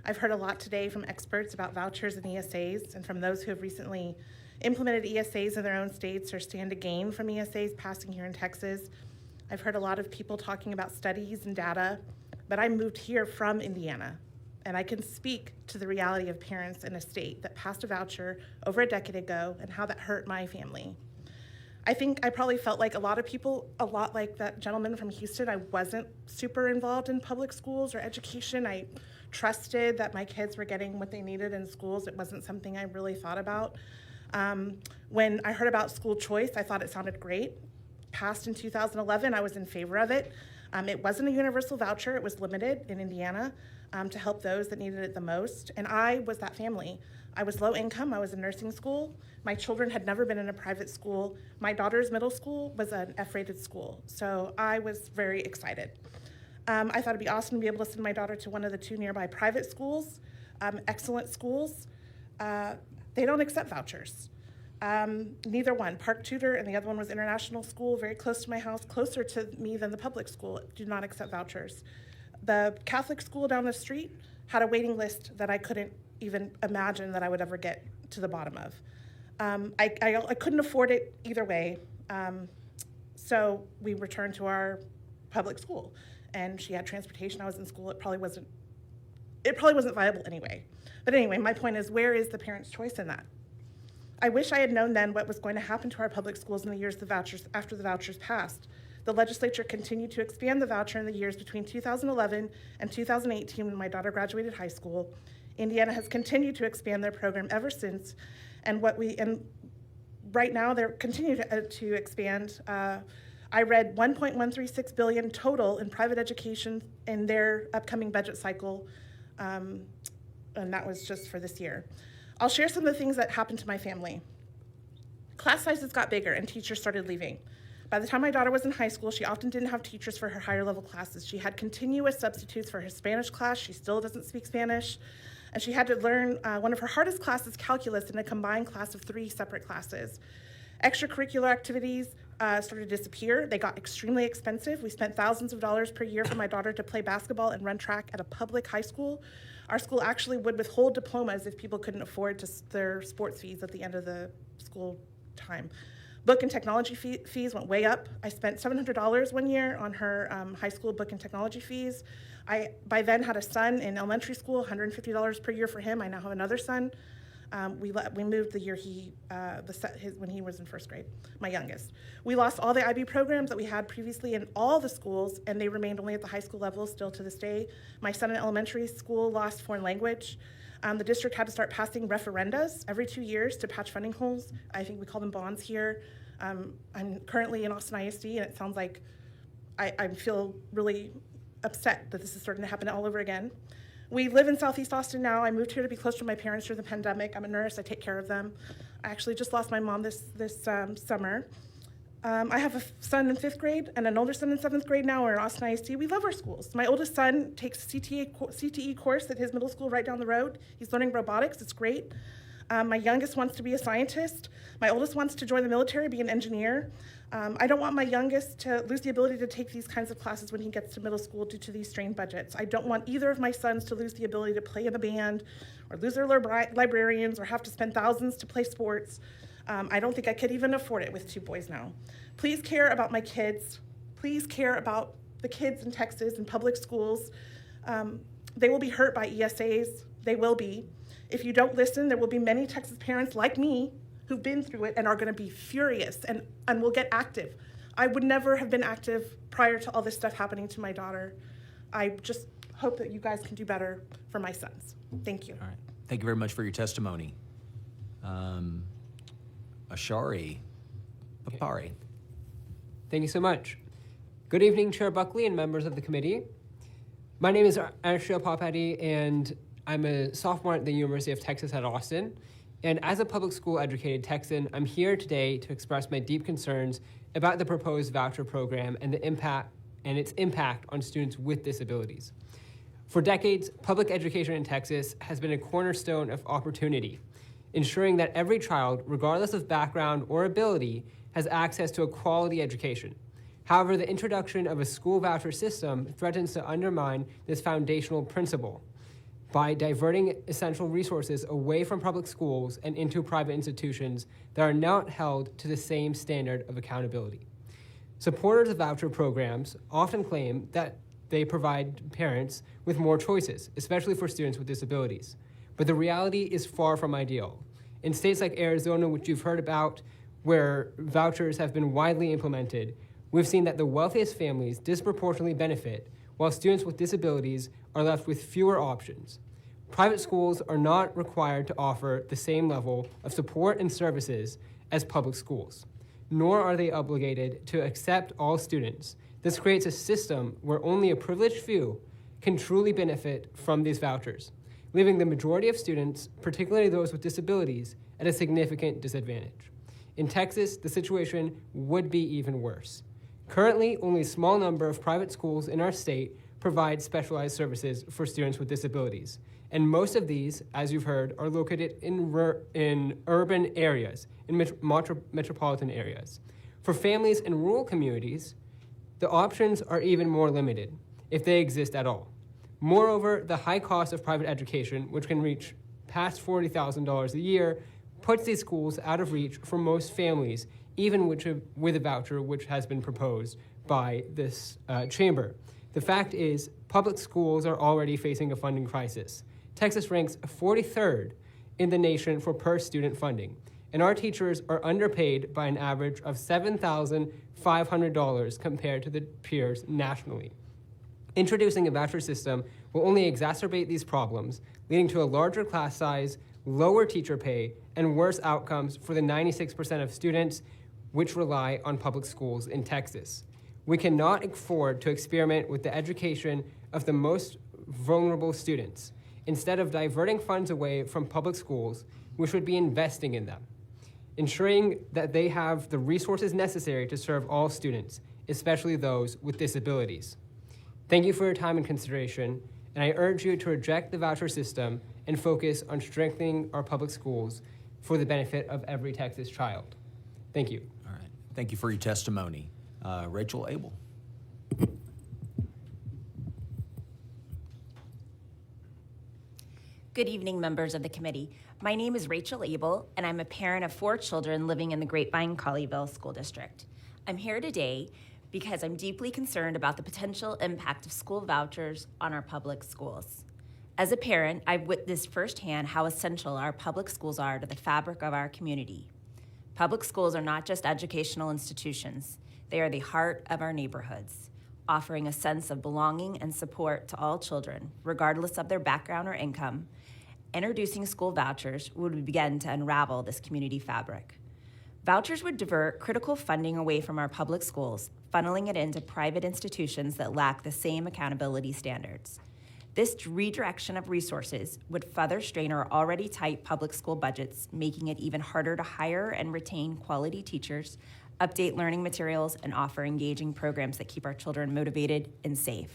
I've heard a lot today from experts about vouchers and ESAs, and from those who have recently implemented ESAs in their own states or stand to gain from ESAs passing here in Texas. I've heard a lot of people talking about studies and data, but I moved here from Indiana, and I can speak to the reality of parents in a state that passed a voucher over a decade ago and how that hurt my family. I think I probably felt like a lot of people, a lot like that gentleman from Houston. I wasn't super involved in public schools or education. I trusted that my kids were getting what they needed in schools. It wasn't something I really thought about. When I heard about school choice, I thought it sounded great. Passed in 2011, I was in favor of it. It wasn't a universal voucher. It was limited in Indiana to help those that needed it the most. And I was that family. I was low income. I was in nursing school. My children had never been in a private school. My daughter's middle school was an F-rated school. So I was very excited. I thought it'd be awesome to be able to send my daughter to one of the 2 nearby private schools, excellent schools. they don't accept vouchers. Neither one, Park Tudor and the other one was International School, very close to my house, closer to me than the public school, do not accept vouchers. The Catholic school down the street had a waiting list that I couldn't even imagine that I would ever get to the bottom of. I couldn't afford it either way, so we returned to our public school, and she had transportation. I was in school. It probably wasn't viable anyway. But anyway, my point is, where is the parent's choice in that? I wish I had known then what was going to happen to our public schools in the years after the vouchers passed. The legislature continued to expand the voucher in the years between 2011 and 2018 when my daughter graduated high school. Indiana has continued to expand their program ever since, and right now they're continuing to expand. I read $1.136 billion total in private education in their upcoming budget cycle, and that was just for this year. I'll share some of the things that happened to my family. Class sizes got bigger and teachers started leaving. By the time my daughter was in high school, she often didn't have teachers for her higher level classes. She had continuous substitutes for her Spanish class. She still doesn't speak Spanish. And she had to learn one of her hardest classes, calculus, in a combined class of 3 separate classes. Extracurricular activities started to disappear. They got extremely expensive. We spent thousands of dollars per year for my daughter to play basketball and run track at a public high school. Our school actually would withhold diplomas if people couldn't afford their sports fees at the end of the school time. Book and technology fees went way up. I spent $700 one year on her high school book and technology fees. I, by then, had a son in elementary school, $150 per year for him. I now have another son. We moved the year when he was in first grade, my youngest. We lost all the IB programs that we had previously in all the schools, and they remained only at the high school level still to this day. My son in elementary school lost foreign language. The district had to start passing referendas every 2 years to patch funding holes. I think we call them bonds here. I'm currently in Austin ISD, and it sounds like I feel really upset that this is starting to happen all over again. We live in Southeast Austin now. I moved here to be close to my parents during the pandemic. I'm a nurse. I take care of them. I actually just lost my mom this summer. I have a son in 5th grade and an older son in 7th grade now. We're in Austin ISD. We love our schools. My oldest son takes a CTE course at his middle school right down the road. He's learning robotics. It's great. My youngest wants to be a scientist. My oldest wants to join the military, be an engineer. I don't want my youngest to lose the ability to take these kinds of classes when he gets to middle school due to these strained budgets. I don't want either of my sons to lose the ability to play in a band or lose their librarians or have to spend thousands to play sports. I don't think I could even afford it with 2 boys now. Please care about my kids. Please care about the kids in Texas and public schools. They will be hurt by ESAs. They will be. If you don't listen, there will be many Texas parents like me who've been through it and are going to be furious and will get active. I would never have been active prior to all this stuff happening to my daughter. I just hope that you guys can do better for my sons. Thank you. All right. Thank you very much for your testimony. Ashari Papari. Thank you so much. Good evening, Chair Buckley and members of the committee. My name is Arshia Papati, and I'm a sophomore at the University of Texas at Austin. And as a public school educated Texan, I'm here today to express my deep concerns about the proposed voucher program and its impact on students with disabilities. For decades, public education in Texas has been a cornerstone of opportunity, ensuring that every child, regardless of background or ability, has access to a quality education. However, the introduction of a school voucher system threatens to undermine this foundational principle by diverting essential resources away from public schools and into private institutions that are not held to the same standard of accountability. Supporters of voucher programs often claim that they provide parents with more choices, especially for students with disabilities. But the reality is far from ideal. In states like Arizona, which you've heard about, where vouchers have been widely implemented, we've seen that the wealthiest families disproportionately benefit, while students with disabilities are left with fewer options. Private schools are not required to offer the same level of support and services as public schools, nor are they obligated to accept all students. This creates a system where only a privileged few can truly benefit from these vouchers, leaving the majority of students, particularly those with disabilities, at a significant disadvantage. In Texas, the situation would be even worse. Currently, only a small number of private schools in our state provide specialized services for students with disabilities, And most of these, as you've heard, are located in urban areas, in metropolitan areas. For families in rural communities, the options are even more limited, if they exist at all. Moreover, the high cost of private education, which can reach past $40,000 a year, puts these schools out of reach for most families, even with a voucher which has been proposed by this chamber. The fact is, public schools are already facing a funding crisis. Texas ranks 43rd in the nation for per student funding, and our teachers are underpaid by an average of $7,500 compared to the peers nationally. Introducing a voucher system will only exacerbate these problems, leading to a larger class size, lower teacher pay, and worse outcomes for the 96% of students which rely on public schools in Texas. We cannot afford to experiment with the education of the most vulnerable students. Instead of diverting funds away from public schools, we should be investing in them, ensuring that they have the resources necessary to serve all students, especially those with disabilities. Thank you for your time and consideration, and I urge you to reject the voucher system and focus on strengthening our public schools for the benefit of every Texas child. Thank you. All right. Thank you for your testimony. Rachel Abel. Good evening, members of the committee. My name is Rachel Abel, and I'm a parent of 4 children living in the Grapevine-Colleyville School District. I'm here today because I'm deeply concerned about the potential impact of school vouchers on our public schools. As a parent, I've witnessed firsthand how essential our public schools are to the fabric of our community. Public schools are not just educational institutions. They are the heart of our neighborhoods, offering a sense of belonging and support to all children, regardless of their background or income. Introducing school vouchers would begin to unravel this community fabric. Vouchers would divert critical funding away from our public schools, funneling it into private institutions that lack the same accountability standards. This redirection of resources would further strain our already tight public school budgets, making it even harder to hire and retain quality teachers, update learning materials, and offer engaging programs that keep our children motivated and safe.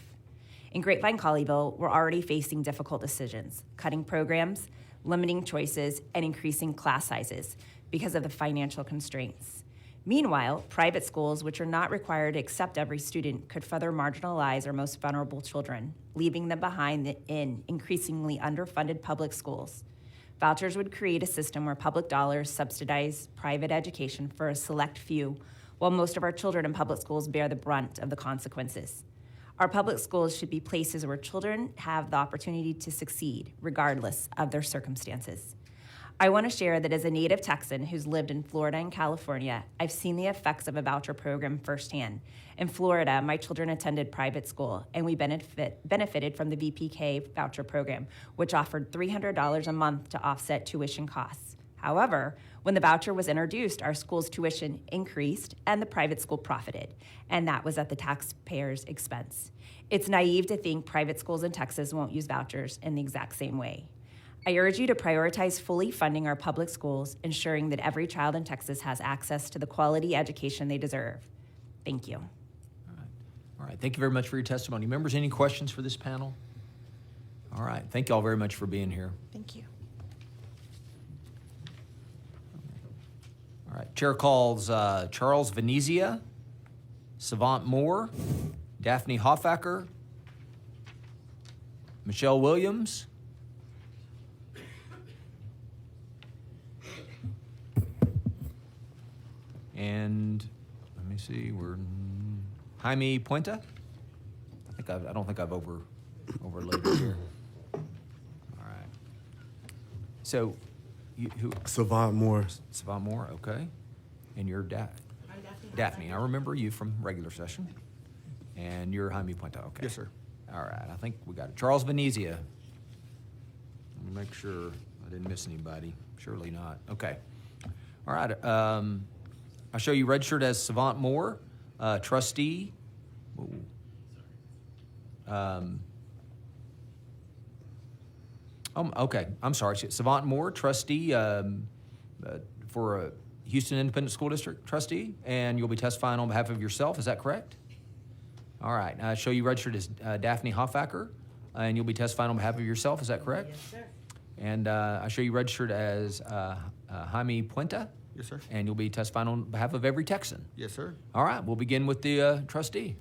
In Grapevine-Colleyville, we're already facing difficult decisions, cutting programs, limiting choices, and increasing class sizes because of the financial constraints. Meanwhile, private schools, which are not required to accept every student, could further marginalize our most vulnerable children, leaving them behind in increasingly underfunded public schools. Vouchers would create a system where public dollars subsidize private education for a select few, while most of our children in public schools bear the brunt of the consequences. Our public schools should be places where children have the opportunity to succeed, regardless of their circumstances. I want to share that as a native Texan who's lived in Florida and California, I've seen the effects of a voucher program firsthand. In Florida, my children attended private school, and we benefited from the VPK voucher program, which offered $300 a month to offset tuition costs. However, when the voucher was introduced, our school's tuition increased and the private school profited, and that was at the taxpayer's expense. It's naive to think private schools in Texas won't use vouchers in the exact same way. I urge you to prioritize fully funding our public schools, ensuring that every child in Texas has access to the quality education they deserve. Thank you. All right. Thank you very much for your testimony. Members, any questions for this panel? All right. Thank you all very much for being here. Thank you. All right. Chair calls Charles Venezia, Savant Moore, Daphne Hoffacker, Michelle Williams, and let me see, we're Jaime Puente. I don't think I've overlaid it here. All right. So, who? Savant Moore. Savant Moore. Okay. And you're Daphne. I remember you from regular session. And you're Jaime Puente. Okay. Yes, sir. All right. I think we got it. Charles Venezia. Let me make sure I didn't miss anybody. Surely not. Okay. All right. I'll show you registered as Savant Moore, trustee. Okay. I'm sorry. Savant Moore, trustee for Houston Independent School District, trustee, and you'll be testifying on behalf of yourself. Is that correct? All right. I'll show you registered as Daphne Hoffacker, and you'll be testifying on behalf of yourself. Is that correct? Yes, sir. And I show you registered as Jaime Puente, Yes, sir. and you'll be testifying on behalf of every Texan. Yes, sir. All right, we'll begin with the trustee.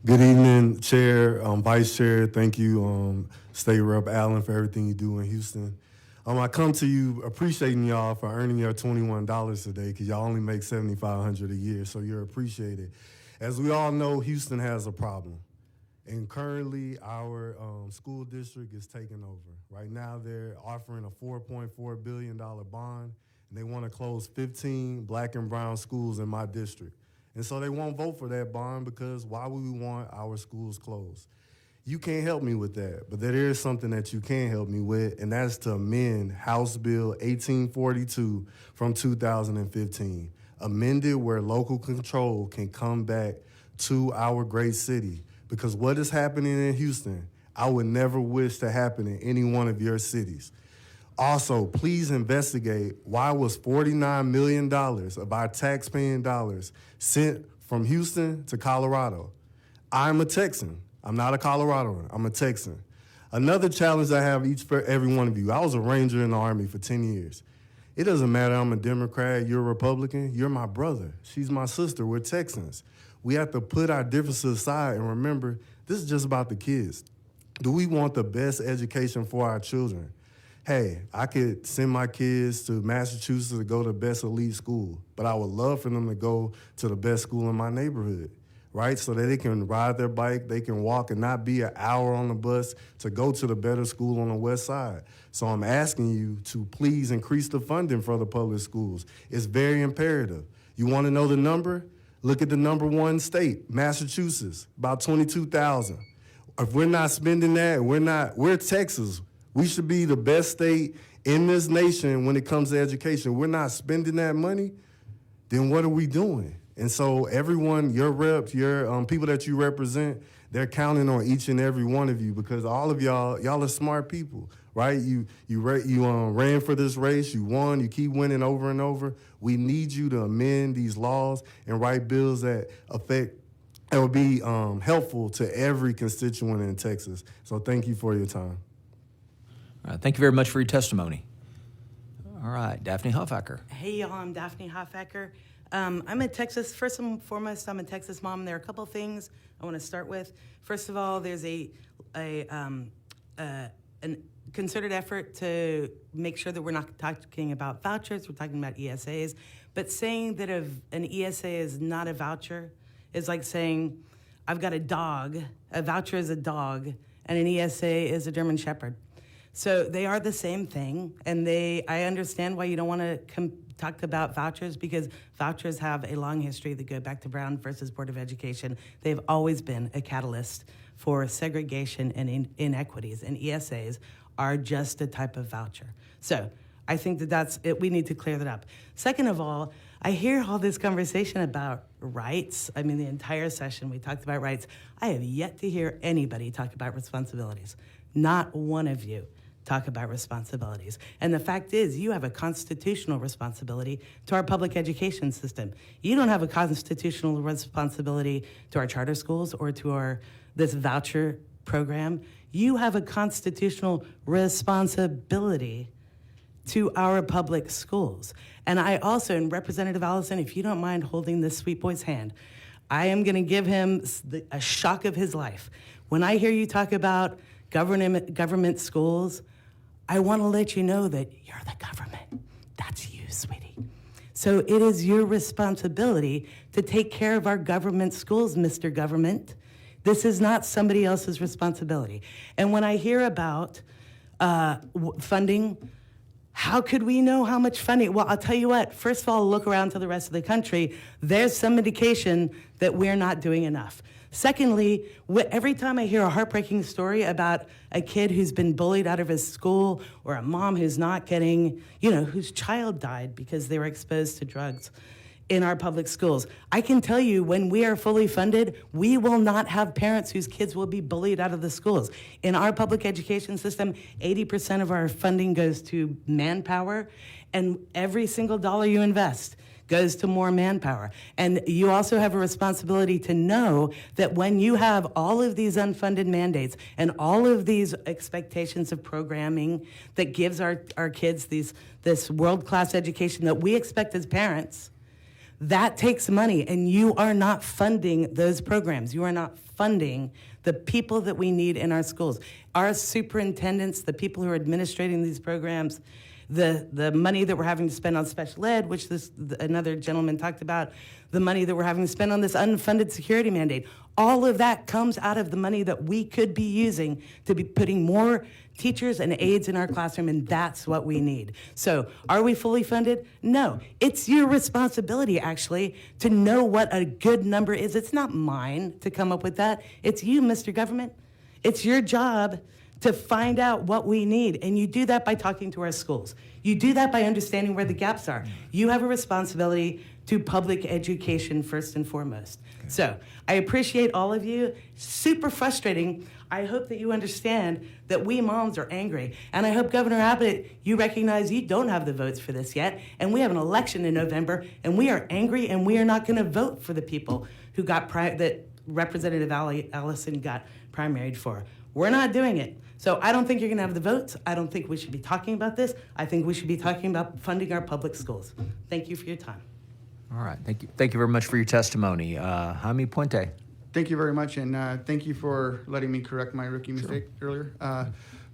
Good evening, Chair, Vice Chair. Thank you, State Rep Allen, for everything you do in Houston. I come to you appreciating y'all for earning your $21 today, because y'all only make $7,500 a year, so you're appreciated. As we all know, Houston has a problem. And currently, our school district is taking over. Right now, they're offering a $4.4 billion bond, and they want to close 15 black and brown schools in my district. And so they won't vote for that bond, because why would we want our schools closed? You can't help me with that, but there is something that you can help me with, and that's to amend House Bill 1842 from 2015, amended where local control can come back to our great city. Because what is happening in Houston, I would never wish to happen in any one of your cities. Also, please investigate why was $49 million of our taxpaying dollars sent from Houston to Colorado. I'm a Texan. I'm not a Coloradoan. I'm a Texan. Another challenge I have for every one of you, I was a Ranger in the Army for 10 years. It doesn't matter I'm a Democrat, you're a Republican, you're my brother. She's my sister, we're Texans. We have to put our differences aside and remember, this is just about the kids. Do we want the best education for our children? Hey, I could send my kids to Massachusetts to go to the best elite school, but I would love for them to go to the best school in my neighborhood, right? So that they can ride their bike, they can walk and not be an hour on the bus to go to the better school on the west side. So I'm asking you to please increase the funding for the public schools. It's very imperative. You want to know the number? Look at the number one state, Massachusetts, about 22,000. If we're not spending that, we're Texas. We should be the best state in this nation when it comes to education. We're not spending that money, then what are we doing? And so everyone, your reps, your people that you represent, they're counting on each and every one of you, because all of y'all are smart people, right? You ran for this race, you won, you keep winning over and over. We need you to amend these laws and write bills that will be helpful to every constituent in Texas. So thank you for your time. All right, thank you very much for your testimony. All right, Daphne Hoffacker. Hey, y'all, I'm Daphne Hoffacker. I'm a Texas, first and foremost, I'm a Texas mom. There are a couple things I want to start with. First of all, there's a concerted effort to make sure that we're not talking about vouchers, we're talking about ESAs. But saying that an ESA is not a voucher is like saying, I've got a dog, a voucher is a dog, and an ESA is a German Shepherd. So they are the same thing, and I understand why you don't want to talk about vouchers, because vouchers have a long history that go back to Brown versus Board of Education. They've always been a catalyst for segregation and inequities, and ESAs are just a type of voucher. So I think that's it. We need to clear that up. Second of all, I hear all this conversation about rights. I mean, the entire session we talked about rights. I have yet to hear anybody talk about responsibilities. Not one of you talk about responsibilities. And the fact is, you have a constitutional responsibility to our public education system. You don't have a constitutional responsibility to our charter schools or to this voucher program. You have a constitutional responsibility to our public schools. And I also, and Representative Allison, if you don't mind holding this sweet boy's hand, I am going to give him a shock of his life. When I hear you talk about government schools, I want to let you know that you're the government. That's you, sweetie. So it is your responsibility to take care of our government schools, Mr. Government. This is not somebody else's responsibility. And when I hear about funding, how could we know how much funding? Well, I'll tell you what. First of all, look around to the rest of the country. There's some indication that we're not doing enough. Secondly, every time I hear a heartbreaking story about a kid who's been bullied out of his school, or a mom who's not getting, whose child died because they were exposed to drugs in our public schools, I can tell you, when we are fully funded, we will not have parents whose kids will be bullied out of the schools. In our public education system, 80% of our funding goes to manpower, and every single dollar you invest goes to more manpower. And you also have a responsibility to know that when you have all of these unfunded mandates and all of these expectations of programming that gives our kids this world-class education that we expect as parents, that takes money, and you are not funding those programs. You are not funding the people that we need in our schools. Our superintendents, the people who are administrating these programs, the money that we're having to spend on special ed, which another gentleman talked about, the money that we're having to spend on this unfunded security mandate, all of that comes out of the money that we could be using to be putting more teachers and aides in our classroom, and that's what we need. So are we fully funded? No. It's your responsibility, actually, to know what a good number is. It's not mine to come up with that. It's you, Mr. Government. It's your job to find out what we need, and you do that by talking to our schools. You do that by understanding where the gaps are. You have a responsibility to public education first and foremost. Okay. So I appreciate all of you. Super frustrating. I hope that you understand that we moms are angry. And I hope, Governor Abbott, you recognize you don't have the votes for this yet. And we have an election in November, and we are angry, and we are not going to vote for the people who got that Representative Allison got primaried for. We're not doing it. So I don't think you're going to have the votes. I don't think we should be talking about this. I think we should be talking about funding our public schools. Thank you for your time. All right. Thank you. Thank you very much for your testimony. Jaime Puente. Thank you very much, and thank you for letting me correct my rookie mistake earlier.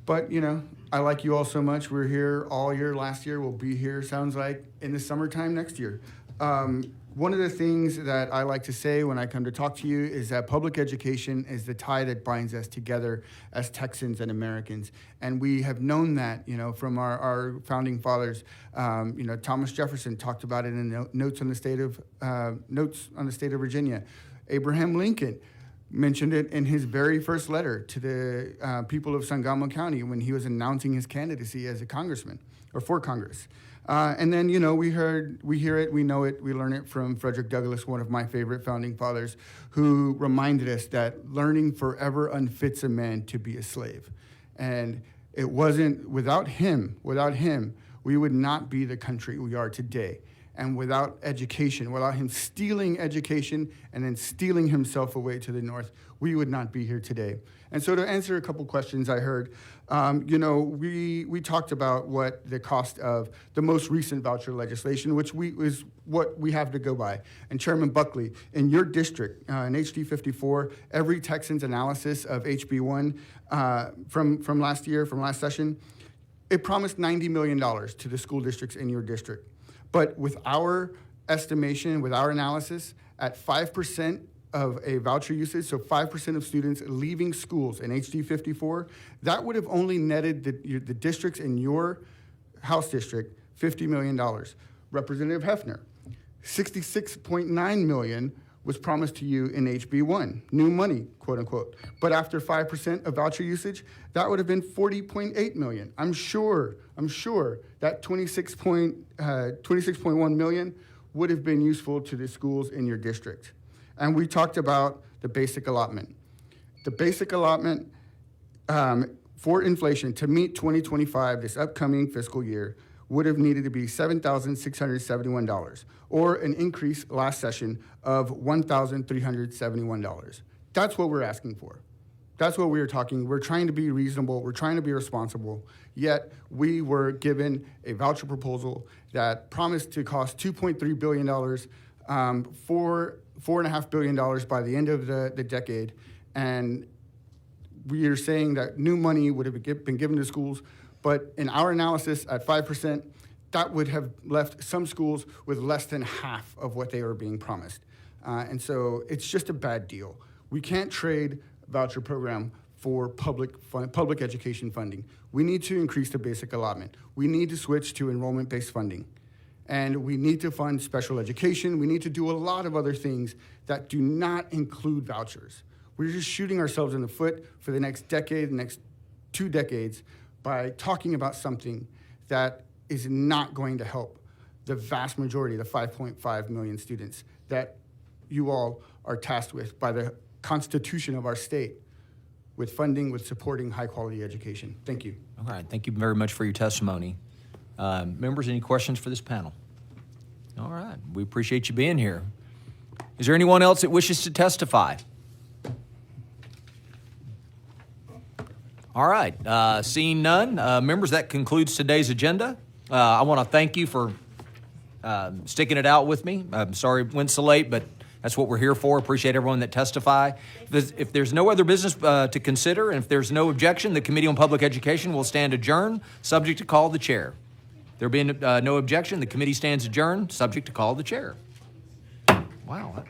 But, you know, I like you all so much. We're here all year last year. We'll be here, sounds like, in the summertime next year. One of the things that I like to say when I come to talk to you is that public education is the tie that binds us together as Texans and Americans. And we have known that, you know, from our founding fathers. You know, Thomas Jefferson talked about it in the Notes on the State of Virginia. Abraham Lincoln mentioned it in his very first letter to the people of Sangamo County when he was announcing his candidacy as a congressman or for Congress. And then, you know, we hear it, we know it, we learn it from Frederick Douglass, one of my favorite founding fathers, who reminded us that learning forever unfits a man to be a slave. And it wasn't, without him, we would not be the country we are today. And without education, without him stealing education and then stealing himself away to the north, we would not be here today. And so to answer a couple questions I heard, you know, we talked about what the cost of the most recent voucher legislation, which is what we have to go by. And Chairman Buckley, in your district, in HD 54, every Texan's analysis of HB1 from last session, it promised $90 million to the school districts in your district. But with our estimation, with our analysis, at 5% of a voucher usage, so 5% of students leaving schools in HD 54, that would have only netted the districts in your House district $50 million. Representative Hefner, $66.9 million was promised to you in HB1, new money, quote unquote. But after 5% of voucher usage, that would have been $40.8 million. I'm sure that $26.1 million would have been useful to the schools in your district. And we talked about the basic allotment. The basic allotment for inflation to meet 2025, this upcoming fiscal year, would have needed to be $7,671, or an increase last session of $1,371. That's what we're asking for. That's what we are talking. We're trying to be reasonable. We're trying to be responsible. Yet we were given a voucher proposal that promised to cost $2.3 billion, $4.5 billion by the end of the decade. And we are saying that new money would have been given to schools. But in our analysis at 5%, that would have left some schools with less than half of what they were being promised. And so it's just a bad deal. We can't trade voucher program for public education funding. We need to increase the basic allotment. We need to switch to enrollment-based funding. And we need to fund special education. We need to do a lot of other things that do not include vouchers. We're just shooting ourselves in the foot for the next decade, the next 2 decades, by talking about something that is not going to help the vast majority, the 5.5 million students that you all are tasked with by the Constitution of our state, with funding, with supporting high-quality education. Thank you. All right. Thank you very much for your testimony. Members, any questions for this panel? All right. We appreciate you being here. Is there anyone else that wishes to testify? All right. Seeing none, members, that concludes today's agenda. I want to thank you for sticking it out with me. I'm sorry it went so late, but that's what we're here for. Appreciate everyone that testify. If there's no other business to consider, and if there's no objection, the Committee on Public Education will stand adjourned, subject to call of the chair. There being no objection, the committee stands adjourned, subject to call of the chair. Wow.